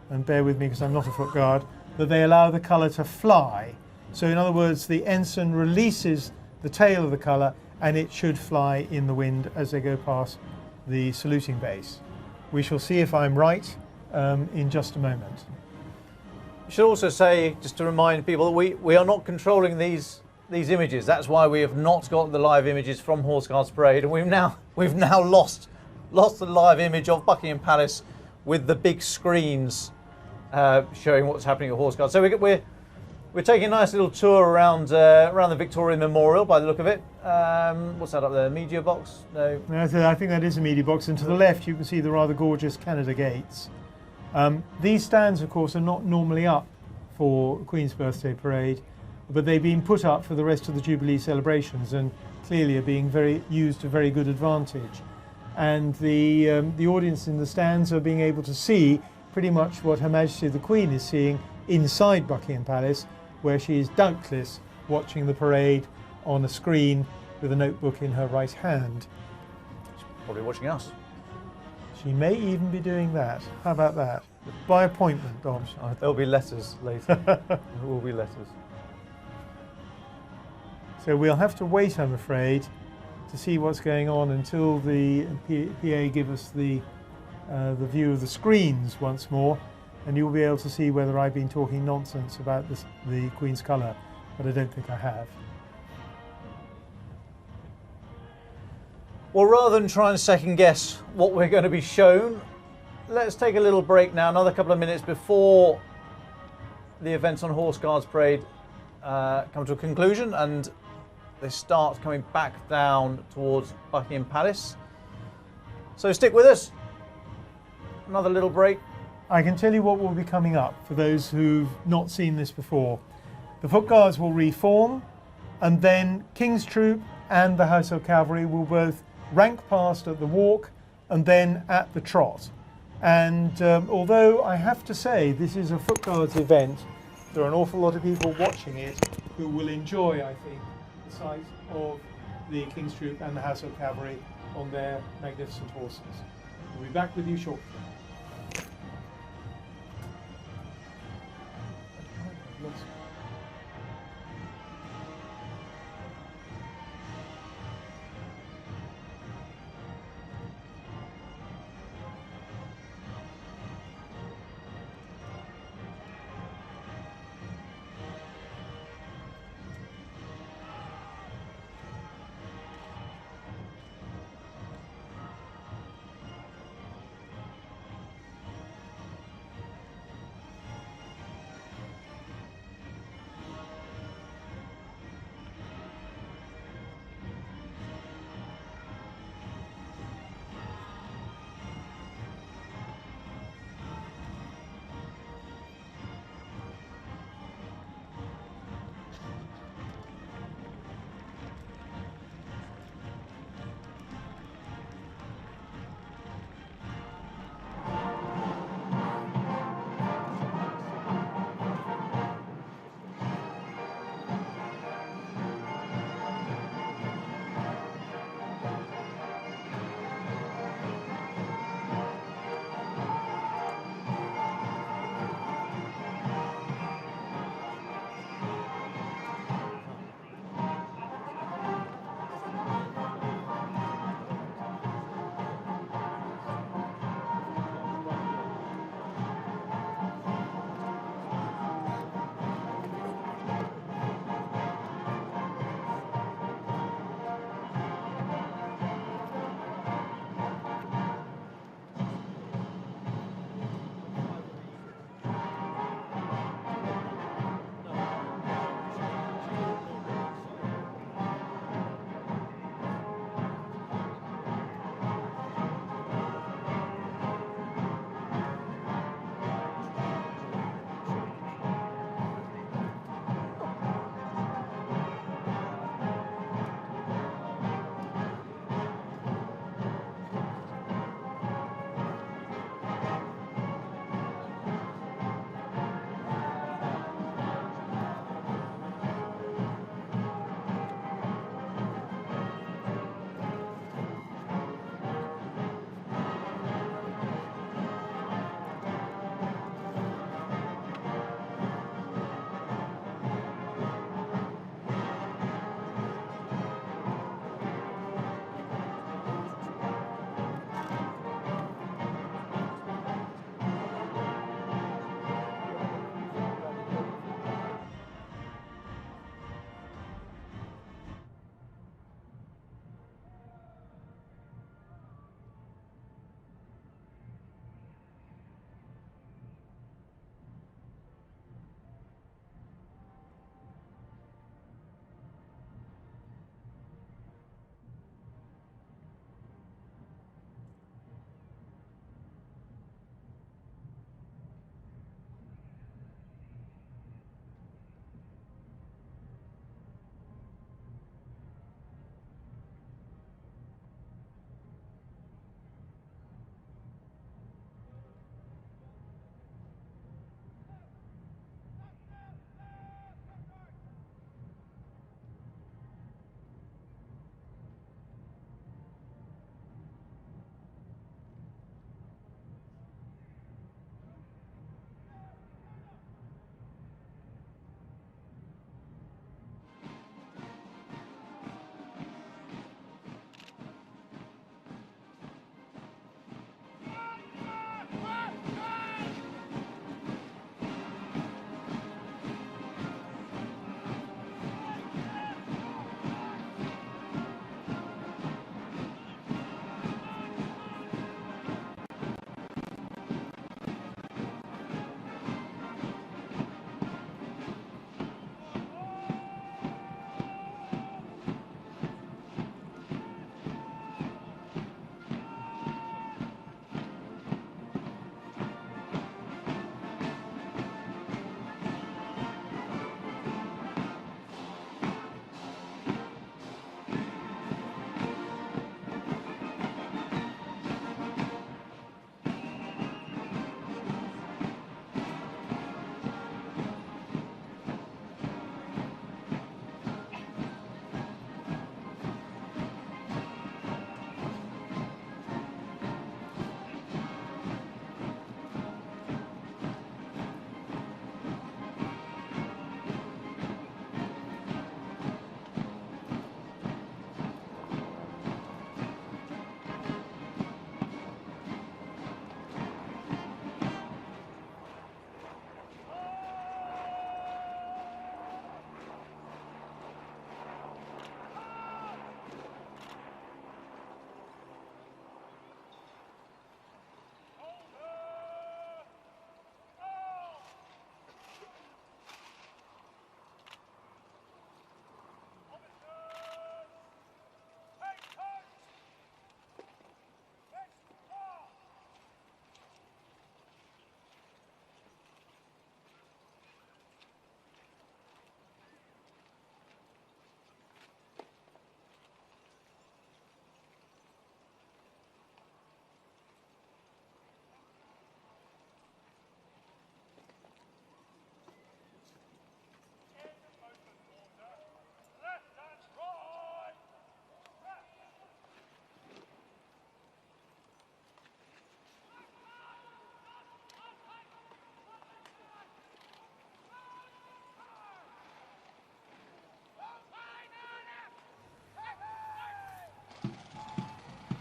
and bear with me because I'm not a foot guard, that they allow the colour to fly. So in other words, the ensign releases the tail of the colour and it should fly in the wind as they go past the saluting base. We shall see if I'm right in just a moment. You should also say, just to remind people, that we are not controlling these images. That's why we have not got the live images from Horse Guards Parade, and we've now lost the live image of Buckingham Palace with the big screens showing what's happening at Horse Guards. So we're taking a nice little tour around the Victorian Memorial by the look of it. What's that up there? Media box? No. I think that is a media box, and to the left you can see the rather gorgeous Canada gates. These stands, of course, are not normally up for Queen's Birthday Parade, but they've been put up for the rest of the Jubilee celebrations and clearly are being used to very good advantage. And the audience in the stands are being able to see pretty much what Her Majesty the Queen is seeing inside Buckingham Palace, where she is doubtless watching the parade on a screen with a notebook in her right hand. She's probably watching us. She may even be doing that. How about that? By appointment, Dom. There'll be letters later. There will be letters. So we'll have to wait, I'm afraid, to see what's going on until the PA give us the view of the screens once more, and you'll be able to see whether I've been talking nonsense about the Queen's colour, but I don't think I have. Well, rather than try and second guess what we're going to be shown, let's take a little break now, another couple of minutes before the events on Horse Guards Parade come to a conclusion and they start coming back down towards Buckingham Palace. So stick with us. Another little break. I can tell you what will be coming up for those who've not seen this before. The Foot Guards will reform, and then King's Troop and the Household Cavalry will both rank past at the walk and then at the trot. And although I have to say this is a Foot Guards event, there are an awful lot of people watching it who will enjoy, I think, the sight of the King's Troop and the Household Cavalry on their magnificent horses. We'll be back with you shortly.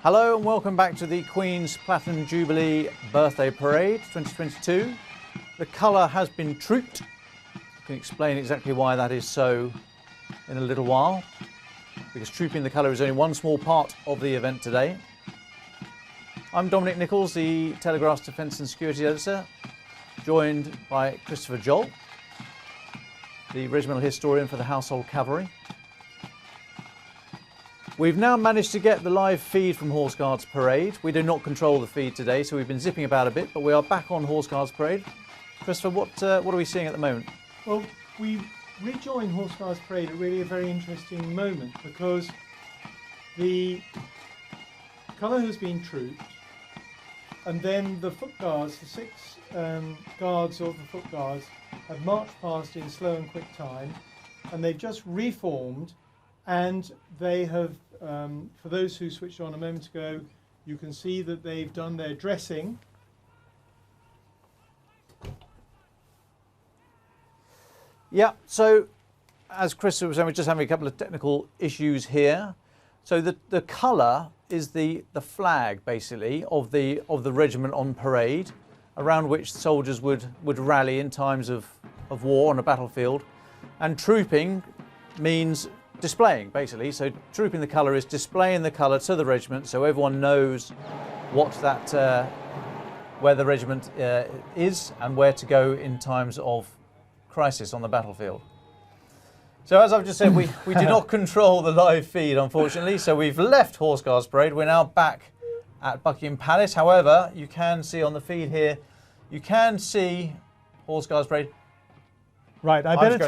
Hello and welcome back to the Queen's Platinum Jubilee Birthday Parade 2022. The colour has been trooped. I can explain exactly why that is so in a little while, because trooping the colour is only one small part of the event today. I'm Dominic Nicholls, the Telegraph's Defence and Security Editor, joined by Christopher Joll, the regimental historian for the Household Cavalry. We've now managed to get the live feed from Horse Guards Parade. We do not control the feed today, so we've been zipping about a bit, but we are back on Horse Guards Parade. Christopher, what are we seeing at the moment? Well, we rejoin Horse Guards Parade at really a very interesting moment, because the colour has been trooped, and then the foot guards, the 6 guards of the foot guards, have marched past in slow and quick time, and they've just reformed, and they have, for those who switched on a moment ago, you can see that they've done their dressing. Yeah, so as Chris was saying, we're just having a couple of technical issues here. So the colour is the flag, basically, of the regiment on parade, around which soldiers would rally in times of war on a battlefield. And trooping means displaying, basically. So trooping the colour is displaying the colour to the regiment, so everyone knows what that where the regiment is and where to go in times of crisis on the battlefield. So as I've just said, we do not control the live feed, unfortunately, so we've left Horse Guards Parade. We're now back at Buckingham Palace. However, you can see on the feed here, you can see Horse Guards Parade. Right, I better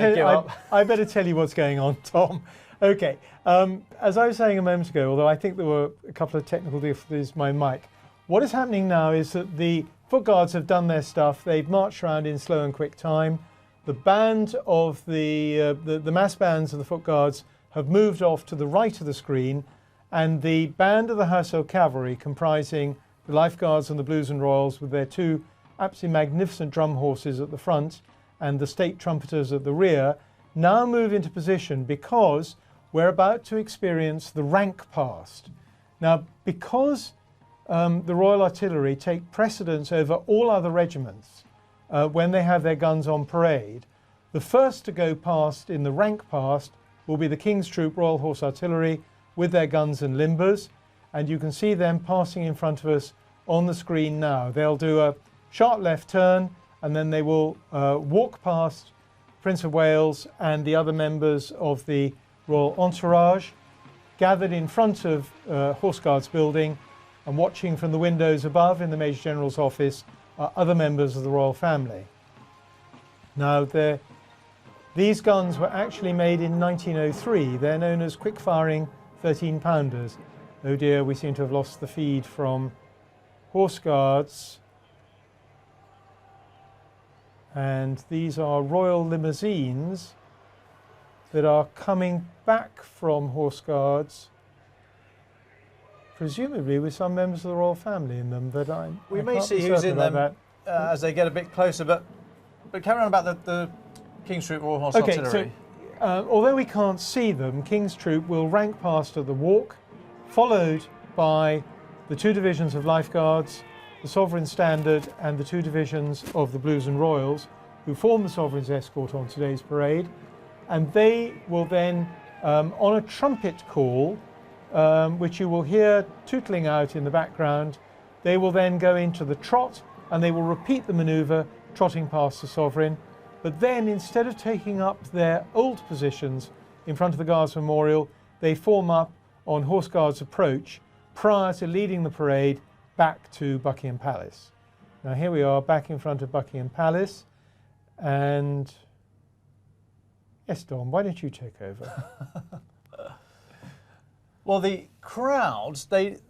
tell you what's going on, Tom. Okay, as I was saying a moment ago, although I think there were a couple of technical difficulties with my mic, what is happening now is that the foot guards have done their stuff. They've marched around in slow and quick time. The band of the mass bands of the foot guards have moved off to the right of the screen, and the band of the Household Cavalry, comprising the Lifeguards and the Blues and Royals, with their 2 absolutely magnificent drum horses at the front and the state trumpeters at the rear, now move into position because we're about to experience the rank past. Now, because the Royal Artillery take precedence over all other regiments when they have their guns on parade, the first to go past in the rank past will be the King's Troop Royal Horse Artillery with their guns and limbers, and you can see them passing in front of us on the screen now. They'll do a sharp left turn, and then they will walk past Prince of Wales and the other members of the Royal Entourage, gathered in front of Horse Guards building, and watching from the windows above in the Major General's office are other members of the royal family. Now, these guns were actually made in 1903. They're known as quick-firing 13-pounders. Oh dear, we seem to have lost the feed from Horse Guards. And these are royal limousines that are coming back from Horse Guards, presumably with some members of the royal family in them, but we may see who's in them as they get a bit closer, but carry on about the King's Troop Royal Horse Artillery. So, although we can't see them, King's Troop will rank past at the walk, followed by the 2 divisions of Lifeguards, the Sovereign Standard, and the 2 divisions of the Blues and Royals, who form the Sovereign's escort on today's parade. And they will then, on a trumpet call, which you will hear tootling out in the background, they will then go into the trot, and they will repeat the manoeuvre, trotting past the Sovereign. But then, instead of taking up their old positions in front of the Guards Memorial, they form up on Horse Guards approach prior to leading the parade back to Buckingham Palace. Now here we are back in front of Buckingham Palace, and yes, Dom, why don't you take over? Well, the crowds, the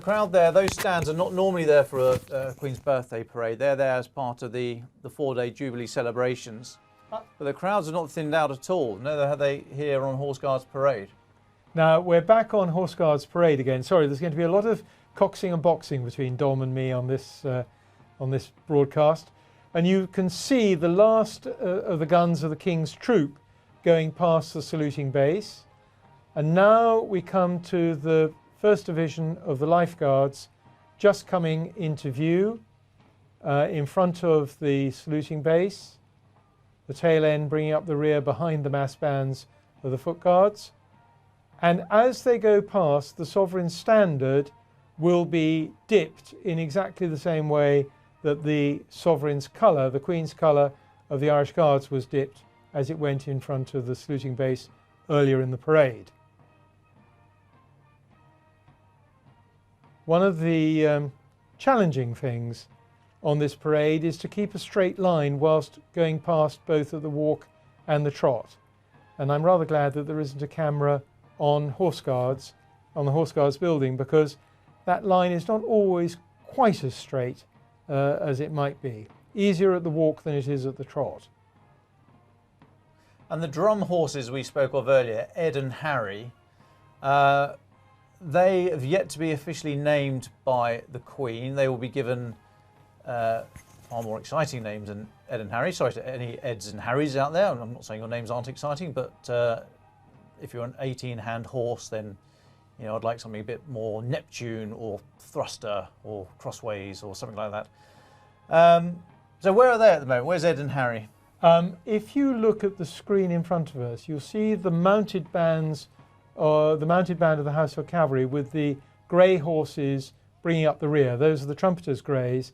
crowd there, those stands are not normally there for a Queen's birthday parade. They're there as part of the 4-day Jubilee celebrations. But the crowds are not thinned out at all. Neither have they here on Horse Guards Parade. Now, we're back on Horse Guards Parade again. Sorry, there's going to be a lot of coxing and boxing between Dom and me on this broadcast. And you can see the last of the guns of the King's Troop going past the saluting base. And now we come to the 1st Division of the Lifeguards just coming into view in front of the saluting base, the tail end bringing up the rear behind the mass bands of the Foot Guards. And as they go past, the Sovereign Standard will be dipped in exactly the same way that the Sovereign's colour, the Queen's colour of the Irish Guards, was dipped as it went in front of the saluting base earlier in the parade. One of the challenging things on this parade is to keep a straight line whilst going past both at the walk and the trot. And I'm rather glad that there isn't a camera on the Horse Guards building, because that line is not always quite as straight as it might be. Easier at the walk than it is at the trot. And the drum horses we spoke of earlier, Ed and Harry, they have yet to be officially named by the Queen. They will be given far more exciting names than Ed and Harry. Sorry to any Eds and Harrys out there. I'm not saying your names aren't exciting, but if you're an 18-hand horse, then you know I'd like something a bit more Neptune or Thruster or Crossways or something like that. So where are they at the moment? Where's Ed and Harry? If you look at the screen in front of us, you'll see the mounted bands, the mounted band of the Household Cavalry with the grey horses bringing up the rear. Those are the trumpeters' greys.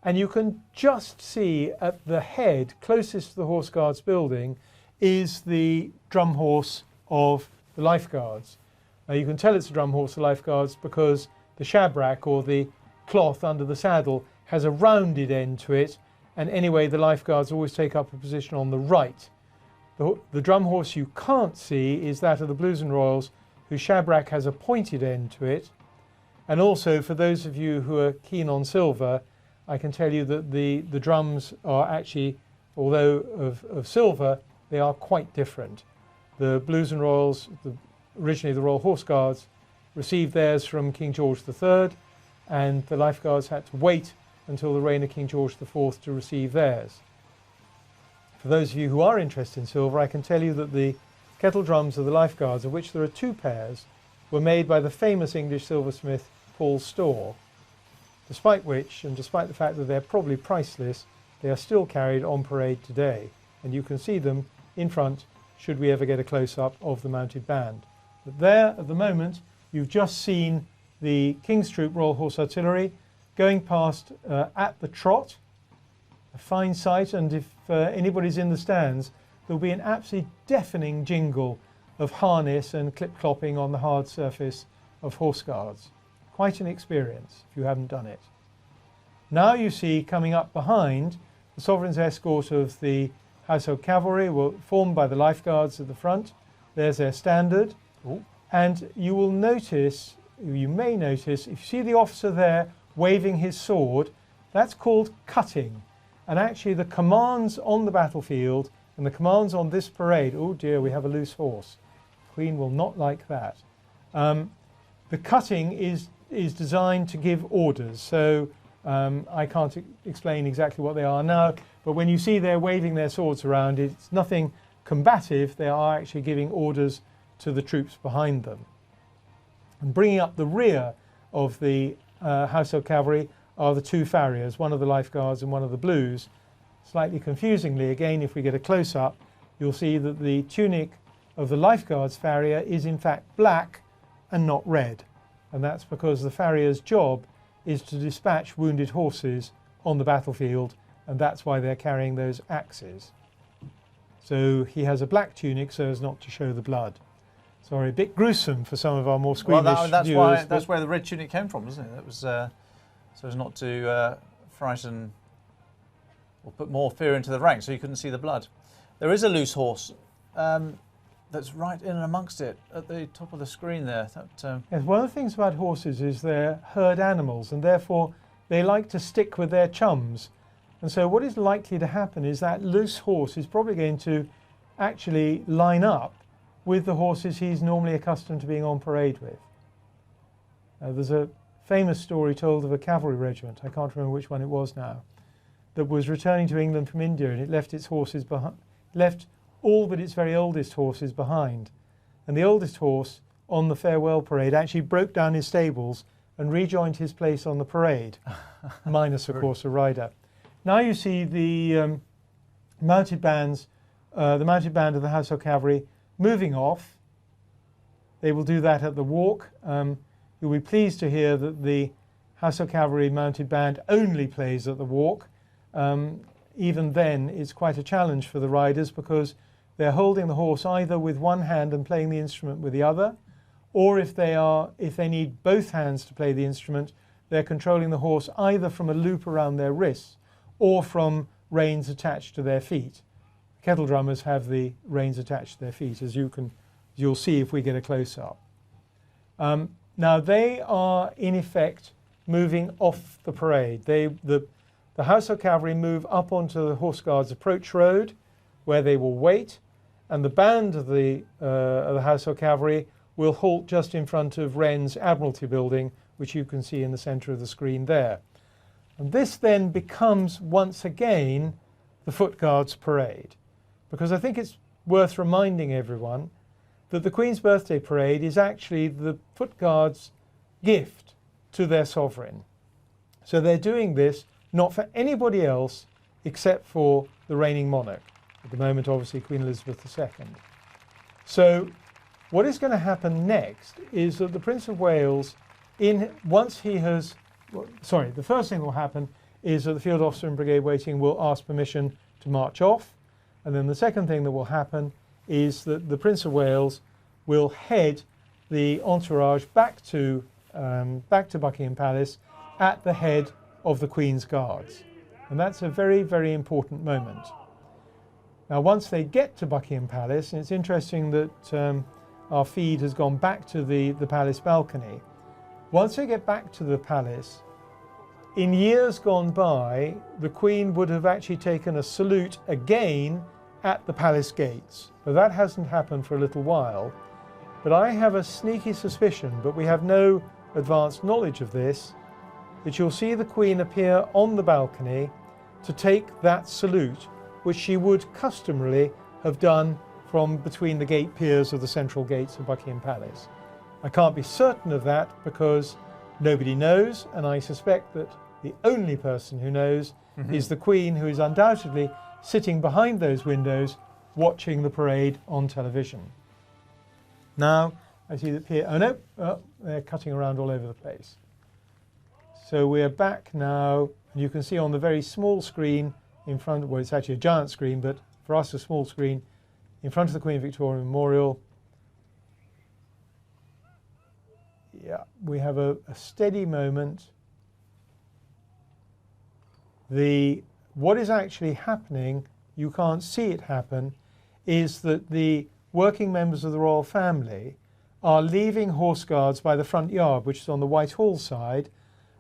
And you can just see at the head, closest to the Horse Guards building, is the drum horse of the Lifeguards. Now you can tell it's a drum horse of the Lifeguards because the shabrack, or the cloth under the saddle, has a rounded end to it, and anyway the Lifeguards always take up a position on the right. The drum horse you can't see is that of the Blues and Royals, whose shabrack has a pointed end to it. And also, for those of you who are keen on silver, I can tell you that the drums are actually, although of silver, they are quite different. The Blues and Royals, originally the Royal Horse Guards, received theirs from King George III, and the Lifeguards had to wait until the reign of King George IV to receive theirs. For those of you who are interested in silver, I can tell you that the kettle drums of the Lifeguards, of which there are 2 pairs, were made by the famous English silversmith Paul Storr, despite which, and despite the fact that they're probably priceless, they are still carried on parade today, and you can see them in front should we ever get a close-up of the mounted band. But there, at the moment, you've just seen the King's Troop Royal Horse Artillery going past at the trot. A fine sight, and if anybody's in the stands, there'll be an absolutely deafening jingle of harness and clip-clopping on the hard surface of Horse Guards. Quite an experience if you haven't done it. Now you see coming up behind the Sovereign's escort of the Household Cavalry, formed by the Lifeguards at the front. There's their standard. Ooh. And you will notice, you may notice, if you see the officer there waving his sword, that's called cutting. And actually the commands on the battlefield and the commands on this parade, oh dear, we have a loose horse. Queen will not like that. The cutting is designed to give orders. So I can't explain exactly what they are now, but when you see they're waving their swords around, it's nothing combative. They are actually giving orders to the troops behind them. And bringing up the rear of the Household Cavalry are the 2 farriers, one of the Lifeguards and one of the Blues. Slightly confusingly, again, if we get a close-up, you'll see that the tunic of the Lifeguards farrier is in fact black and not red. And that's because the farrier's job is to dispatch wounded horses on the battlefield, and that's why they're carrying those axes. So he has a black tunic so as not to show the blood. Sorry, a bit gruesome for some of our more squeamish viewers. That's where the red tunic came from, isn't it? That was so as not to frighten or put more fear into the ranks, so you couldn't see the blood. There is a loose horse that's right in and amongst it at the top of the screen there. Yes, one of the things about horses is they're herd animals, and therefore they like to stick with their chums. And so what is likely to happen is that loose horse is probably going to actually line up with the horses he's normally accustomed to being on parade with. There's a famous story told of a cavalry regiment, I can't remember which one it was now, that was returning to England from India, and it left its horses behind, left all but its very oldest horses behind. And the oldest horse on the farewell parade actually broke down his stables and rejoined his place on the parade, minus, of course, a rider. Now you see the mounted bands, the mounted band of the Household Cavalry moving off. They will do that at the walk. You'll be pleased to hear that the Household Cavalry mounted band only plays at the walk. Even then, it's quite a challenge for the riders because they're holding the horse either with one hand and playing the instrument with the other, or if they need both hands to play the instrument, they're controlling the horse either from a loop around their wrists or from reins attached to their feet. Kettle drummers have the reins attached to their feet, as you'll see if we get a close-up. Now they are in effect moving off the parade. The Household Cavalry move up onto the Horse Guards approach road, where they will wait, and the band of the Household Cavalry will halt just in front of Wren's Admiralty building, which you can see in the centre of the screen there. And this then becomes once again the Foot Guards parade, because I think it's worth reminding everyone that the Queen's Birthday Parade is actually the Foot Guards' gift to their sovereign. So they're doing this not for anybody else except for the reigning monarch. At the moment, obviously, Queen Elizabeth II. So what is going to happen next is that the Prince of Wales, the first thing that will happen is that the field officer in brigade waiting will ask permission to march off. And then the second thing that will happen is that the Prince of Wales will head the entourage back to Buckingham Palace at the head of the Queen's Guards. And that's a very, very important moment. Now, once they get to Buckingham Palace, and it's interesting that our feed has gone back to the palace balcony. Once they get back to the palace, in years gone by, the Queen would have actually taken a salute again at the palace gates. But that hasn't happened for a little while. But I have a sneaky suspicion, but we have no advanced knowledge of this, that you'll see the Queen appear on the balcony to take that salute, which she would customarily have done from between the gate piers of the central gates of Buckingham Palace. I can't be certain of that because nobody knows, and I suspect that the only person who knows is the Queen, who is undoubtedly sitting behind those windows watching the parade on television. Now, I see that pier, they're cutting around all over the place. So we're back now, and you can see on the very small screen in front, well, it's actually a giant screen, but for us a small screen, in front of the Queen Victoria Memorial. Yeah, we have a steady moment. What is actually happening, you can't see it happen, is that the working members of the royal family are leaving Horse Guards by the front yard, which is on the Whitehall side,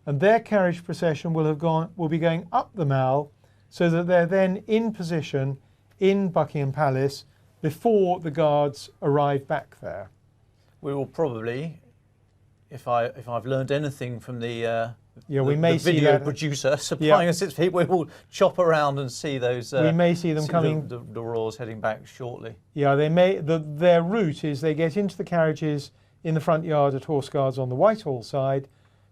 and their carriage procession will be going up the Mall, so that they're then in position in Buckingham Palace before the guards arrive back there. We will probably, if I've learned anything from the see video that producer supplying us its feet, we will chop around and see those. We may see them coming. The royals heading back shortly. Yeah, they may. Their route is they get into the carriages in the front yard at Horse Guards on the Whitehall side,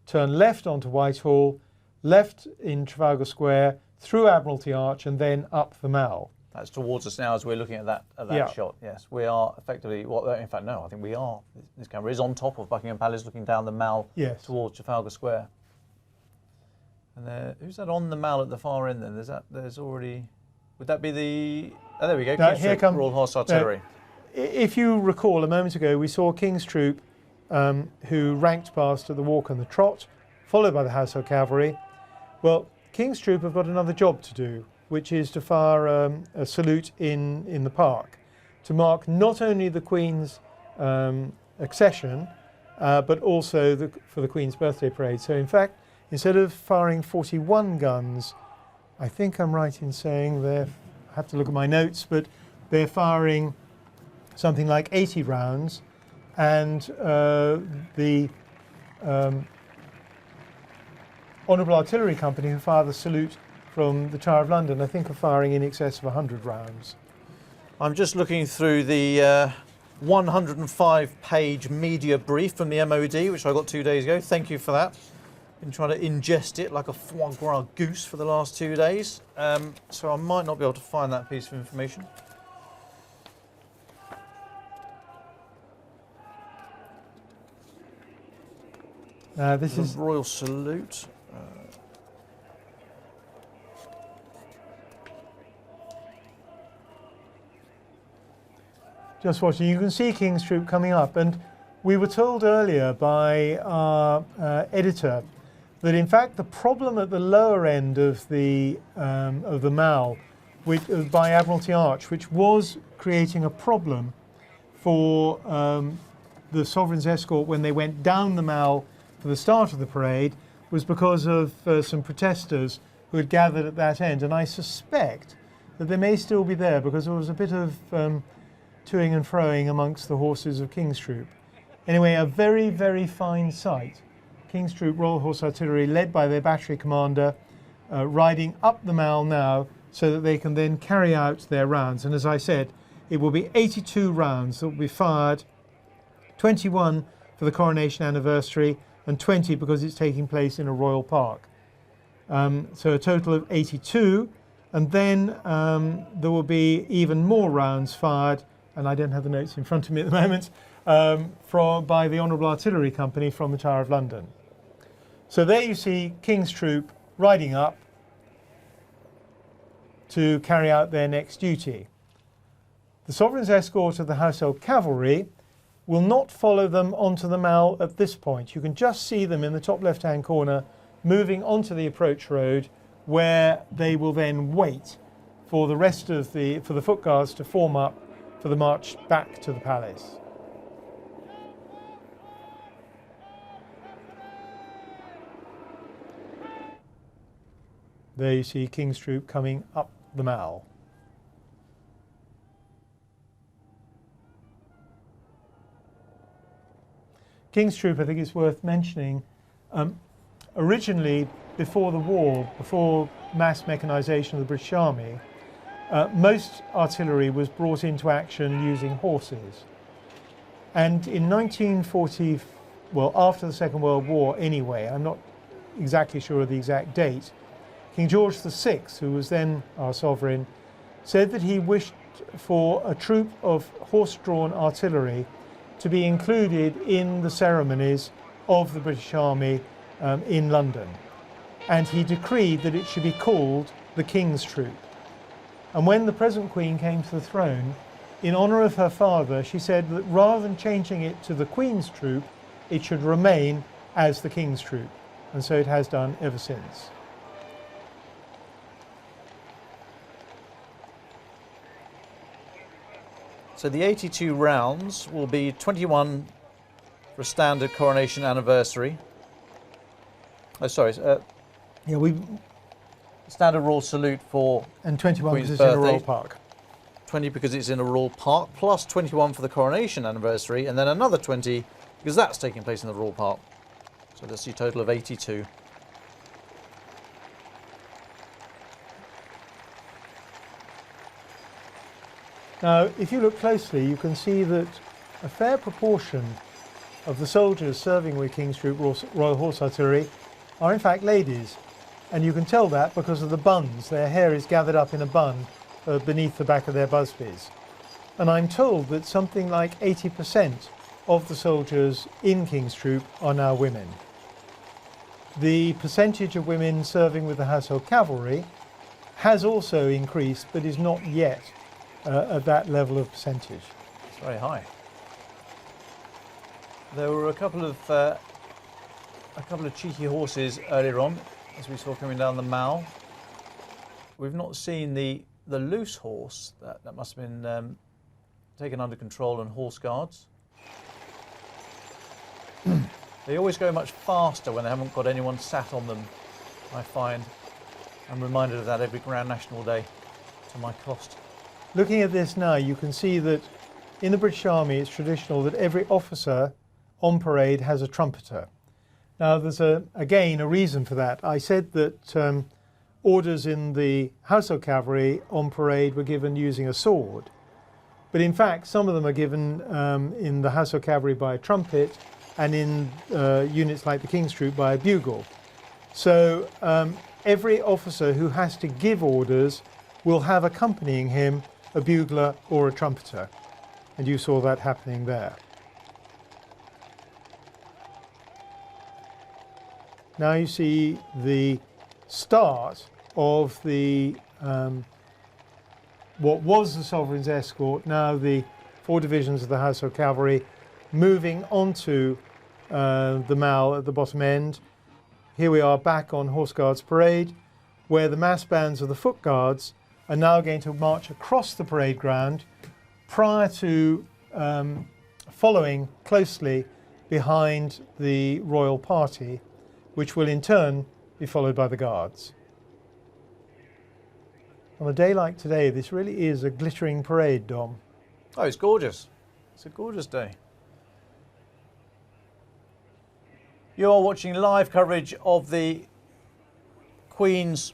turn left onto Whitehall, left in Trafalgar Square, through Admiralty Arch, and then up the Mall. That's towards us now as we're looking at that shot. Yes, we are effectively. In fact, no, I think we are. This camera is on top of Buckingham Palace, looking down the Mall towards Trafalgar Square. And who's that on the Mall at the far end? Then there's already. Would that be the? Oh, there we go. Here comes Royal Horse Artillery. If you recall, a moment ago we saw King's Troop, who ranked past at the walk and the trot, followed by the Household Cavalry. Well, King's Troop have got another job to do, which is to fire a salute in the park to mark not only the Queen's accession, but also for the Queen's Birthday Parade. So in fact, instead of firing 41 guns, I think I'm right in saying I have to look at my notes, but they're firing something like 80 rounds, and the Honourable Artillery Company, who fire the salute from the Tower of London, I think are firing in excess of 100 rounds. I'm just looking through the 105-page media brief from the MOD, which I got 2 days ago. Thank you for that. Been trying to ingest it like a foie gras goose for the last 2 days, so I might not be able to find that piece of information. This is Royal Salute. just watching. You can see King's Troop coming up, and we were told earlier by our editor that in fact the problem at the lower end of the Mall, by Admiralty Arch, which was creating a problem for the Sovereign's escort when they went down the Mall for the start of the parade, was because of some protesters who had gathered at that end. And I suspect that they may still be there because there was a bit of toing and froing amongst the horses of King's Troop. Anyway, a very, very fine sight. King's Troop Royal Horse Artillery, led by their battery commander, riding up the Mall now so that they can then carry out their rounds. And as I said, it will be 82 rounds that will be fired, 21 for the coronation anniversary and 20 because it's taking place in a royal park. So a total of 82, and then there will be even more rounds fired, and I don't have the notes in front of me at the moment, by the Honourable Artillery Company from the Tower of London. So there you see King's Troop riding up to carry out their next duty. The Sovereign's escort of the Household Cavalry will not follow them onto the Mall at this point. You can just see them in the top left-hand corner moving onto the approach road, where they will then wait for the rest of the foot guards to form up for the march back to the palace. There you see King's Troop coming up the Mall. King's Troop, I think it's worth mentioning, originally before the war, before mass mechanisation of the British Army, most artillery was brought into action using horses. And in 1940, well, after the Second World War anyway, I'm not exactly sure of the exact date, King George VI, who was then our sovereign, said that he wished for a troop of horse-drawn artillery to be included in the ceremonies of the British Army in London. And he decreed that it should be called the King's Troop. And when the present Queen came to the throne, in honour of her father, she said that rather than changing it to the Queen's Troop, it should remain as the King's Troop. And so it has done ever since. So the 82 rounds will be 21 for a standard coronation anniversary. Oh, sorry. Yeah, we standard royal salute for and 21 Queen's because it's in a birthday. royal park. 20 because it's in a royal park, plus 21 for the coronation anniversary, and then another 20 because that's taking place in the royal park. So that's your total of 82. Now, if you look closely, you can see that a fair proportion of the soldiers serving with King's Troop Royal Horse Artillery are in fact ladies. And you can tell that because of the buns. Their hair is gathered up in a bun beneath the back of their busbies. And I'm told that something like 80% of the soldiers in King's Troop are now women. The percentage of women serving with the Household Cavalry has also increased, but is not yet at that level of percentage. It's very high. There were a couple of cheeky horses earlier on, as we saw coming down the Mall. We've not seen the loose horse. That must have been taken under control on Horse Guards. They always go much faster when they haven't got anyone sat on them, I find. I'm reminded of that every Grand National Day, to my cost. Looking at this now, you can see that in the British Army it's traditional that every officer on parade has a trumpeter. Now there's again a reason for that. I said that orders in the Household Cavalry on parade were given using a sword. But in fact, some of them are given in the Household Cavalry by a trumpet, and in units like the King's Troop by a bugle. So every officer who has to give orders will have accompanying him a bugler or a trumpeter. And you saw that happening there. Now you see the start of the what was the Sovereign's escort, now the 4 divisions of the Household Cavalry, moving onto the Mall at the bottom end. Here we are back on Horse Guards Parade, where the mass bands of the Foot Guards are now going to march across the parade ground prior to following closely behind the royal party, which will in turn be followed by the Guards. On a day like today, this really is a glittering parade, Dom. Oh, it's gorgeous. It's a gorgeous day. You are watching live coverage of the Queen's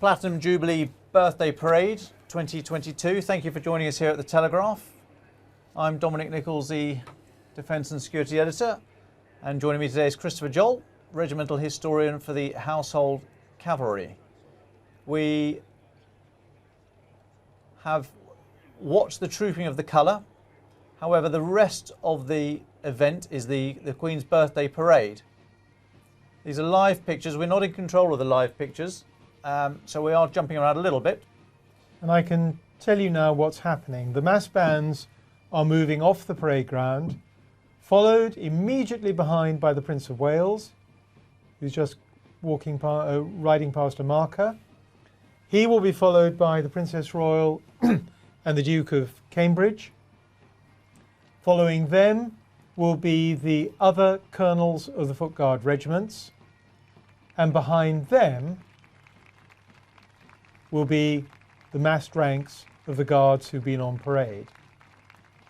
Platinum Jubilee Birthday Parade 2022. Thank you for joining us here at the Telegraph. I'm Dominic Nicholls, the Defence and Security Editor, and joining me today is Christopher Joll, Regimental Historian for the Household Cavalry. We have watched the trooping of the colour. However, the rest of the event is the Queen's Birthday Parade. These are live pictures. We're not in control of the live pictures, so we are jumping around a little bit. And I can tell you now what's happening. The mass bands are moving off the parade ground, followed immediately behind by the Prince of Wales, who's just riding past a marker. He will be followed by the Princess Royal and the Duke of Cambridge. Following them will be the other colonels of the Foot Guard regiments, and behind them will be the massed ranks of the Guards who've been on parade.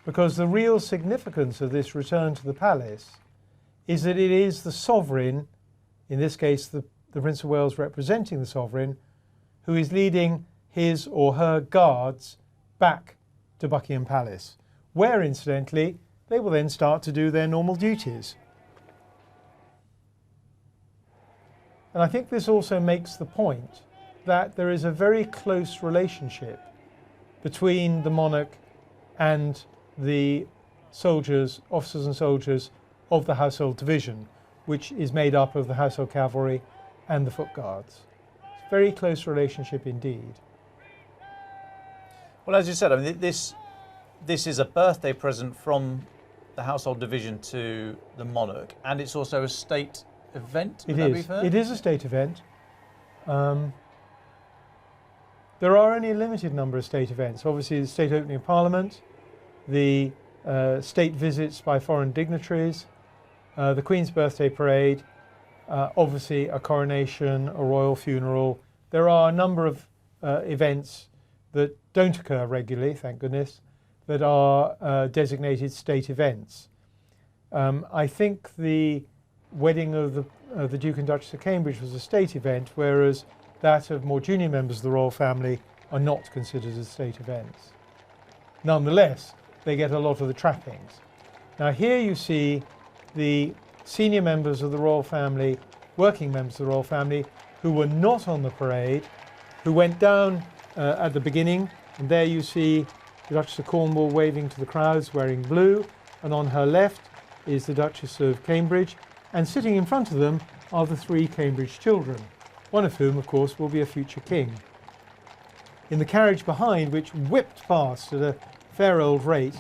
Because the real significance of this return to the palace is that it is the Sovereign, in this case the Prince of Wales representing the Sovereign, who is leading his or her Guards back to Buckingham Palace, where incidentally they will then start to do their normal duties. And I think this also makes the point that there is a very close relationship between the monarch and the soldiers, officers and soldiers of the Household Division, which is made up of the Household Cavalry and the Foot Guards. It's a very close relationship indeed. Well, as you said, I mean, this is a birthday present from the Household Division to the monarch, and it's also a state event. Would that be fair? It is a state event. There are only a limited number of state events. Obviously, the state opening of Parliament, the state visits by foreign dignitaries, the Queen's Birthday Parade, obviously a coronation, a royal funeral. There are a number of events that don't occur regularly, thank goodness, that are designated state events. I think the wedding of the Duke and Duchess of Cambridge was a state event, whereas that of more junior members of the royal family are not considered as state events. Nonetheless, they get a lot of the trappings. Now here you see the senior members of the royal family, working members of the royal family, who were not on the parade, who went down at the beginning, and there you see the Duchess of Cornwall waving to the crowds wearing blue, and on her left is the Duchess of Cambridge, and sitting in front of them are the 3 Cambridge children, one of whom, of course, will be a future king. In the carriage behind, which whipped past at a fair old rate,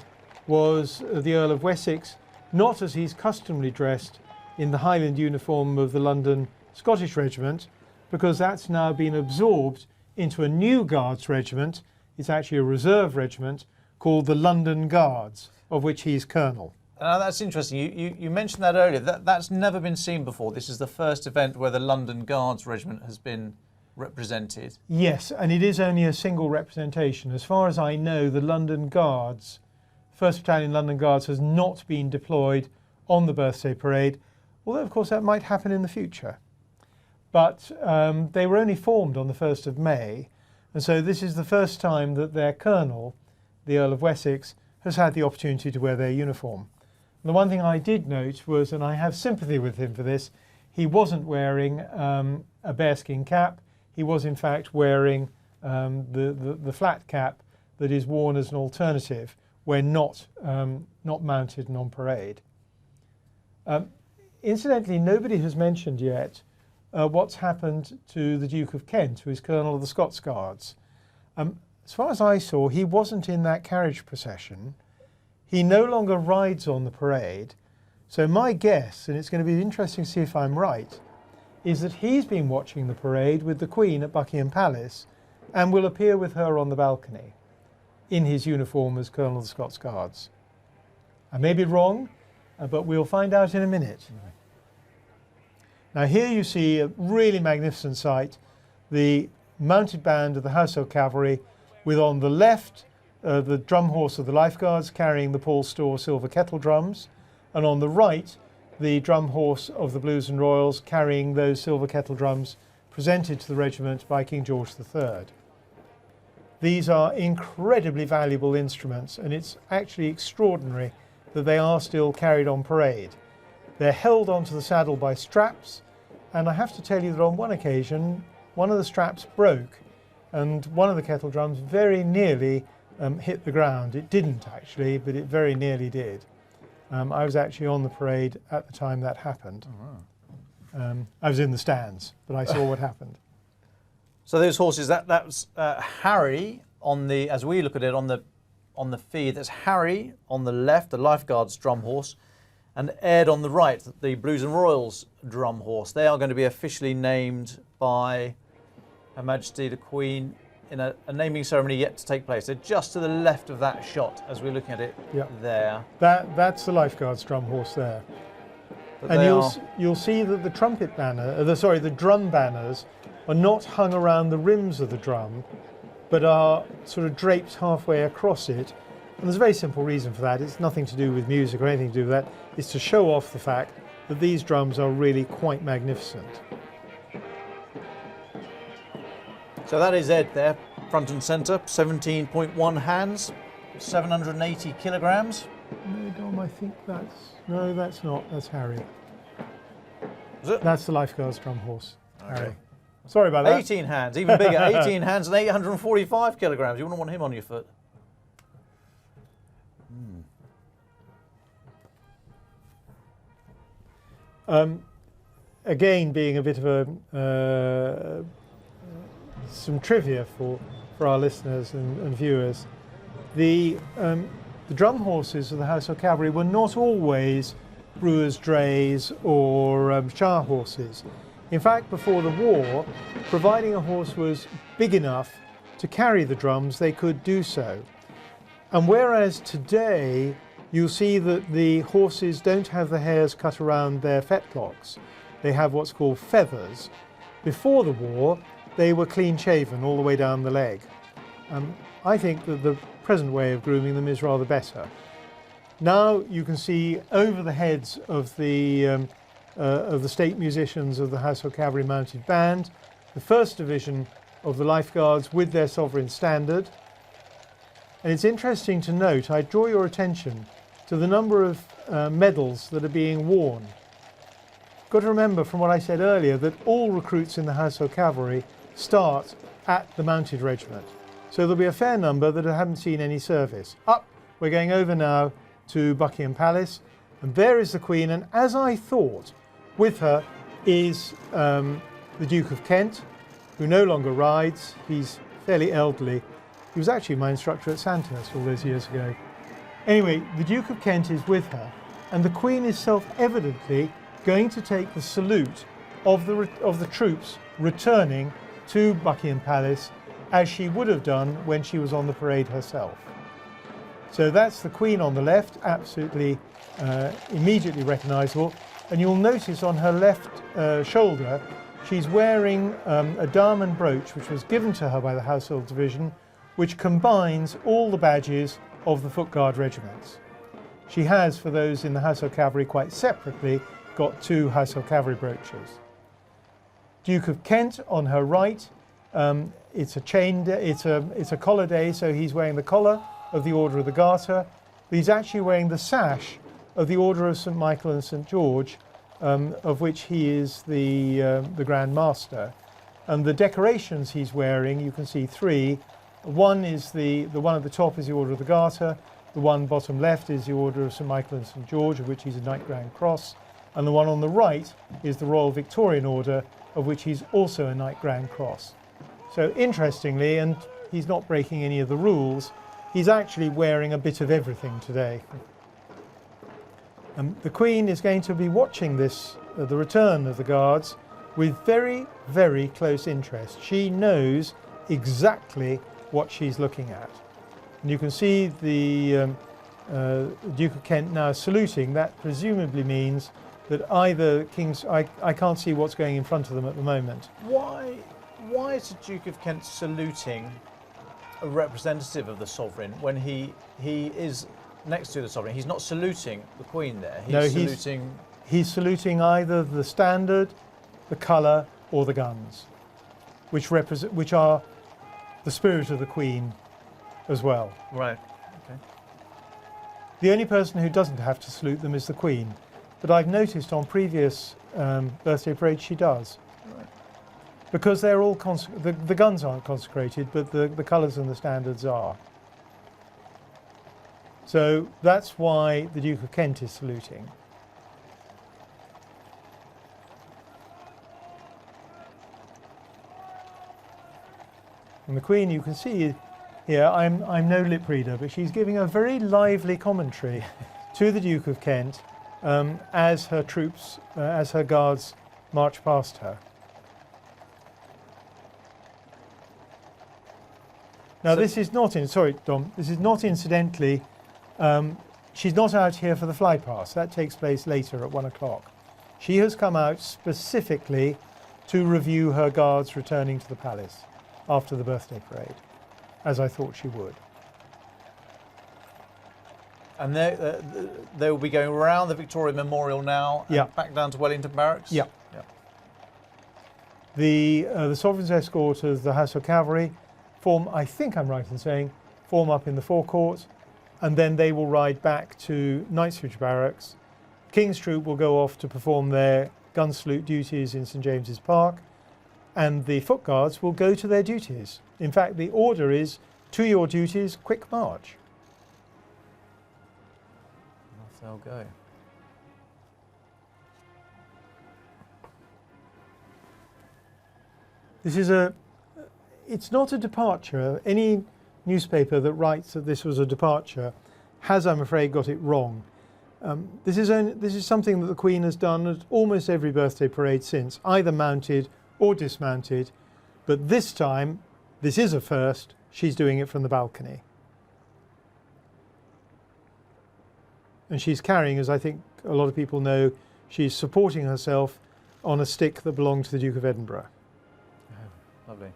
was the Earl of Wessex, not as he's customarily dressed in the Highland uniform of the London Scottish Regiment, because that's now been absorbed into a new Guards regiment. It's actually a reserve regiment called the London Guards, of which he's colonel. That's interesting. You mentioned that earlier. That's never been seen before. This is the first event where the London Guards Regiment has been represented. Yes, and it is only a single representation. As far as I know, the London Guards, 1st Battalion London Guards, has not been deployed on the birthday parade, although of course that might happen in the future. But they were only formed on the 1st of May, and so this is the first time that their colonel, the Earl of Wessex, has had the opportunity to wear their uniform. And the one thing I did note was, and I have sympathy with him for this, he wasn't wearing a bearskin cap. He was in fact wearing the flat cap that is worn as an alternative when not mounted and on parade. Incidentally, nobody has mentioned yet what's happened to the Duke of Kent, who is Colonel of the Scots Guards. As far as I saw, he wasn't in that carriage procession. He no longer rides on the parade. So my guess, and it's going to be interesting to see if I'm right, is that he's been watching the parade with the Queen at Buckingham Palace and will appear with her on the balcony in his uniform as Colonel of the Scots Guards. I may be wrong, but we'll find out in a minute. Now here you see a really magnificent sight, the mounted band of the Household Cavalry, with on the left the drum horse of the Lifeguards carrying the Paul Store silver kettle drums, and on the right the drum horse of the Blues and Royals carrying those silver kettle drums presented to the regiment by King George III. These are incredibly valuable instruments, and it's actually extraordinary that they are still carried on parade. They're held onto the saddle by straps, and I have to tell you that on one occasion one of the straps broke and one of the kettle drums very nearly hit the ground. It didn't actually, but it very nearly did. I was actually on the parade at the time that happened. Oh, wow. I was in the stands, but I saw what happened. So those horses, that's Harry on the, as we look at it on the feed, that's Harry on the left, the Lifeguards drum horse, and Ed on the right, the Blues and Royals drum horse. They are going to be officially named by Her Majesty the Queen in a naming ceremony yet to take place. They're just to the left of that shot as we're looking at it there. That's the Lifeguards drum horse there. But and you'll see that the trumpet banner, the drum banners are not hung around the rims of the drum, but are sort of draped halfway across it. And there's a very simple reason for that. It's nothing to do with music or anything to do with that. It's to show off the fact that these drums are really quite magnificent. So that is Ed there, front and centre, 17.1 hands, 780 kilograms. No, Dom, I think no, that's not. That's Harry. Is it? That's the Lifeguards drum horse, okay. Harry. Sorry about that. 18 hands, even bigger. 18 hands and 845 kilograms. You wouldn't want him on your foot. Again, being a bit of some trivia for our listeners and viewers, the drum horses of the Household Cavalry were not always brewers' drays or char horses. In fact, before the war, providing a horse was big enough to carry the drums, they could do so. And whereas today you'll see that the horses don't have the hairs cut around their fetlocks, they have what's called feathers. Before the war, they were clean shaven all the way down the leg. I think that the present way of grooming them is rather better. Now you can see over the heads of the state musicians of the Household Cavalry Mounted Band, the 1st Division of the Lifeguards with their sovereign standard. And it's interesting to note, I draw your attention to the number of medals that are being worn. Got to remember from what I said earlier that all recruits in the Household Cavalry start at the Mounted Regiment. So there'll be a fair number that haven't seen any service. We're going over now to Buckingham Palace, and there is the Queen, and as I thought, with her is the Duke of Kent, who no longer rides. He's fairly elderly. He was actually my instructor at Sandhurst all those years ago. Anyway, the Duke of Kent is with her, and the Queen is self-evidently going to take the salute of the troops returning to Buckingham Palace, as she would have done when she was on the parade herself. So that's the Queen on the left, absolutely immediately recognisable. And you'll notice on her left shoulder, she's wearing a diamond brooch which was given to her by the Household Division, which combines all the badges of the Foot Guard regiments. She has, for those in the Household Cavalry quite separately, got 2 Household Cavalry brooches. Duke of Kent on her right, it's a collar day, so he's wearing the collar of the Order of the Garter, but he's actually wearing the sash of the Order of St Michael and St George, of which he is the Grand Master. And the decorations he's wearing, you can see three. One is the one at the top is the Order of the Garter. The one bottom left is the Order of St Michael and St George, of which he's a Knight Grand Cross. And the one on the right is the Royal Victorian Order, of which he's also a Knight Grand Cross. So interestingly, and he's not breaking any of the rules, he's actually wearing a bit of everything today. The Queen is going to be watching this, the return of the Guards, with very, very close interest. She knows exactly what she's looking at. And you can see the Duke of Kent now saluting. That presumably means that either King's... I can't see what's going in front of them at the moment. Why is the Duke of Kent saluting a representative of the sovereign when he is next to the sovereign? He's not saluting the Queen there. He's saluting either the standard, the colour, or the guns, which are the spirit of the Queen as well. Right. Okay. The only person who doesn't have to salute them is the Queen, but I've noticed on previous birthday parades she does. Right. Because they're all the guns aren't consecrated, but the colours and the standards are. So that's why the Duke of Kent is saluting. And the Queen, you can see here, I'm no lip reader, but she's giving a very lively commentary to the Duke of Kent as her troops, as her guards march past her. Now this is not sorry Dom, this is not incidentally, she's not out here for the flypast. That takes place later at 1 o'clock. She has come out specifically to review her guards returning to the palace after the birthday parade, as I thought she would. And they will be going around the Victoria Memorial now and back down to Wellington Barracks? Yeah. The Sovereign's escort of the House of Cavalry form, I think I'm right in saying, form up in the forecourt, and then they will ride back to Knightsbridge Barracks. King's Troop will go off to perform their gun salute duties in St James's Park, and the Foot Guards will go to their duties. In fact, the order is, to your duties, quick march. Off they'll go. This is it's not a departure. Any newspaper that writes that this was a departure has, I'm afraid, got it wrong. This is something that the Queen has done at almost every birthday parade since, either mounted or dismounted, but this time, this is a first, she's doing it from the balcony. And she's carrying, as I think a lot of people know, she's supporting herself on a stick that belonged to the Duke of Edinburgh. Oh, lovely.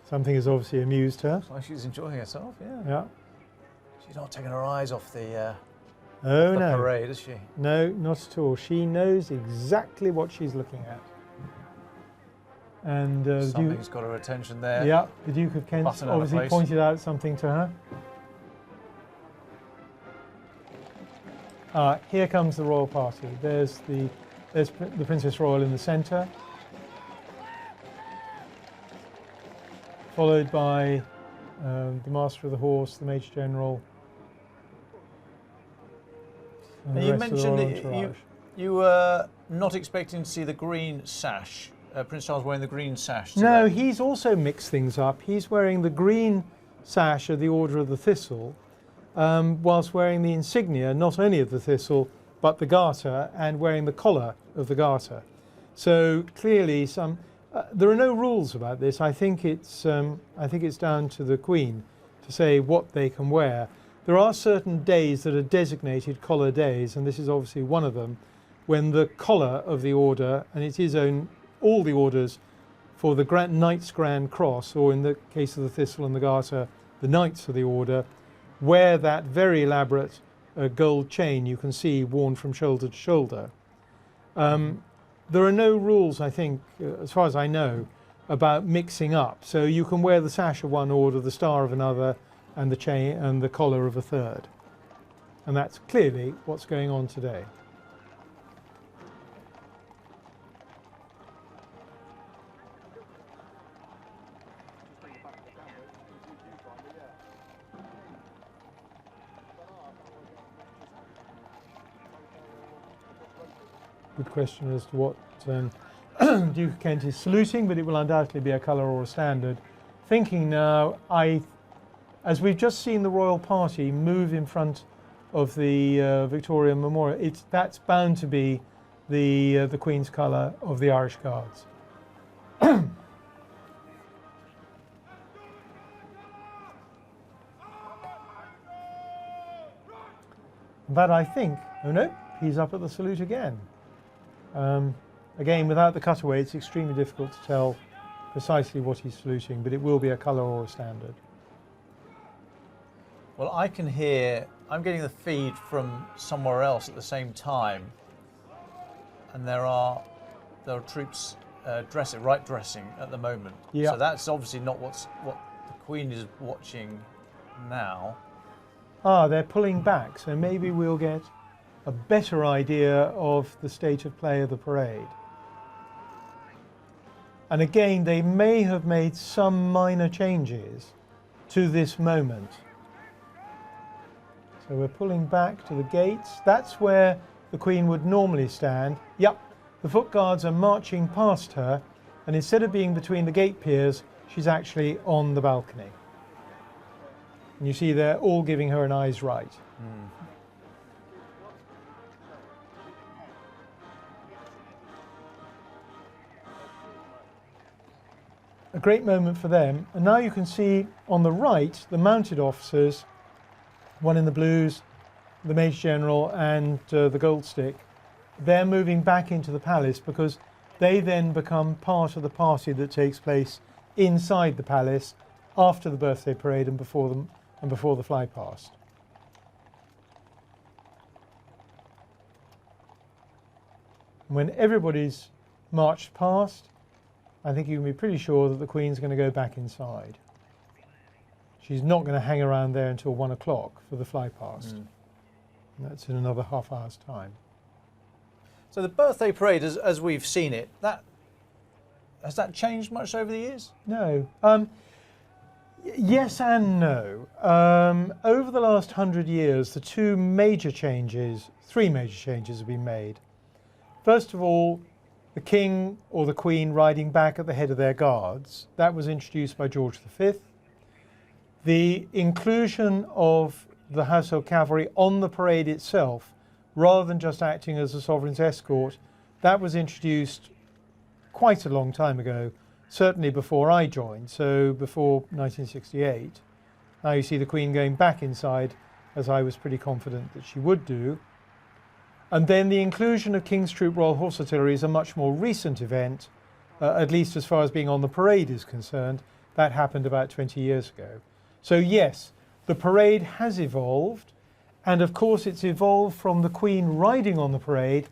Something has obviously amused her. Looks like she's enjoying herself, yeah. Yeah. She's not taking her eyes off the no. parade, is she? No, not at all. She knows exactly what she's looking at. And something's got her attention there. Yeah, the Duke of Kent obviously pointed out something to her. Here comes the royal party. There's the Princess Royal in the centre, followed by the Master of the Horse, the Major General. And you mentioned that you were not expecting to see the green sash. Prince Charles wearing the green sash today. No, he's also mixed things up. He's wearing the green sash of the Order of the Thistle, whilst wearing the insignia not only of the Thistle but the Garter, and wearing the collar of the Garter. So clearly, there are no rules about this. I think it's down to the Queen to say what they can wear. There are certain days that are designated collar days, and this is obviously one of them, when the collar of the order, and it is all the orders for the Knight's Grand Cross, or in the case of the Thistle and the Garter, the Knights of the Order, wear that very elaborate gold chain you can see worn from shoulder to shoulder. there are no rules, I think, as far as I know, about mixing up. So you can wear the sash of one order, the star of another, and the chain and the collar of a third. And that's clearly what's going on today. Good question as to what Duke of Kent is saluting, but it will undoubtedly be a colour or a standard. Thinking now, as we've just seen the royal party move in front of the Victoria Memorial, that's bound to be the Queen's colour of the Irish Guards. That I think, oh no, he's up at the salute again. Again, without the cutaway, it's extremely difficult to tell precisely what he's saluting, but it will be a colour or a standard. Well, I can hear, I'm getting the feed from somewhere else at the same time, and there are troops dressing at the moment. Yeah. So that's obviously not what the Queen is watching now. Ah, they're pulling back, so maybe we'll get a better idea of the state of play of the parade. And again, they may have made some minor changes to this moment. So we're pulling back to the gates. That's where the Queen would normally stand. Yep, the foot guards are marching past her, and instead of being between the gate piers, she's actually on the balcony. And you see they're all giving her an eyes right. A great moment for them. And now you can see on the right the mounted officers, one in the blues, the Major General and the Gold Stick. They're moving back into the palace because they then become part of the party that takes place inside the palace after the birthday parade and before the flypast. When everybody's marched past, I think you can be pretty sure that the Queen's going to go back inside. She's not going to hang around there until 1 o'clock for the flypast. That's in another half hour's time. So the birthday parade, as we've seen it, has that changed much over the years? No. Yes and no. Over the last 100 years, three major changes have been made. First of all, the King or the Queen riding back at the head of their guards. That was introduced by George V. The inclusion of the household cavalry on the parade itself, rather than just acting as a sovereign's escort, that was introduced quite a long time ago, certainly before I joined, so before 1968. Now you see the Queen going back inside, as I was pretty confident that she would do. And then the inclusion of King's Troop Royal Horse Artillery is a much more recent event, at least as far as being on the parade is concerned. That happened about 20 years ago. So yes, the parade has evolved, and of course it's evolved from the Queen riding on the parade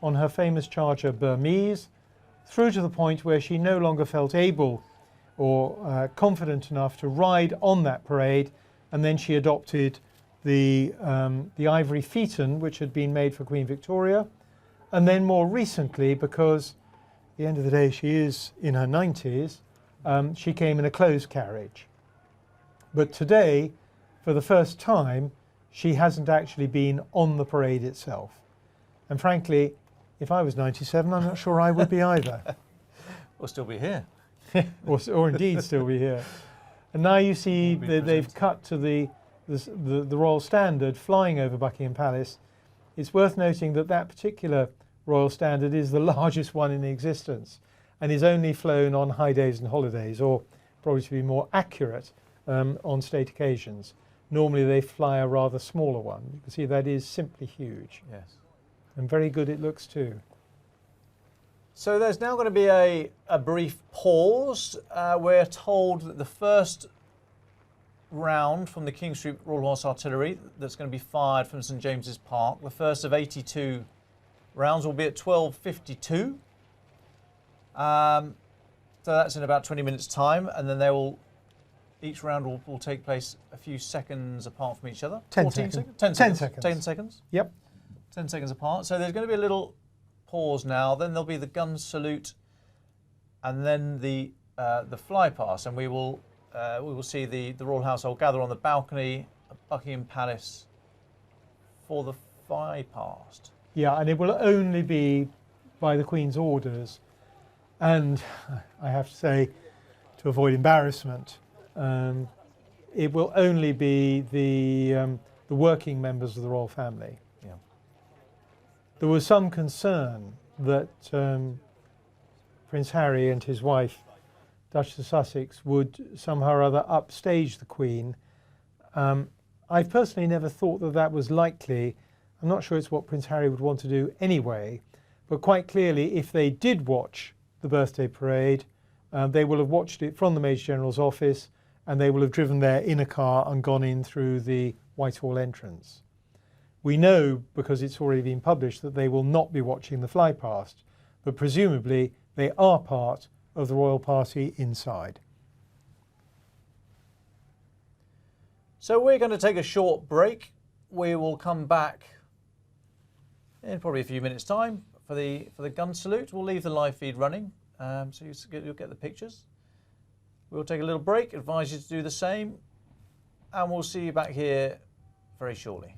on her famous charger Burmese, through to the point where she no longer felt able or confident enough to ride on that parade, and then she adopted the ivory phaeton, which had been made for Queen Victoria, and then more recently, because at the end of the day she is in her 90s, she came in a closed carriage. But today, for the first time, she hasn't actually been on the parade itself. And frankly, if I was 97, I'm not sure I would be either. We'll still be here. or indeed still be here. And now you see that they've cut to the Royal Standard flying over Buckingham Palace. It's worth noting that that particular Royal Standard is the largest one in existence and is only flown on high days and holidays, or probably to be more accurate, on state occasions. Normally they fly a rather smaller one. You can see that is simply huge. Yes. And very good it looks too. So there's now going to be a brief pause. We're told that the first round from the King's Troop Royal Horse Artillery that's going to be fired from St James's Park, the first of 82 rounds, will be at 12:52. So that's in about 20 minutes' time, and then they will. Each round will take place a few seconds apart from each other. 10 14 seconds. 10 10 seconds. seconds. 10 seconds. Yep. 10 seconds apart. So there's going to be a little pause now. Then there'll be the gun salute, and then the flypast, and we will see the royal household gather on the balcony of Buckingham Palace for the flypast. Yeah, and it will only be by the Queen's orders. And I have to say, to avoid embarrassment, it will only be the working members of the royal family. Yeah. There was some concern that Prince Harry and his wife, Duchess of Sussex, would somehow or other upstage the Queen. I've personally never thought that that was likely. I'm not sure it's what Prince Harry would want to do anyway, but quite clearly, if they did watch the birthday parade, they will have watched it from the Major General's office, and they will have driven there in a car and gone in through the Whitehall entrance. We know, because it's already been published, that they will not be watching the flypast, but presumably they are part of the royal party inside. So we're going to take a short break. We will come back in probably a few minutes' time for the gun salute. We'll leave the live feed running, so you'll get the pictures. We'll take a little break, advise you to do the same, and we'll see you back here very shortly.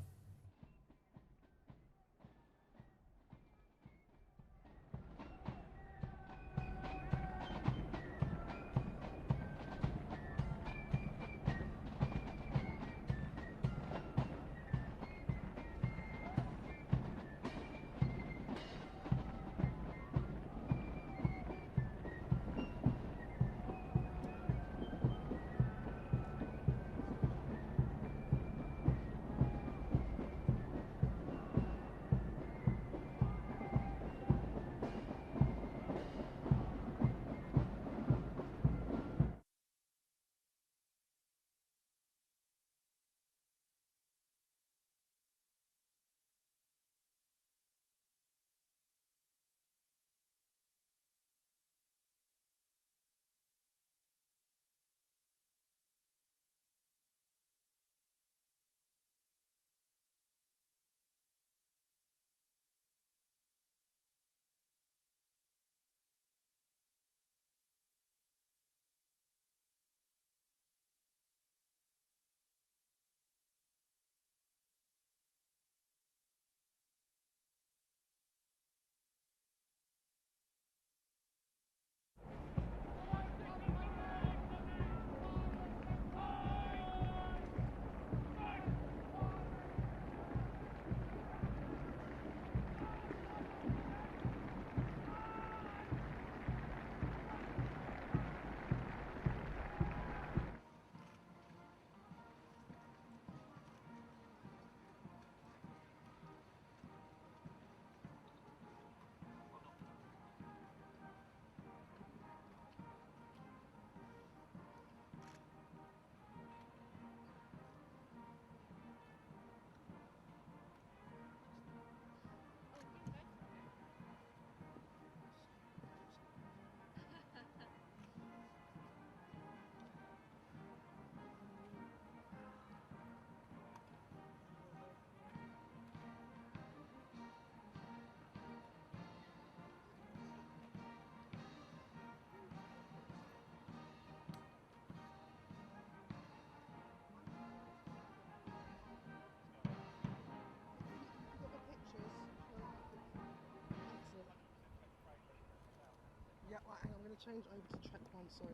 Yeah, right, hang on, I'm going to change over to track one, sorry.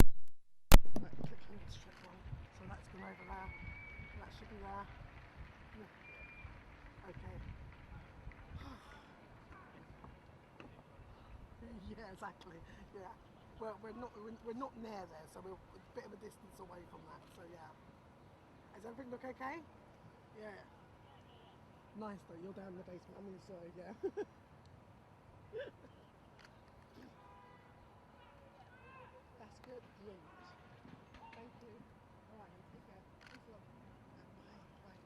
Right, click over to track one. So that's gone over there. That should be there. Yeah. Okay. Yeah, exactly. Yeah. Well, we're not near there, so we're a bit of a distance away from that. So yeah. Does everything look okay? Yeah. Nice though. You're down in the basement. I'm inside. Yeah. That's good. Brilliant. Thank you. All right, take care. Thanks a lot. Bye. Bye.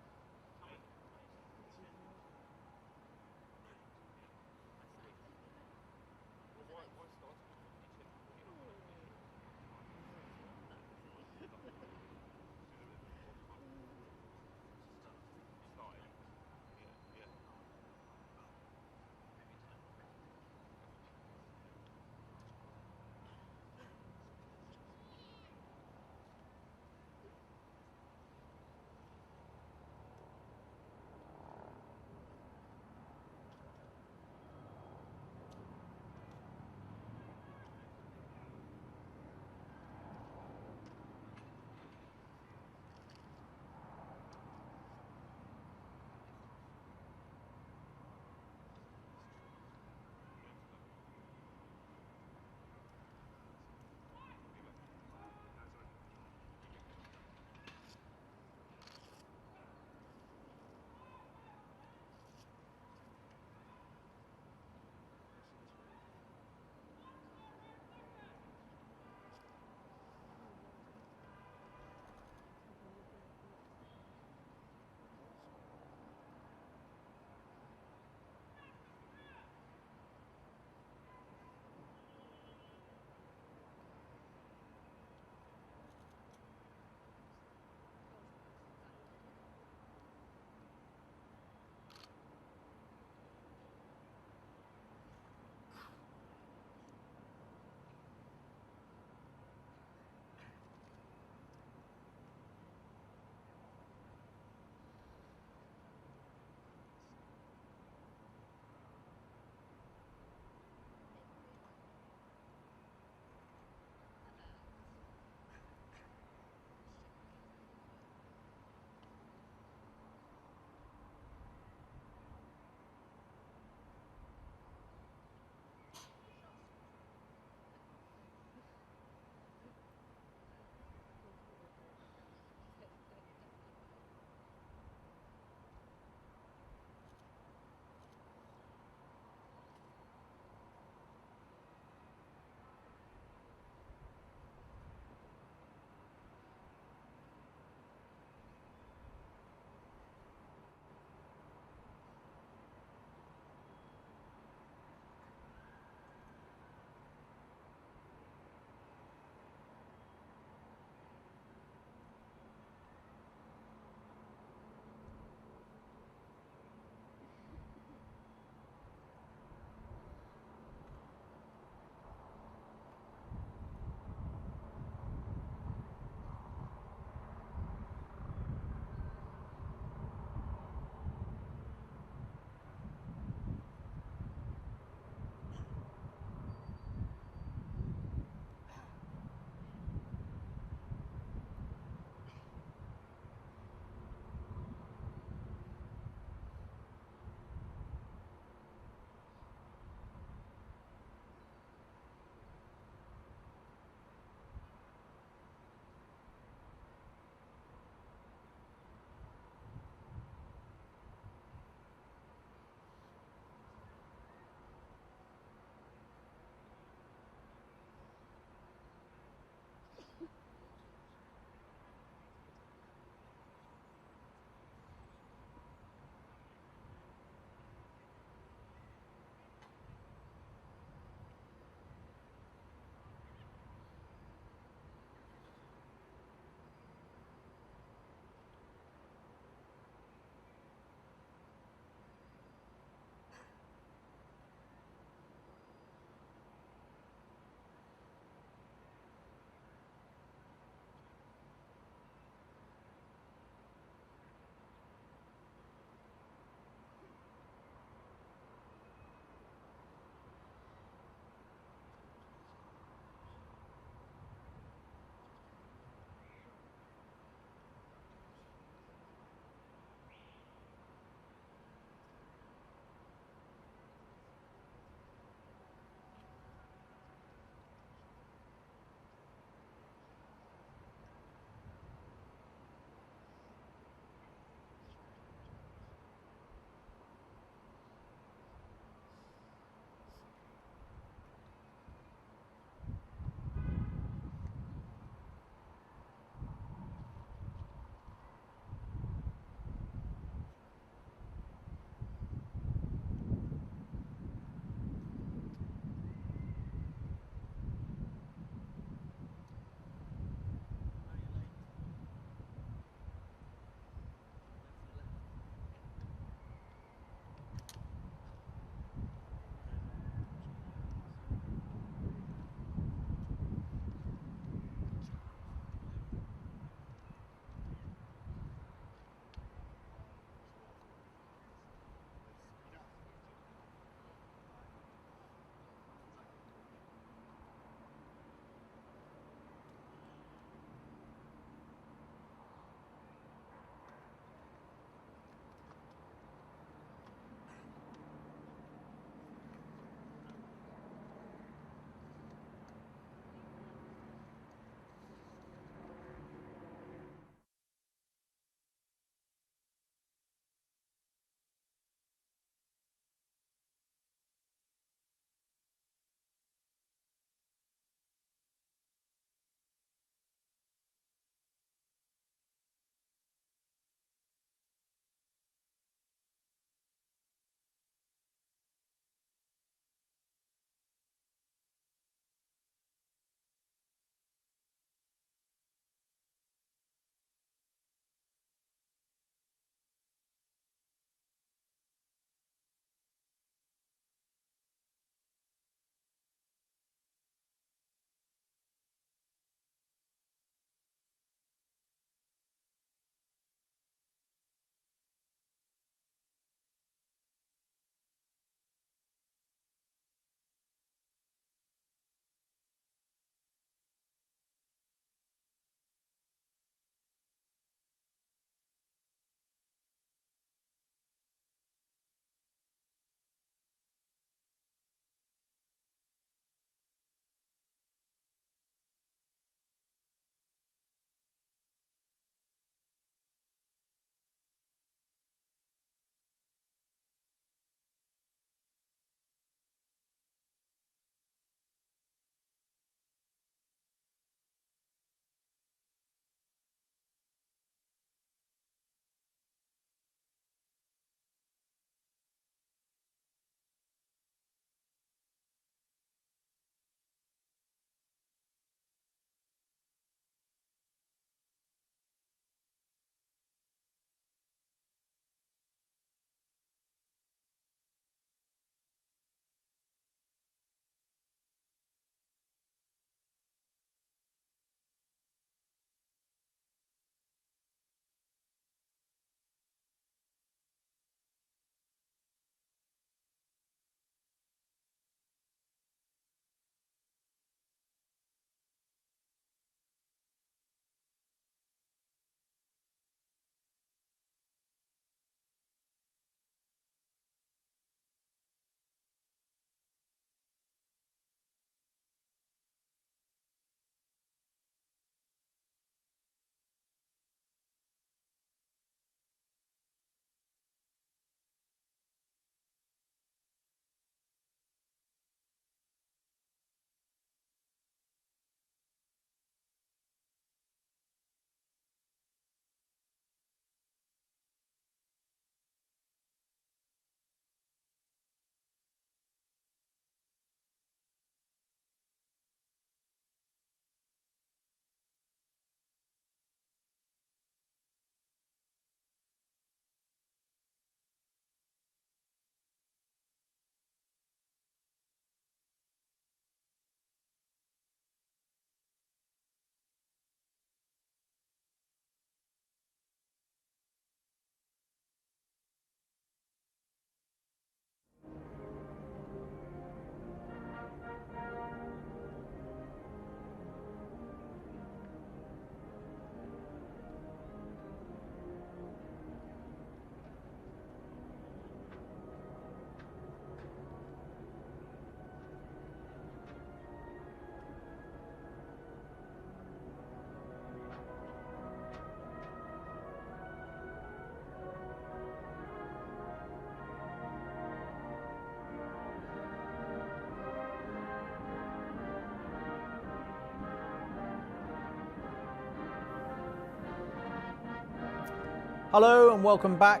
Hello and welcome back.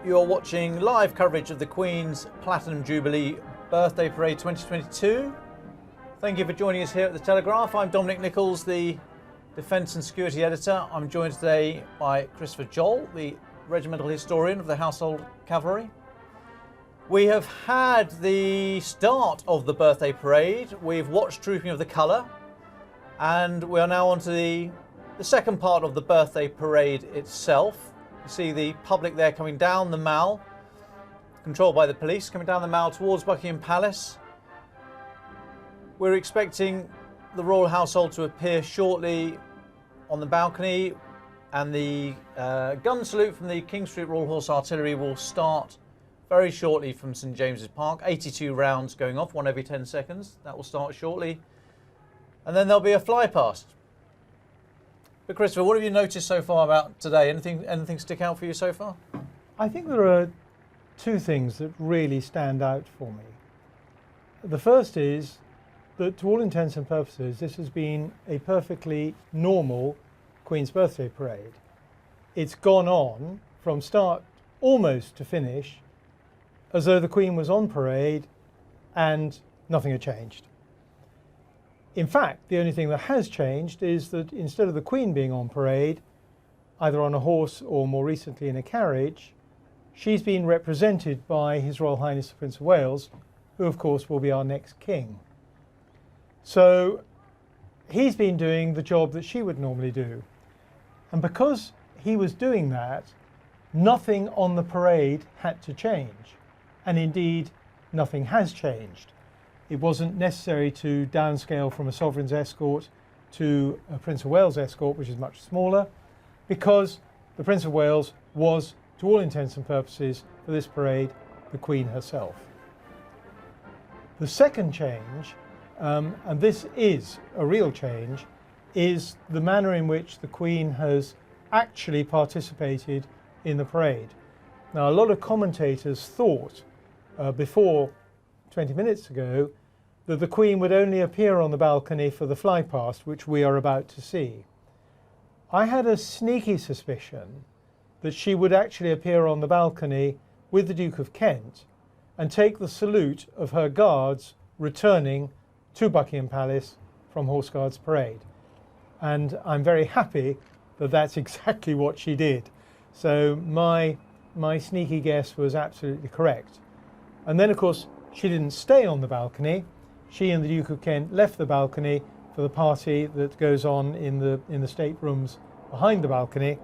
You're watching live coverage of the Queen's Platinum Jubilee Birthday Parade 2022. Thank you for joining us here at the Telegraph. I'm Dominic Nicholls, the Defence and Security Editor. I'm joined today by Christopher Joll, the Regimental Historian of the Household Cavalry. We have had the start of the birthday parade. We've watched Trooping of the Colour, and we are now on to the second part of the birthday parade itself. You see the public there coming down the Mall, controlled by the police, coming down the Mall towards Buckingham Palace. We're expecting the royal household to appear shortly on the balcony, and the gun salute from the King Street Royal Horse Artillery will start very shortly from St James's Park. 82 rounds going off, one every 10 seconds. That will start shortly. And then there'll be a flypast. But Christopher, what have you noticed so far about today? Anything stick out for you so far? I think there are two things that really stand out for me. The first is that to all intents and purposes, this has been a perfectly normal Queen's Birthday Parade. It's gone on from start almost to finish as though the Queen was on parade and nothing had changed. In fact, the only thing that has changed is that instead of the Queen being on parade, either on a horse or more recently in a carriage, she's been represented by His Royal Highness the Prince of Wales, who of course will be our next king. So he's been doing the job that she would normally do. And because he was doing that, nothing on the parade had to change. And indeed, nothing has changed. It wasn't necessary to downscale from a sovereign's escort to a Prince of Wales escort, which is much smaller, because the Prince of Wales was, to all intents and purposes, for this parade, the Queen herself. The second change, and this is a real change, is the manner in which the Queen has actually participated in the parade. Now, a lot of commentators thought before 20 minutes ago that the Queen would only appear on the balcony for the flypast, which we are about to see. I had a sneaky suspicion that she would actually appear on the balcony with the Duke of Kent and take the salute of her guards returning to Buckingham Palace from Horse Guards Parade. And I'm very happy that that's exactly what she did. So my sneaky guess was absolutely correct. And then, of course, she didn't stay on the balcony. She and the Duke of Kent left the balcony for the party that goes on in the staterooms behind the balcony,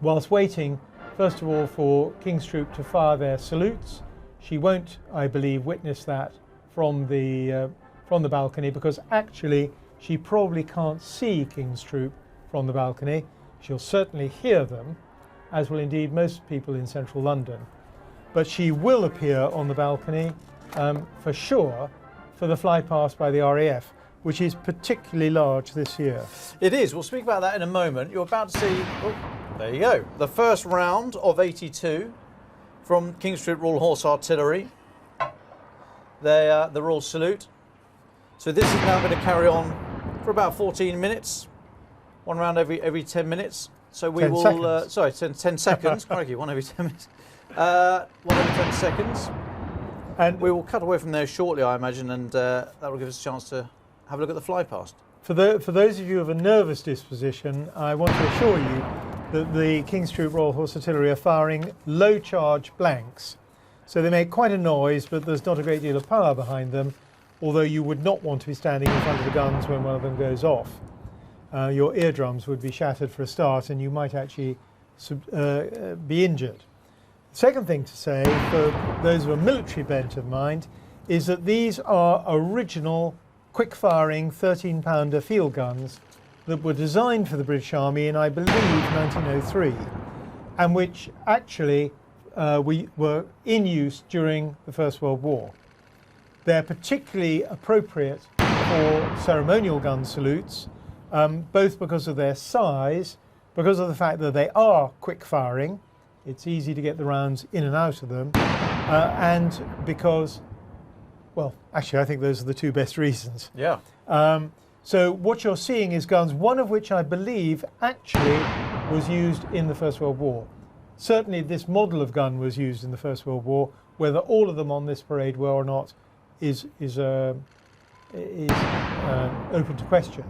whilst waiting, first of all, for King's Troop to fire their salutes. She won't, I believe, witness that from the balcony, because actually she probably can't see King's Troop from the balcony. She'll certainly hear them, as will indeed most people in central London. But she will appear on the balcony for sure for the flypast by the RAF, which is particularly large this year. It is. We'll speak about that in a moment. You're about to see, oh, there you go, the first round of 82 from King Street Royal Horse Artillery. The Royal Salute. So this is now going to carry on for about 14 minutes, one round every 10 minutes. So we 10 will, seconds. 10 seconds, crikey, one every 10 minutes. One every 10 seconds. And we will cut away from there shortly, I imagine, and that will give us a chance to have a look at the flypast. For those of you of a nervous disposition, I want to assure you that the King's Troop Royal Horse Artillery are firing low charge blanks. So they make quite a noise, but there's not a great deal of power behind them, although you would not want to be standing in front of the guns when one of them goes off. Your eardrums would be shattered for a start, and you might actually be injured. Second thing to say, for those of a military bent of mind, is that these are original quick-firing 13-pounder field guns that were designed for the British Army in, I believe, 1903, and which actually we were in use during the First World War. They're particularly appropriate for ceremonial gun salutes, both because of their size, because of the fact that they are quick-firing. It's easy to get the rounds in and out of them, and because, well, actually I think those are the two best reasons. Yeah. So what you're seeing is guns, one of which I believe actually was used in the First World War. certainly this model of gun was used in the First World War. Whether all of them on this parade were or not is open to question.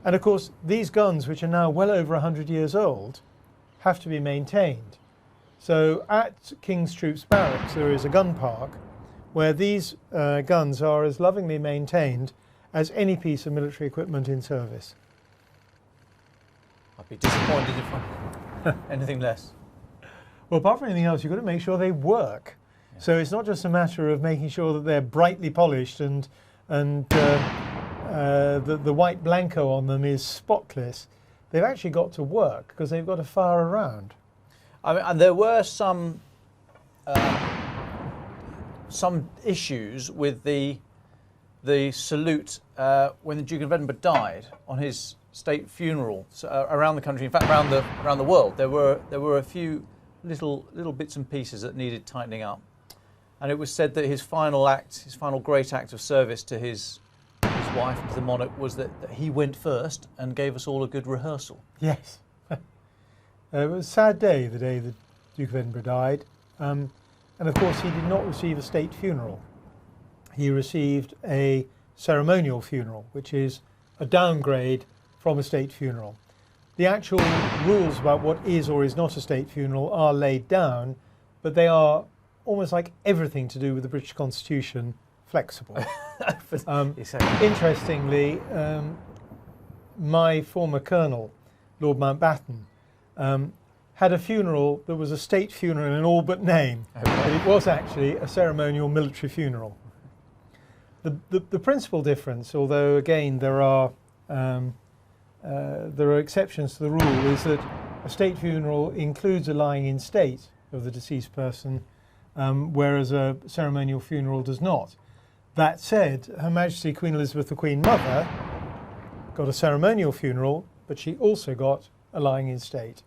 And of course, these guns, which are now well over 100 years old, have to be maintained. So at King's Troops Barracks, there is a gun park where these guns are as lovingly maintained as any piece of military equipment in service. I'd be disappointed if I anything less. Well, apart from anything else, you've got to make sure they work. Yeah. So it's not just a matter of making sure that they're brightly polished and the white blanco on them is spotless. They've actually got to work because they've got to fire around. I mean, and there were some issues with the salute when the Duke of Edinburgh died on his state funeral around the country. In fact, around the world, there were a few little bits and pieces that needed tightening up. And it was said that his final great act of service to his wife, to the monarch, was that he went first and gave us all a good rehearsal. Yes. It was a sad day, the day the Duke of Edinburgh died. And of course, he did not receive a state funeral. He received a ceremonial funeral, which is a downgrade from a state funeral. The actual rules about what is or is not a state funeral are laid down, but they are almost like everything to do with the British Constitution, flexible. Interestingly, my former colonel, Lord Mountbatten, had a funeral that was a state funeral in all but name, but it was actually a ceremonial military funeral. The principal difference, although again there are exceptions to the rule, is that a state funeral includes a lying in state of the deceased person, whereas a ceremonial funeral does not. That said, Her Majesty Queen Elizabeth, the Queen Mother, got a ceremonial funeral, but she also got a lying in state.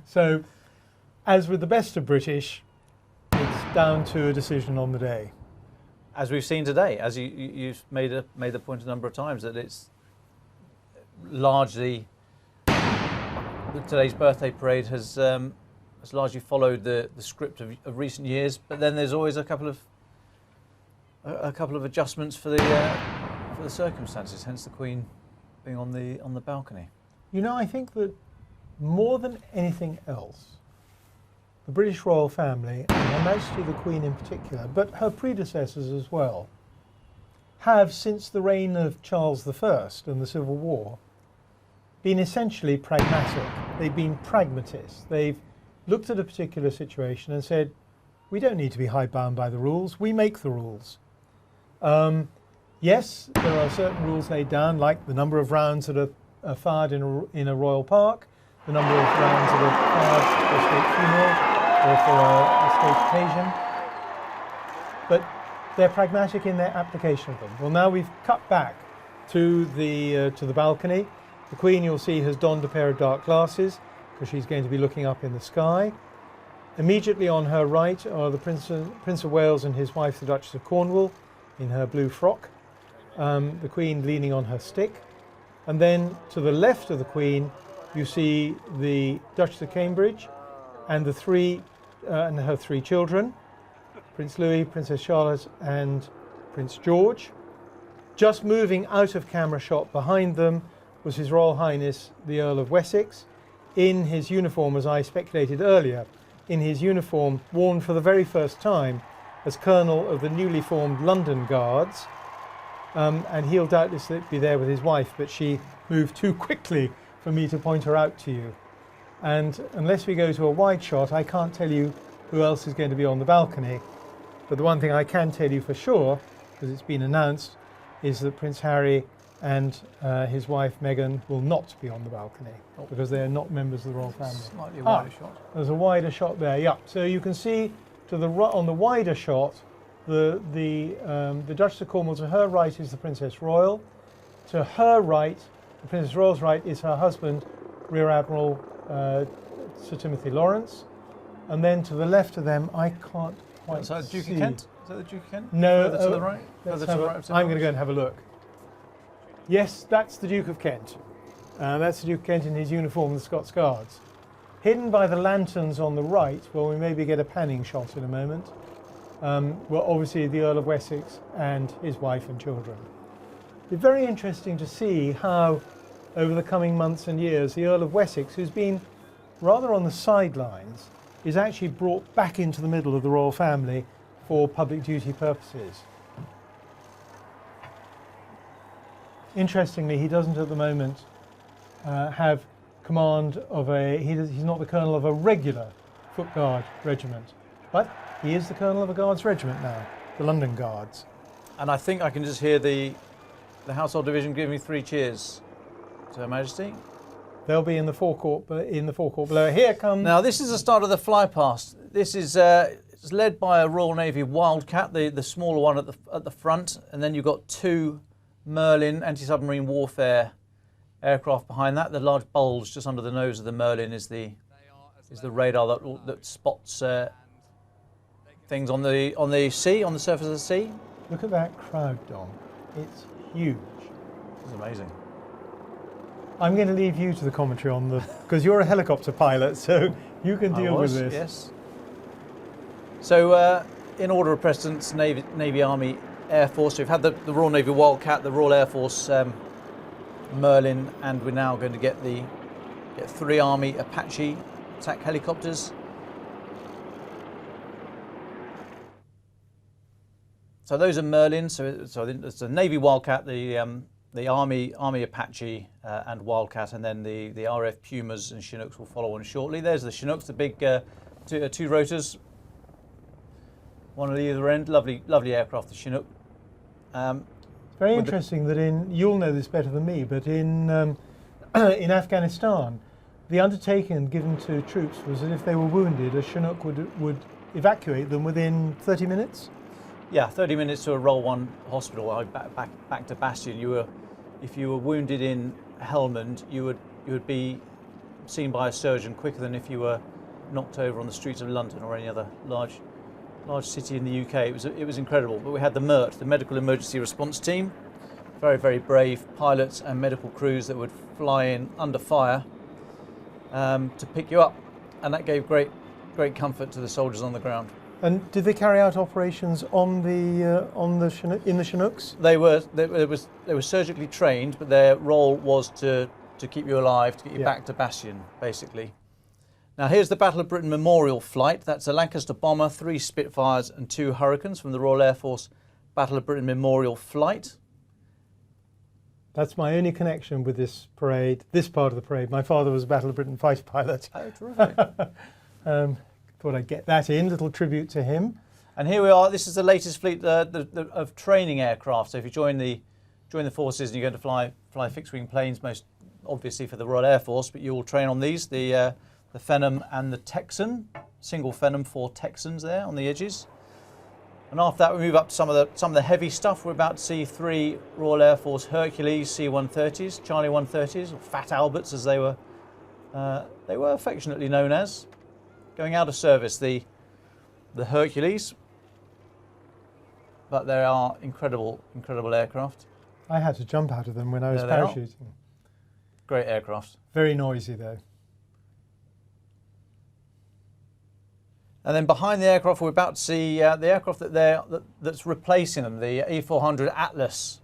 So, as with the best of British, it's down to a decision on the day. As we've seen today, as you've made the point a number of times, that it's largely today's birthday parade has largely followed the script of recent years, but then there's always a couple of adjustments for the circumstances. Hence the Queen being on the balcony. You know, I think that more than anything else, the British royal family, and Her Majesty the Queen in particular, but her predecessors as well, have, since the reign of Charles I and the Civil War, been essentially pragmatic. They've been pragmatists. They've looked at a particular situation and said, we don't need to be hidebound by the rules, we make the rules. Yes, there are certain rules laid down, like the number of rounds that are fired in a royal park, the number of rounds that are fired for a state funeral or for a state occasion. But they're pragmatic in their application of them. Well, now we've cut back to the balcony. The Queen, you'll see, has donned a pair of dark glasses because she's going to be looking up in the sky. Immediately on her right are the Prince of Wales and his wife, the Duchess of Cornwall, in her blue frock. The Queen leaning on her stick. And then to the left of the Queen, you see the Duchess of Cambridge and her three children, Prince Louis, Princess Charlotte and Prince George. Just moving out of camera shot behind them was His Royal Highness the Earl of Wessex, in his uniform, as I speculated earlier, in his uniform worn for the very first time as Colonel of the newly formed London Guards. And he'll doubtless be there with his wife, but she moved too quickly for me to point her out to you. And unless we go to a wide shot, I can't tell you who else is going to be on the balcony. But the one thing I can tell you for sure, because it's been announced, is that Prince Harry and his wife Meghan will not be on the balcony because they are not members of the royal family. Slightly wider shot. There's a wider shot there, yeah. So you can see to the on the wider shot, the Duchess of Cornwall. To her right is the Princess Royal. To her right, the Princess Royal's right, is her husband, Rear Admiral Sir Timothy Lawrence. And then to the left of them, I can't quite see. Is that the Duke of Kent? Is that the Duke of Kent? No. Further to the right? Further to the right? I'm going to go and have a look. Yes, that's the Duke of Kent. That's the Duke of Kent in his uniform of the Scots Guards. Hidden by the lanterns on the right, well, we maybe get a panning shot in a moment. Well, obviously the Earl of Wessex and his wife and children. It'll be very interesting to see how, over the coming months and years, the Earl of Wessex, who's been rather on the sidelines, is actually brought back into the middle of the royal family for public duty purposes. Interestingly, he doesn't at the moment have command of he's not the colonel of a regular foot guard regiment, but he is the colonel of a guards regiment now, the London Guards. And I think I can just hear the household division giving me 3 cheers to Her Majesty. They'll be in the forecourt, below. Here comes. Now this is the start of the flypast. This is it's led by a Royal Navy Wildcat, the smaller one at the front, and then you've got 2 Merlin anti-submarine warfare aircraft behind that. The large bulge just under the nose of the Merlin is the radar that spots things on the sea, on the surface of the sea. Look at that crowd, Dom. It's huge. It's amazing. I'm going to leave you to the commentary on because you're a helicopter pilot, so you can deal with this. Yes. So, in order of precedence, Navy, Army, Air Force. So we've had the Royal Navy Wildcat, the Royal Air Force Merlin, and we're now going to get 3 Army Apache attack helicopters. So those are Merlins. So it's a Navy Wildcat, the Army Apache and Wildcat, and then the RF Pumas and Chinooks will follow on shortly. There's the Chinooks, the big 2 rotors, one at either end. Lovely aircraft, the Chinook. It's very interesting that you'll know this better than me, but in Afghanistan, the undertaking given to troops was that if they were wounded, a Chinook would evacuate them within 30 minutes. Yeah, 30 minutes to a Roll 1 hospital. Back to Bastion. If you were wounded in Helmand, you would be seen by a surgeon quicker than if you were knocked over on the streets of London or any other large city in the UK. It was incredible. But we had the MERT, the Medical Emergency Response Team, very, very brave pilots and medical crews that would fly in under fire to pick you up, and that gave great comfort to the soldiers on the ground. And did they carry out operations in the Chinooks? They were surgically trained, but their role was to keep you alive, to get you back to Bastion, basically. Now here's the Battle of Britain Memorial Flight. That's a Lancaster bomber, 3 Spitfires and 2 Hurricanes from the Royal Air Force Battle of Britain Memorial Flight. That's my only connection with this parade, this part of the parade. My father was a Battle of Britain fighter pilot. Oh, terrific. Thought I'd get that in, little tribute to him. And here we are. This is the latest fleet of training aircraft. So if you join the forces and you're going to fly fixed-wing planes, most obviously for the Royal Air Force, but you will train on these, the Phenom and the Texan, single Phenom, 4 Texans there on the edges. And after that, we move up to some of the heavy stuff. We're about to see 3 Royal Air Force Hercules C-130s, Charlie 130s, or Fat Alberts as they were affectionately known as. Going out of service, the Hercules, but they are incredible aircraft. I had to jump out of them when I was parachuting. Great aircraft. Very noisy though. And then behind the aircraft, we're about to see the aircraft that's replacing them, the E-400 Atlas.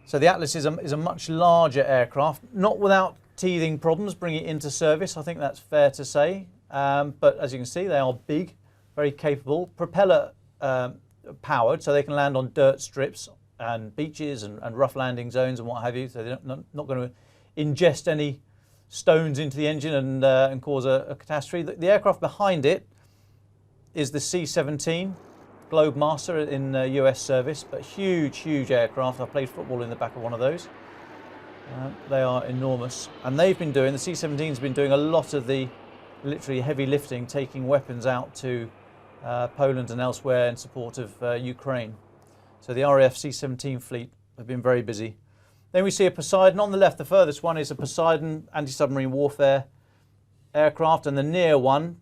So the Atlas is a much larger aircraft, not without teething problems bringing it into service. I think that's fair to say. But as you can see, they are big, very capable, propeller powered, so they can land on dirt strips and beaches and rough landing zones and what have you. So they're not going to ingest any stones into the engine and cause a catastrophe. The aircraft behind it is the C-17 Globemaster in US service, but huge aircraft. I played football in the back of one of those. They are enormous, and the C-17's been doing a lot of the literally heavy lifting, taking weapons out to Poland and elsewhere in support of Ukraine. So the RAF C-17 fleet have been very busy. Then we see a Poseidon on the left. The furthest one is a Poseidon anti-submarine warfare aircraft, and the near one,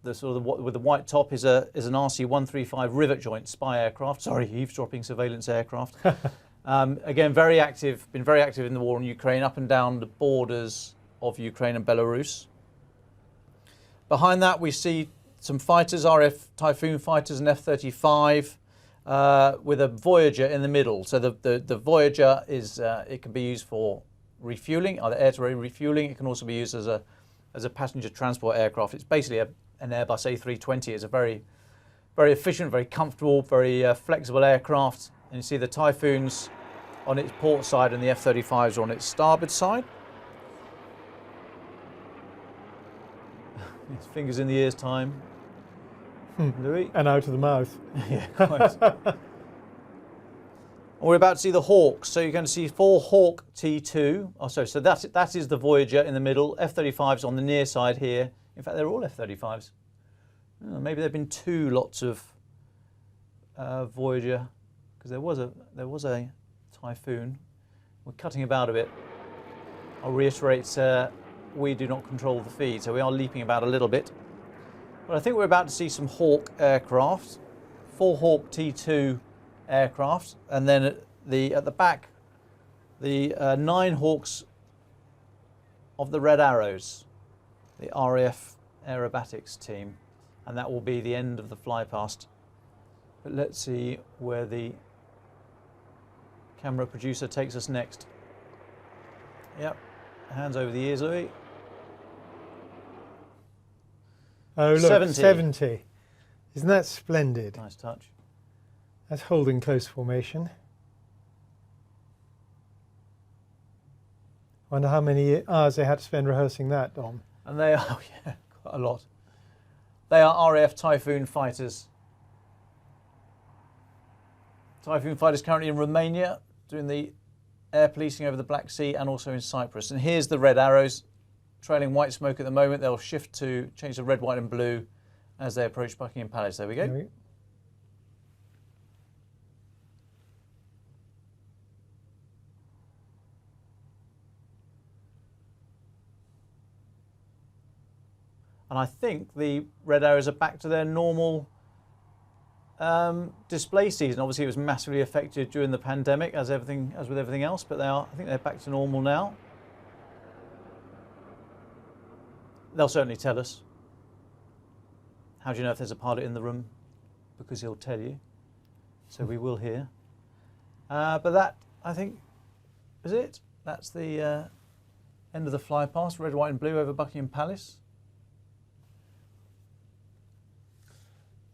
the sort of with the white top, is an RC-135 rivet joint spy aircraft. Sorry, eavesdropping surveillance aircraft. Again, very active. Been very active in the war in Ukraine, up and down the borders of Ukraine and Belarus. Behind that we see some fighters, RAF Typhoon fighters and F-35 with a Voyager in the middle. So the Voyager is, it can be used for refueling, either air-to-air refueling. It can also be used as a passenger transport aircraft. It's basically an Airbus A320. It's a very, very efficient, very comfortable, very flexible aircraft. And you see the Typhoons on its port side and the F-35s are on its starboard side. His fingers in the ears time. Louis. And out of the mouth. Yeah, quite. We're about to see the Hawks. So you're going to see 4 Hawk T2. Oh, sorry, so that is the Voyager in the middle. F-35s on the near side here. In fact, they're all F-35s. Oh, maybe there have been 2 lots of Voyager, because there was a Typhoon. We're cutting about a bit. I'll reiterate, we do not control the feed, so we are leaping about a little bit. But I think we're about to see some Hawk aircraft, 4 Hawk T2 aircraft, and then at the back, the 9 Hawks of the Red Arrows, the RAF aerobatics team, and that will be the end of the flypast. But let's see where the camera producer takes us next. Yep, hands over the ears, Louis. Oh, look, 70. 70. Isn't that splendid? Nice touch. That's holding close formation. Wonder how many hours they had to spend rehearsing that, Dom. And they are, yeah, quite a lot. They are RAF Typhoon fighters. Typhoon fighters currently in Romania doing the air policing over the Black Sea and also in Cyprus. And here's the Red Arrows trailing white smoke at the moment. They'll shift to change to red, white and blue as they approach Buckingham Palace. There we go. There we go. And I think the Red Arrows are back to their normal display season. Obviously, it was massively affected during the pandemic, as with everything else. But I think they're back to normal now. They'll certainly tell us. How do you know if there's a pilot in the room? Because he'll tell you. So we will hear. But that, I think, is it. That's the end of the flypast. Red, white, and blue over Buckingham Palace.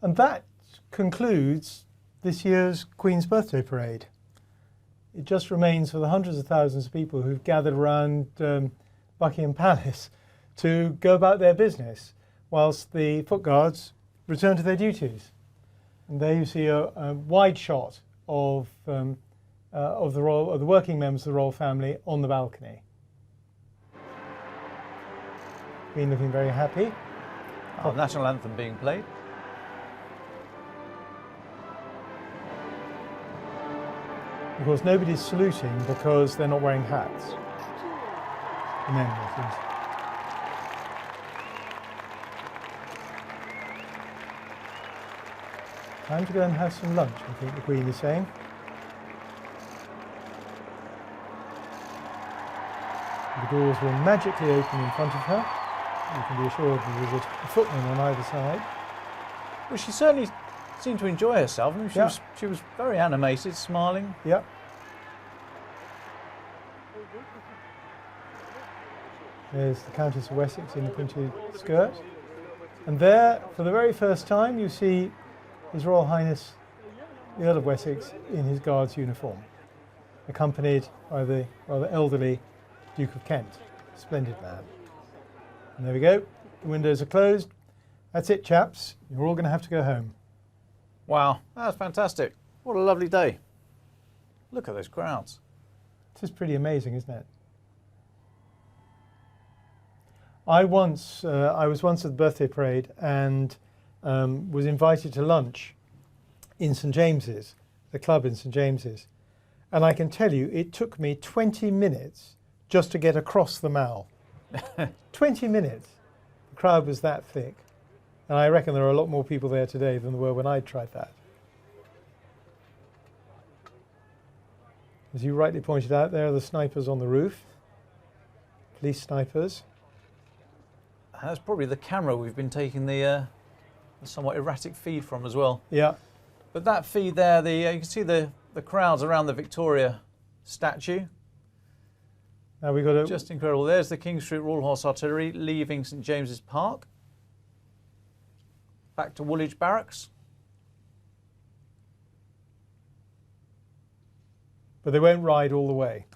And that concludes this year's Queen's Birthday Parade. It just remains for the hundreds of thousands of people who've gathered around Buckingham Palace to go about their business, whilst the Foot Guards return to their duties. And there you see a wide shot of the working members of the royal family on the balcony. Queen looking very happy. Oh, national anthem being played. Of course, nobody's saluting because they're not wearing hats. The men, that is. Time to go and have some lunch, I think the Queen is saying. The doors will magically open in front of her. You can be assured there's a footman on either side. Well, she certainly seemed to enjoy herself. I mean, she was very animated, smiling. Yep. There's the Countess of Wessex in the printed skirt. And there, for the very first time, you see His Royal Highness the Earl of Wessex in his Guards uniform, accompanied by the rather elderly Duke of Kent. Splendid man. And there we go. The windows are closed. That's it, chaps. You're all going to have to go home. Wow, that's fantastic. What a lovely day. Look at those crowds. This is pretty amazing, isn't it? I was once at the birthday parade and was invited to lunch in St James's, the club in St James's. And I can tell you, it took me 20 minutes just to get across the Mall. 20 minutes. The crowd was that thick. And I reckon there are a lot more people there today than there were when I tried that. As you rightly pointed out, there are the snipers on the roof. Police snipers. That's probably the camera we've been taking the somewhat erratic feed from as well. Yeah. But that feed there, you can see the crowds around the Victoria statue. Now we got a Just incredible. There's the King Street Royal Horse Artillery leaving St James's Park. Back to Woolwich Barracks. but they won't ride all the way.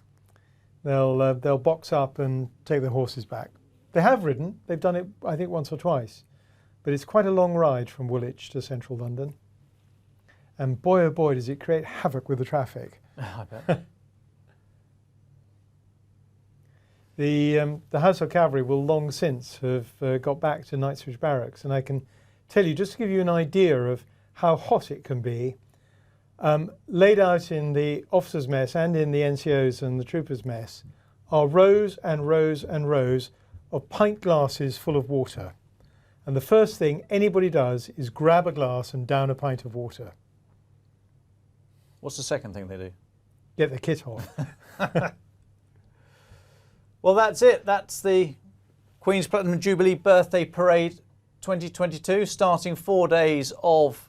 They'll box up and take their horses back. They have ridden. They've done it, I think, once or twice. But it's quite a long ride from Woolwich to central London. And boy, oh boy, does it create havoc with the traffic. I bet. The Household Cavalry will long since have got back to Knightsbridge Barracks, and I can tell you, just to give you an idea of how hot it can be, laid out in the officers' mess and in the NCOs and the troopers' mess are rows and rows and rows of pint glasses full of water. And the first thing anybody does is grab a glass and down a pint of water. What's the second thing they do? Get the kit on. Well, that's it. That's the Queen's Platinum Jubilee Birthday Parade 2022, starting 4 days of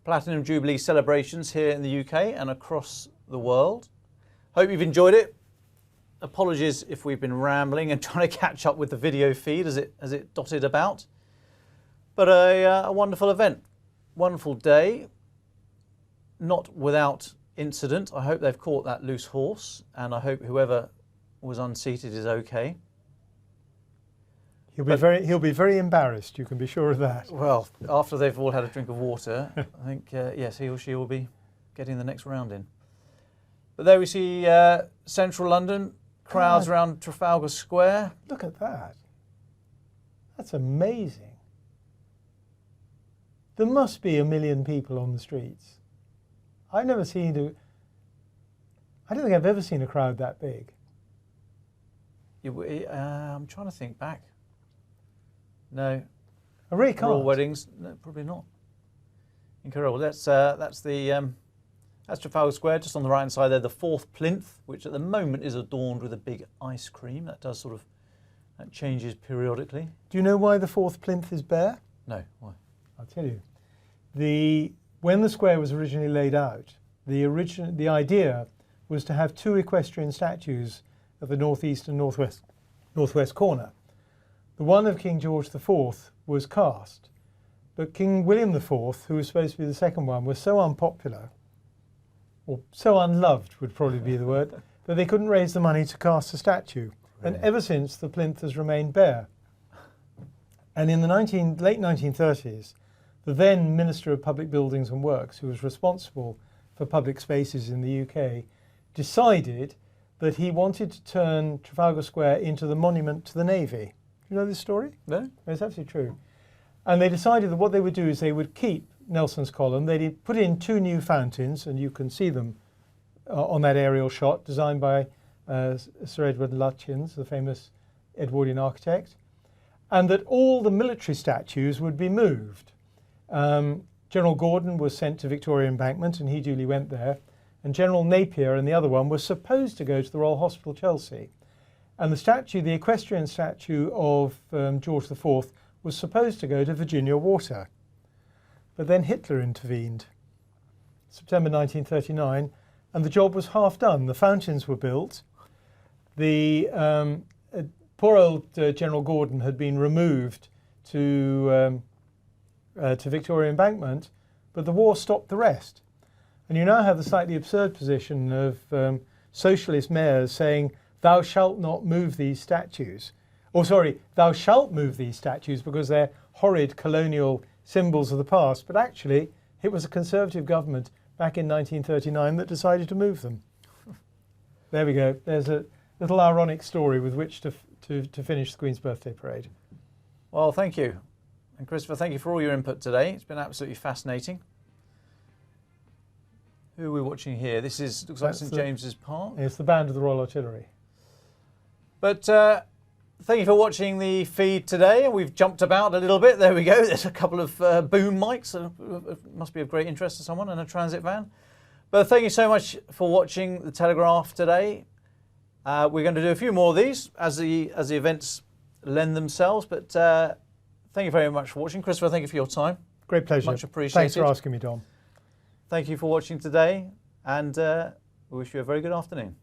Platinum Jubilee celebrations here in the UK and across the world. Hope you've enjoyed it. Apologies if we've been rambling and trying to catch up with the video feed as it dotted about. But a wonderful event, wonderful day, not without incident. I hope they've caught that loose horse, and I hope whoever was unseated is okay. He'll be very embarrassed, you can be sure of that. Well, after they've all had a drink of water, I think, yes, he or she will be getting the next round in. But there we see central London, crowds around Trafalgar Square. Look at that. That's amazing. There must be 1 million people on the streets. I don't think I've ever seen a crowd that big. I'm trying to think back. No. I really can't. Royal weddings? No, probably not. Incredible. That's Trafalgar Square, just on the right hand side there, the 4th plinth, which at the moment is adorned with a big ice cream. That changes periodically. Do you know why the 4th plinth is bare? No, why? I'll tell you. When the square was originally laid out, the idea was to have 2 equestrian statues at the northeast and northwest corner. The one of King George IV was cast, but King William IV, who was supposed to be the second one, was so unpopular, or so unloved would probably be the word, that they couldn't raise the money to cast a statue. Really? And ever since, the plinth has remained bare. And in the late 1930s, the then Minister of Public Buildings and Works, who was responsible for public spaces in the UK, decided that he wanted to turn Trafalgar Square into the monument to the Navy. You know this story? No. It's absolutely true. And they decided that what they would do is they would keep Nelson's Column. They'd put in 2 new fountains, and you can see them on that aerial shot, designed by Sir Edward Lutyens, the famous Edwardian architect, and that all the military statues would be moved. General Gordon was sent to Victoria Embankment, and he duly went there. And General Napier and the other one was supposed to go to the Royal Hospital, Chelsea. And the statue, the equestrian statue of George IV, was supposed to go to Virginia Water. But then Hitler intervened, September 1939, and the job was half done. The fountains were built. The poor old General Gordon had been removed to Victoria Embankment, but the war stopped the rest. And you now have the slightly absurd position of socialist mayors saying, thou shalt not move these statues. Or sorry, thou shalt move these statues because they're horrid colonial symbols of the past. But actually, it was a Conservative government back in 1939 that decided to move them. There we go. There's a little ironic story with which to finish the Queen's Birthday Parade. Well, thank you. And Christopher, thank you for all your input today. It's been absolutely fascinating. Who are we watching here? This looks like St James's Park. It's the band of the Royal Artillery. But thank you for watching the feed today. We've jumped about a little bit. There we go. There's a couple of boom mics. Must be of great interest to someone, and a transit van. But thank you so much for watching the Telegraph today. We're going to do a few more of these as the events lend themselves. But thank you very much for watching. Christopher, thank you for your time. Great pleasure. Much appreciated. Thanks for asking me, Dom. Thank you for watching today, and we wish you a very good afternoon.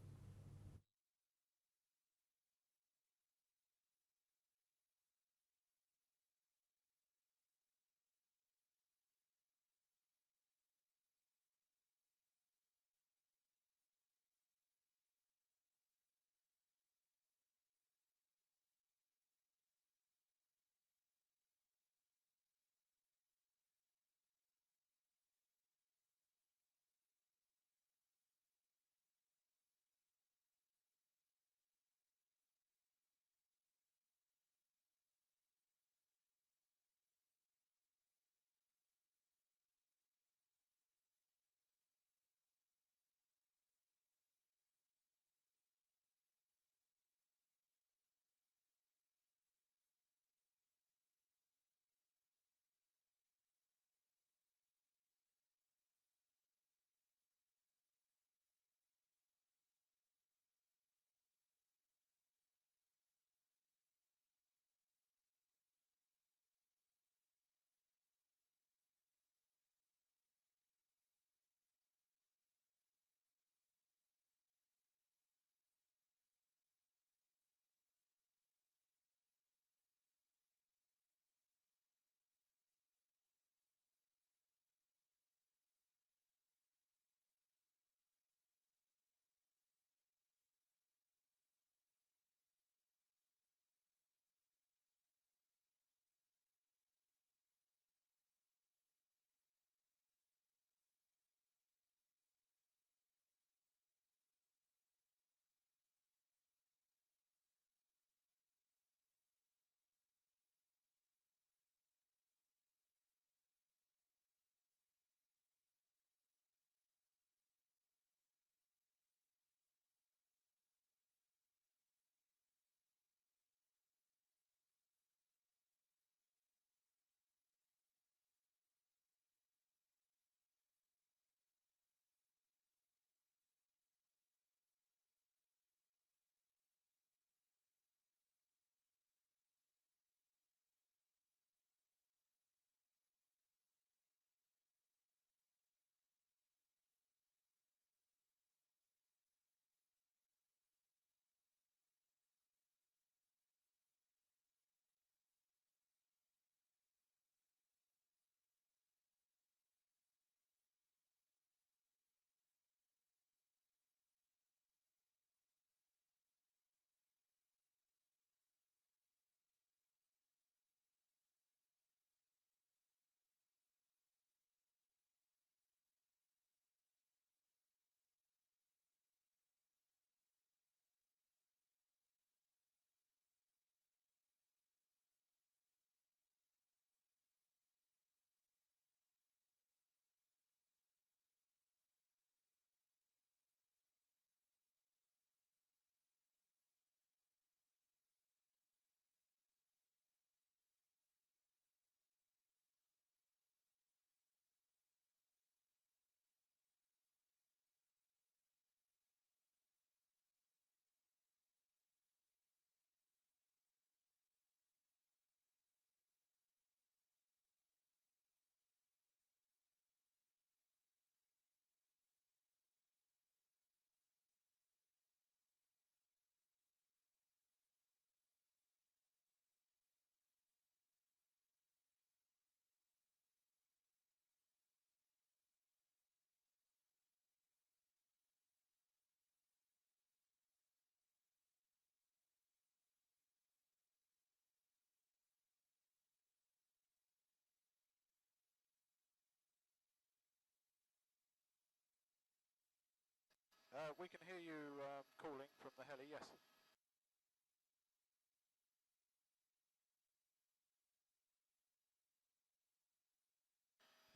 We can hear you calling from the heli, yes.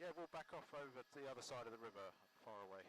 Yeah, we'll back off over to the other side of the river, far away.